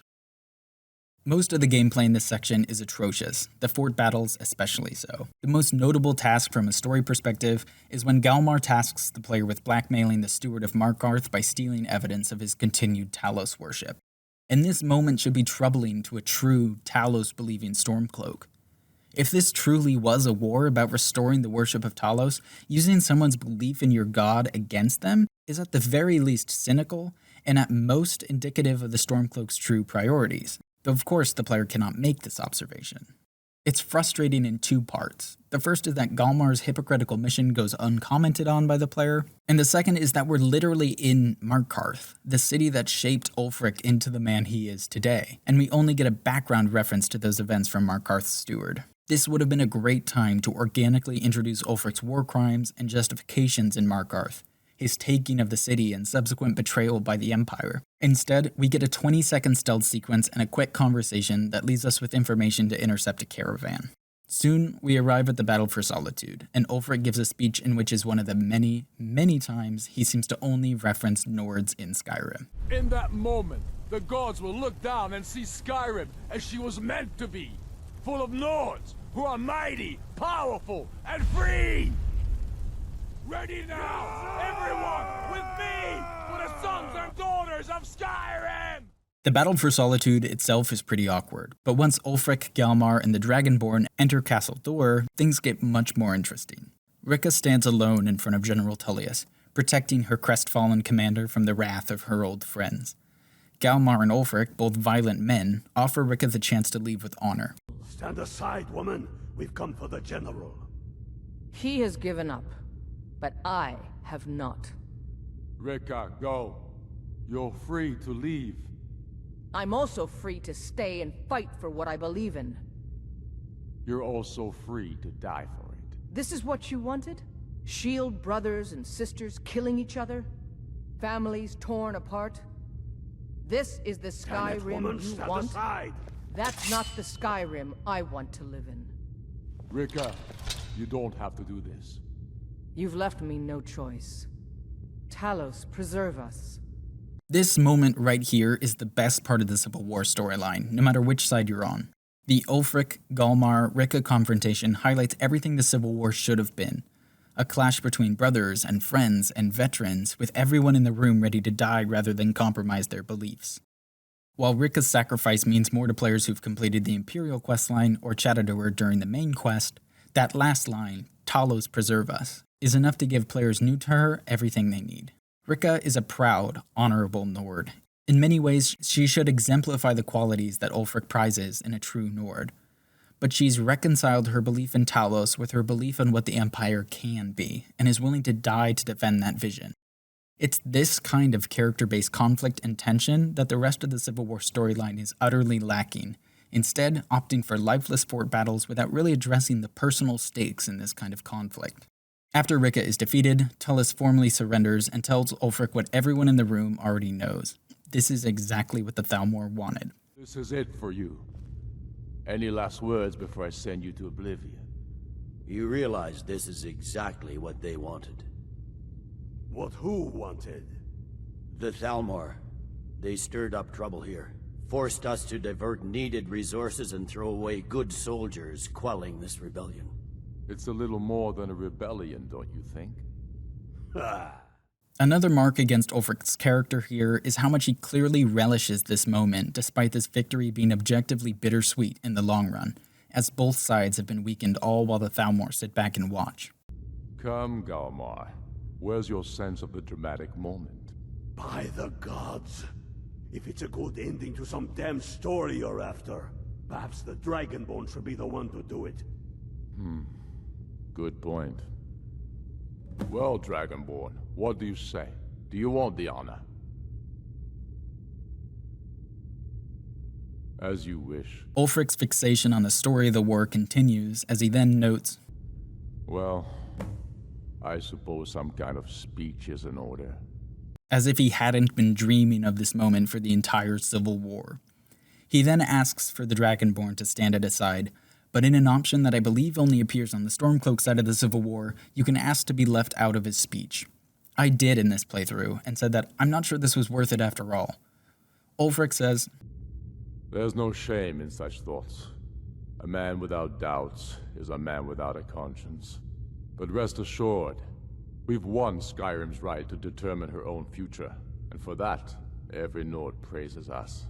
Most of the gameplay in this section is atrocious, the fort battles especially so. The most notable task from a story perspective is when Galmar tasks the player with blackmailing the Steward of Markarth by stealing evidence of his continued Talos worship. And this moment should be troubling to a true Talos-believing Stormcloak. If this truly was a war about restoring the worship of Talos, using someone's belief in your god against them is at the very least cynical, and at most indicative of the Stormcloak's true priorities. Though of course the player cannot make this observation. It's frustrating in two parts. The first is that Galmar's hypocritical mission goes uncommented on by the player, and the second is that we're literally in Markarth, the city that shaped Ulfric into the man he is today, and we only get a background reference to those events from Markarth's steward. This would have been a great time to organically introduce Ulfric's war crimes and justifications in Markarth, his taking of the city and subsequent betrayal by the Empire. Instead, we get a 20-second stealth sequence and a quick conversation that leaves us with information to intercept a caravan. Soon, we arrive at the Battle for Solitude, and Ulfric gives a speech in which is one of the many, many times he seems to only reference Nords in Skyrim. In that moment, the gods will look down and see Skyrim as she was meant to be, full of Nords who are mighty, powerful, and free! Ready now, everyone, with me, for the sons and daughters of Skyrim! The Battle for Solitude itself is pretty awkward, but once Ulfric, Galmar, and the Dragonborn enter Castle Dor, things get much more interesting. Ricca stands alone in front of General Tullius, protecting her crestfallen commander from the wrath of her old friends. Galmar and Ulfric, both violent men, offer Ricca the chance to leave with honor. Stand aside, woman. We've come for the general. He has given up, but I have not. Ricca, go. You're free to leave. I'm also free to stay and fight for what I believe in. You're also free to die for it. This is what you wanted? Shield brothers and sisters killing each other? Families torn apart? This is the Skyrim you want? Aside. That's not the Skyrim I want to live in. Ricca, you don't have to do this. You've left me no choice. Talos, preserve us. This moment right here is the best part of the Civil War storyline, no matter which side you're on. The Ulfric, Galmar, Ricca confrontation highlights everything the Civil War should have been. A clash between brothers and friends and veterans, with everyone in the room ready to die rather than compromise their beliefs. While Ricca's sacrifice means more to players who've completed the Imperial questline or chatted to her during the main quest, that last line, Talos preserve us, is enough to give players new to her everything they need. Ricca is a proud, honorable Nord. In many ways, she should exemplify the qualities that Ulfric prizes in a true Nord. but she's reconciled her belief in Talos with her belief in what the Empire can be, and is willing to die to defend that vision. It's this kind of character-based conflict and tension that the rest of the Civil War storyline is utterly lacking, instead opting for lifeless fort battles without really addressing the personal stakes in this kind of conflict. After Rikka is defeated, Tullus formally surrenders and tells Ulfric what everyone in the room already knows. This is exactly what the Thalmor wanted. This is it for you. Any last words before I send you to Oblivion? You realize this is exactly what they wanted. What who wanted? The Thalmor. They stirred up trouble here. Forced us to divert needed resources and throw away good soldiers, quelling this rebellion. It's a little more than a rebellion, don't you think? Another mark against Ulfric's character here is how much he clearly relishes this moment, despite this victory being objectively bittersweet in the long run, as both sides have been weakened all while the Thalmor sit back and watch. Come, Galmar. Where's your sense of the dramatic moment? By the gods. If it's a good ending to some damn story you're after, perhaps the Dragonborn should be the one to do it. Good point. Well, Dragonborn, what do you say? Do you want the honor? As you wish. Ulfric's fixation on the story of the war continues, as he then notes, Well, I suppose some kind of speech is in order. As if he hadn't been dreaming of this moment for the entire Civil War. He then asks for the Dragonborn to stand at his side, but in an option that I believe only appears on the Stormcloak side of the Civil War, you can ask to be left out of his speech. I did in this playthrough, and said that I'm not sure this was worth it after all. Ulfric says, There's no shame in such thoughts. A man without doubts is a man without a conscience. But rest assured, we've won Skyrim's right to determine her own future, and for that, every Nord praises us.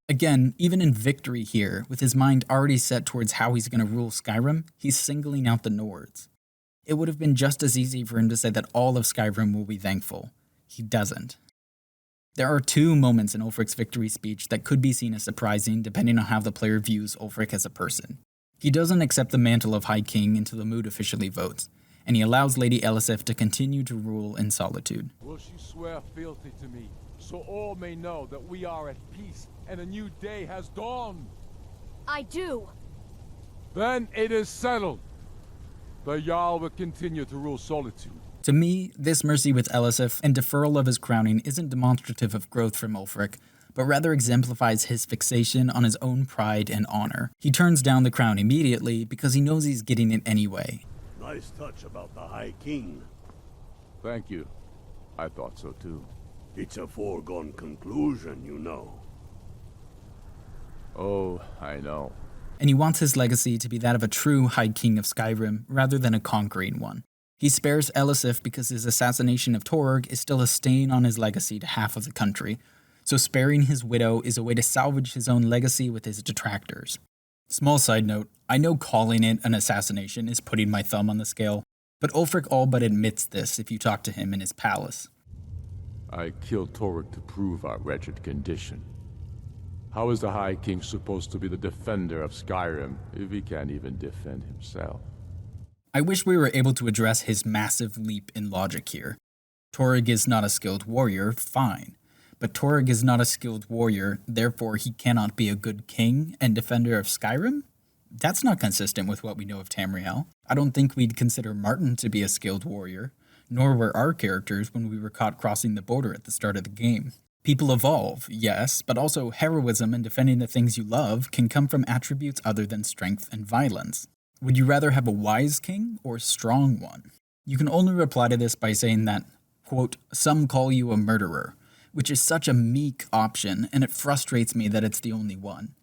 Again, even in victory here, with his mind already set towards how he's going to rule Skyrim, he's singling out the Nords. It would have been just as easy for him to say that all of Skyrim will be thankful. He doesn't. There are two moments in Ulfric's victory speech that could be seen as surprising depending on how the player views Ulfric as a person. He doesn't accept the mantle of High King until the mood officially votes, and he allows Lady Elisif to continue to rule in solitude. Will she swear fealty to me, so all may know that we are at peace and a new day has dawned? I do. Then it is settled. The Jarl will continue to rule solitude. To me, this mercy with Elisif and deferral of his crowning isn't demonstrative of growth from Ulfric, but rather exemplifies his fixation on his own pride and honor. He turns down the crown immediately because he knows he's getting it anyway. Nice touch about the High King. Thank you. I thought so too. It's a foregone conclusion, you know. Oh, I know. And he wants his legacy to be that of a true High King of Skyrim, rather than a conquering one. He spares Elisif because his assassination of Torg is still a stain on his legacy to half of the country, so sparing his widow is a way to salvage his own legacy with his detractors. Small side note, I know calling it an assassination is putting my thumb on the scale, but Ulfric all but admits this if you talk to him in his palace. I killed Torg to prove our wretched condition. How is the High King supposed to be the defender of Skyrim if he can't even defend himself? I wish we were able to address his massive leap in logic here. Torg is not a skilled warrior, fine. But Torg is not a skilled warrior, therefore he cannot be a good king and defender of Skyrim? That's not consistent with what we know of Tamriel. I don't think we'd consider Martin to be a skilled warrior, nor were our characters when we were caught crossing the border at the start of the game. People evolve, yes, but also heroism and defending the things you love can come from attributes other than strength and violence. Would you rather have a wise king or a strong one? You can only reply to this by saying that, quote, some call you a murderer, which is such a meek option, and it frustrates me that it's the only one.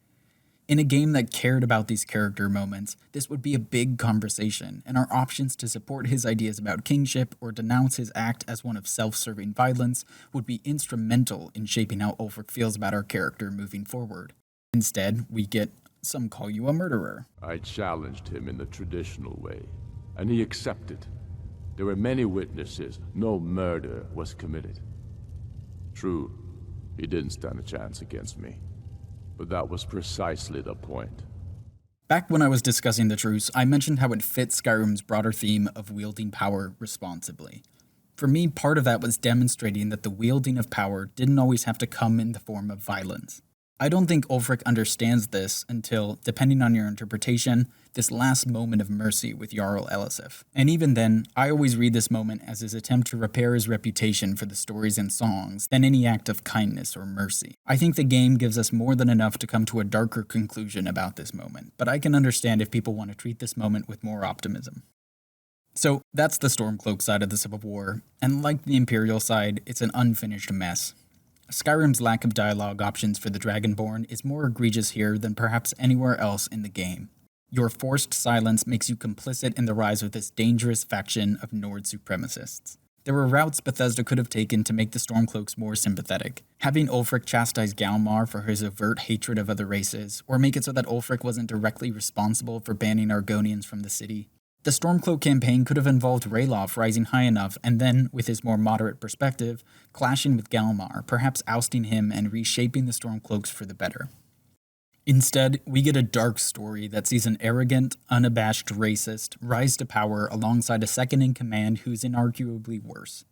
In a game that cared about these character moments, this would be a big conversation, and our options to support his ideas about kingship or denounce his act as one of self-serving violence would be instrumental in shaping how Ulfric feels about our character moving forward. Instead, we get, some call you a murderer. I challenged him in the traditional way, and he accepted. There were many witnesses, no murder was committed. True, he didn't stand a chance against me. But that was precisely the point. Back when I was discussing the truce, I mentioned how it fits Skyrim's broader theme of wielding power responsibly. For me, part of that was demonstrating that the wielding of power didn't always have to come in the form of violence. I don't think Ulfric understands this until, depending on your interpretation, this last moment of mercy with Jarl Elisif. And even then, I always read this moment as his attempt to repair his reputation for the stories and songs than any act of kindness or mercy. I think the game gives us more than enough to come to a darker conclusion about this moment, but I can understand if people want to treat this moment with more optimism. So that's the Stormcloak side of the Civil War, and like the Imperial side, it's an unfinished mess. Skyrim's lack of dialogue options for the Dragonborn is more egregious here than perhaps anywhere else in the game. Your forced silence makes you complicit in the rise of this dangerous faction of Nord supremacists. There were routes Bethesda could have taken to make the Stormcloaks more sympathetic. Having Ulfric chastise Galmar for his overt hatred of other races, or make it so that Ulfric wasn't directly responsible for banning Argonians from the city. The Stormcloak campaign could have involved Ralof rising high enough and then, with his more moderate perspective, clashing with Galmar, perhaps ousting him and reshaping the Stormcloaks for the better. Instead, we get a dark story that sees an arrogant, unabashed racist rise to power alongside a second-in-command who's inarguably worse.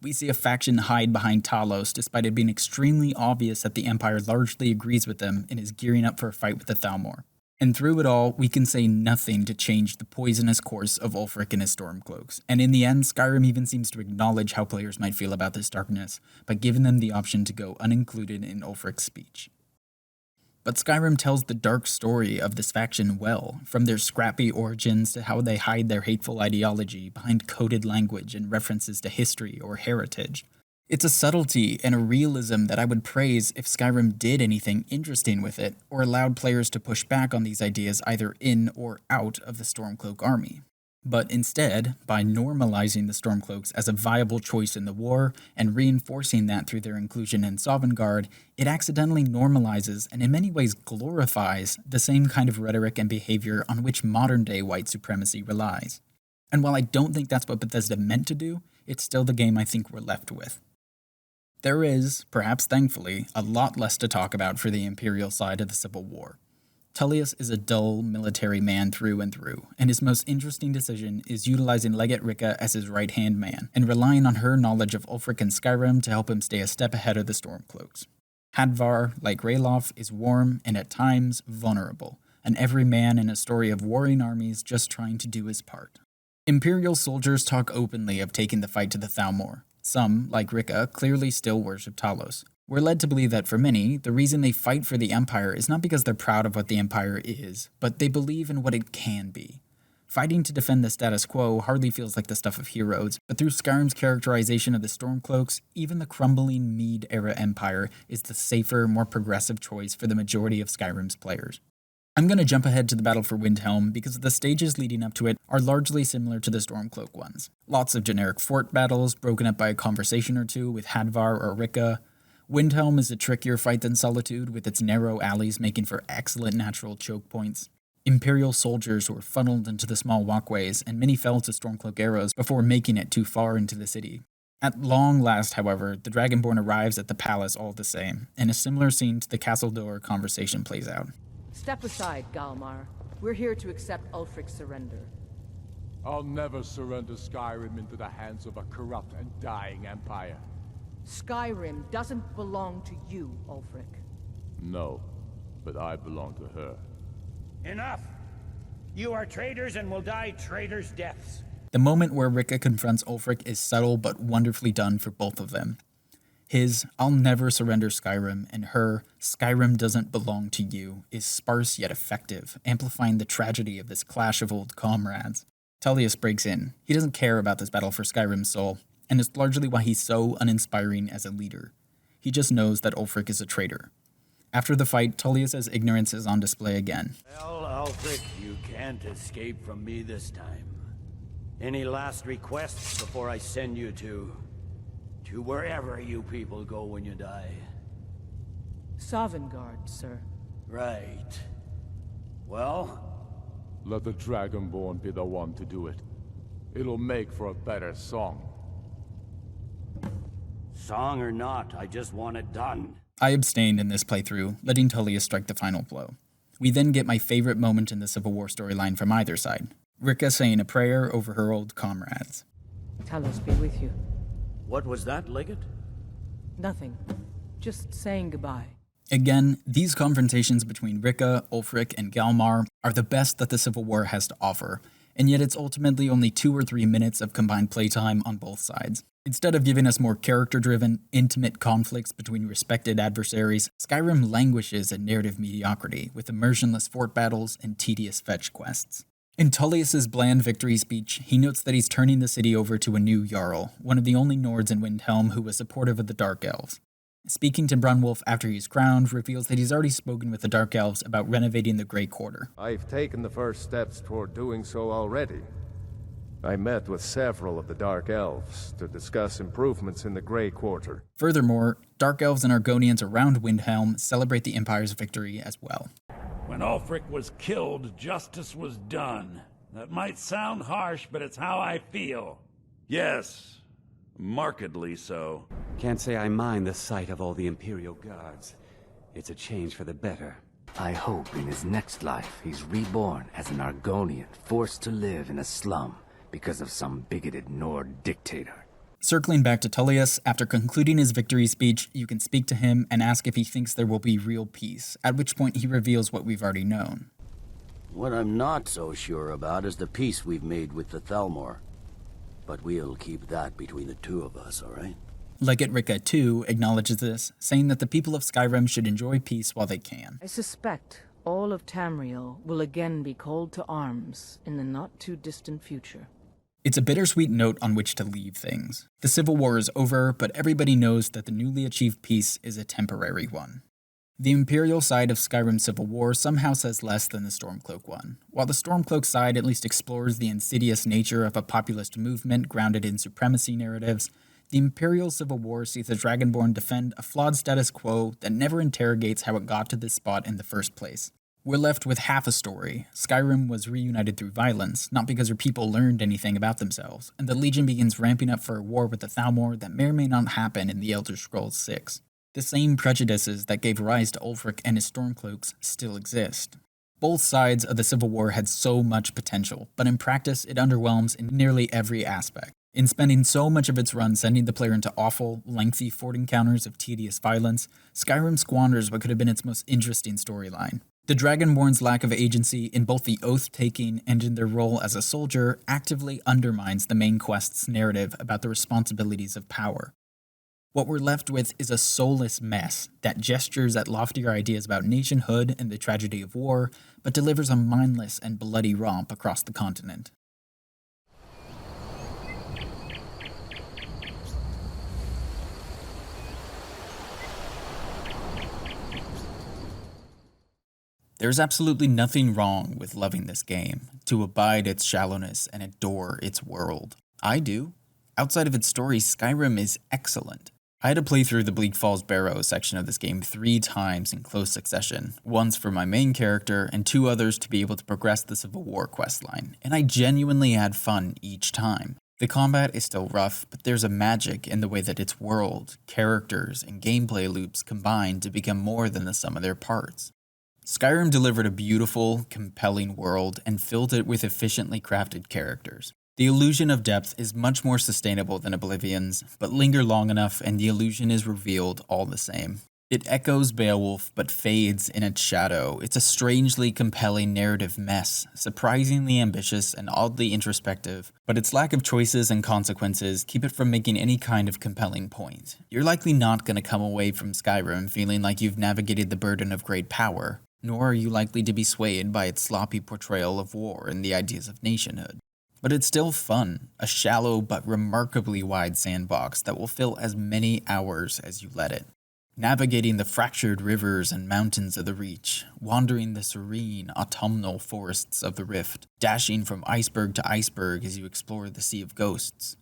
We see a faction hide behind Talos despite it being extremely obvious that the Empire largely agrees with them and is gearing up for a fight with the Thalmor. And through it all, we can say nothing to change the poisonous course of Ulfric and his Stormcloaks. And in the end, Skyrim even seems to acknowledge how players might feel about this darkness, by giving them the option to go unincluded in Ulfric's speech. But Skyrim tells the dark story of this faction well, from their scrappy origins to how they hide their hateful ideology behind coded language and references to history or heritage. It's a subtlety and a realism that I would praise if Skyrim did anything interesting with it, or allowed players to push back on these ideas either in or out of the Stormcloak army. But instead, by normalizing the Stormcloaks as a viable choice in the war, and reinforcing that through their inclusion in Sovngarde, it accidentally normalizes and in many ways glorifies the same kind of rhetoric and behavior on which modern-day white supremacy relies. And while I don't think that's what Bethesda meant to do, it's still the game I think we're left with. There is, perhaps thankfully, a lot less to talk about for the Imperial side of the Civil War. Tullius is a dull military man through and through, and his most interesting decision is utilizing Legate Rika as his right-hand man, and relying on her knowledge of Ulfric and Skyrim to help him stay a step ahead of the Stormcloaks. Hadvar, like Ralof, is warm and at times vulnerable, an every man in a story of warring armies just trying to do his part. Imperial soldiers talk openly of taking the fight to the Thalmor. Some, like Rika, clearly still worship Talos. We're led to believe that for many, the reason they fight for the Empire is not because they're proud of what the Empire is, but they believe in what it can be. Fighting to defend the status quo hardly feels like the stuff of heroes, but through Skyrim's characterization of the Stormcloaks, even the crumbling Mede-era Empire is the safer, more progressive choice for the majority of Skyrim's players. I'm going to jump ahead to the Battle for Windhelm because the stages leading up to it are largely similar to the Stormcloak ones. Lots of generic fort battles, broken up by a conversation or two with Hadvar or Rika. Windhelm is a trickier fight than Solitude, with its narrow alleys making for excellent natural choke points. Imperial soldiers were funneled into the small walkways, and many fell to Stormcloak arrows before making it too far into the city. At long last, however, the Dragonborn arrives at the palace all the same, and a similar scene to the castle door conversation plays out. Step aside, Galmar. We're here to accept Ulfric's surrender. I'll never surrender Skyrim into the hands of a corrupt and dying empire. Skyrim doesn't belong to you, Ulfric. No, but I belong to her. Enough! You are traitors and will die traitors' deaths. The moment where Rika confronts Ulfric is subtle but wonderfully done for both of them. His, "I'll never surrender Skyrim," and her, "Skyrim doesn't belong to you," is sparse yet effective, amplifying the tragedy of this clash of old comrades. Tullius breaks in. He doesn't care about this battle for Skyrim's soul, and it's largely why he's so uninspiring as a leader. He just knows that Ulfric is a traitor. After the fight, Tullius' ignorance is on display again. Well, Ulfric, you can't escape from me this time. Any last requests before I send you to wherever you people go when you die? Sovngarde, sir. Right. Well? Let the Dragonborn be the one to do it. It'll make for a better song. Song or not, I just want it done. I abstained in this playthrough, letting Tullius strike the final blow. We then get my favorite moment in the Civil War storyline from either side, Rika saying a prayer over her old comrades. Talos be with you. What was that, Legate? Nothing. Just saying goodbye. Again, these confrontations between Rika, Ulfric, and Galmar are the best that the Civil War has to offer, and yet it's ultimately only 2 or 3 minutes of combined playtime on both sides. Instead of giving us more character-driven, intimate conflicts between respected adversaries, Skyrim languishes in narrative mediocrity with immersionless fort battles and tedious fetch quests. In Tullius's bland victory speech, he notes that he's turning the city over to a new Jarl, one of the only Nords in Windhelm who was supportive of the Dark Elves. Speaking to Brunwulf after he's crowned reveals that he's already spoken with the Dark Elves about renovating the Grey Quarter. I've taken the first steps toward doing so already. I met with several of the Dark Elves to discuss improvements in the Grey Quarter. Furthermore, Dark Elves and Argonians around Windhelm celebrate the Empire's victory as well. When Ulfric was killed, justice was done. That might sound harsh, but it's how I feel. Yes, markedly so. Can't say I mind the sight of all the Imperial guards. It's a change for the better. I hope in his next life he's reborn as an Argonian forced to live in a slum because of some bigoted Nord dictator. Circling back to Tullius, after concluding his victory speech, you can speak to him and ask if he thinks there will be real peace, at which point he reveals what we've already known. What I'm not so sure about is the peace we've made with the Thalmor. But we'll keep that between the two of us, all right? Legate Rika, too, acknowledges this, saying that the people of Skyrim should enjoy peace while they can. I suspect all of Tamriel will again be called to arms in the not-too-distant future. It's a bittersweet note on which to leave things. The Civil War is over, but everybody knows that the newly achieved peace is a temporary one. The Imperial side of Skyrim's Civil War somehow says less than the Stormcloak one. While the Stormcloak side at least explores the insidious nature of a populist movement grounded in supremacy narratives, the Imperial Civil War sees the Dragonborn defend a flawed status quo that never interrogates how it got to this spot in the first place. We're left with half a story. Skyrim was reunited through violence, not because her people learned anything about themselves, and the Legion begins ramping up for a war with the Thalmor that may or may not happen in the Elder Scrolls 6. The same prejudices that gave rise to Ulfric and his Stormcloaks still exist. Both sides of the Civil War had so much potential, but in practice it underwhelms in nearly every aspect. In spending so much of its run sending the player into awful, lengthy fort encounters of tedious violence, Skyrim squanders what could have been its most interesting storyline. The Dragonborn's lack of agency in both the oath-taking and in their role as a soldier actively undermines the main quest's narrative about the responsibilities of power. What we're left with is a soulless mess that gestures at loftier ideas about nationhood and the tragedy of war, but delivers a mindless and bloody romp across the continent. There's absolutely nothing wrong with loving this game, to abide its shallowness and adore its world. I do. Outside of its story, Skyrim is excellent. I had to play through the Bleak Falls Barrows section of this game 3 times in close succession, once for my main character and 2 others to be able to progress the Civil War questline, and I genuinely had fun each time. The combat is still rough, but there's a magic in the way that its world, characters, and gameplay loops combine to become more than the sum of their parts. Skyrim delivered a beautiful, compelling world and filled it with efficiently crafted characters. The illusion of depth is much more sustainable than Oblivion's, but linger long enough and the illusion is revealed all the same. It echoes Beowulf but fades in its shadow. It's a strangely compelling narrative mess, surprisingly ambitious and oddly introspective, but its lack of choices and consequences keep it from making any kind of compelling point. You're likely not going to come away from Skyrim feeling like you've navigated the burden of great power, nor are you likely to be swayed by its sloppy portrayal of war and the ideas of nationhood. But it's still fun, a shallow but remarkably wide sandbox that will fill as many hours as you let it. Navigating the fractured rivers and mountains of the Reach, wandering the serene, autumnal forests of the Rift, dashing from iceberg to iceberg as you explore the Sea of Ghosts.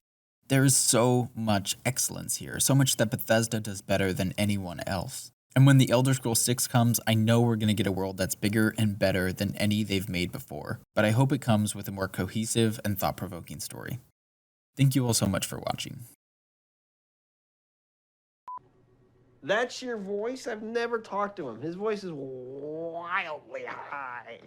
There is so much excellence here, so much that Bethesda does better than anyone else. And when the Elder Scrolls 6 comes, I know we're going to get a world that's bigger and better than any they've made before, but I hope it comes with a more cohesive and thought-provoking story. Thank you all so much for watching. That's your voice? I've never talked to him. His voice is wildly high.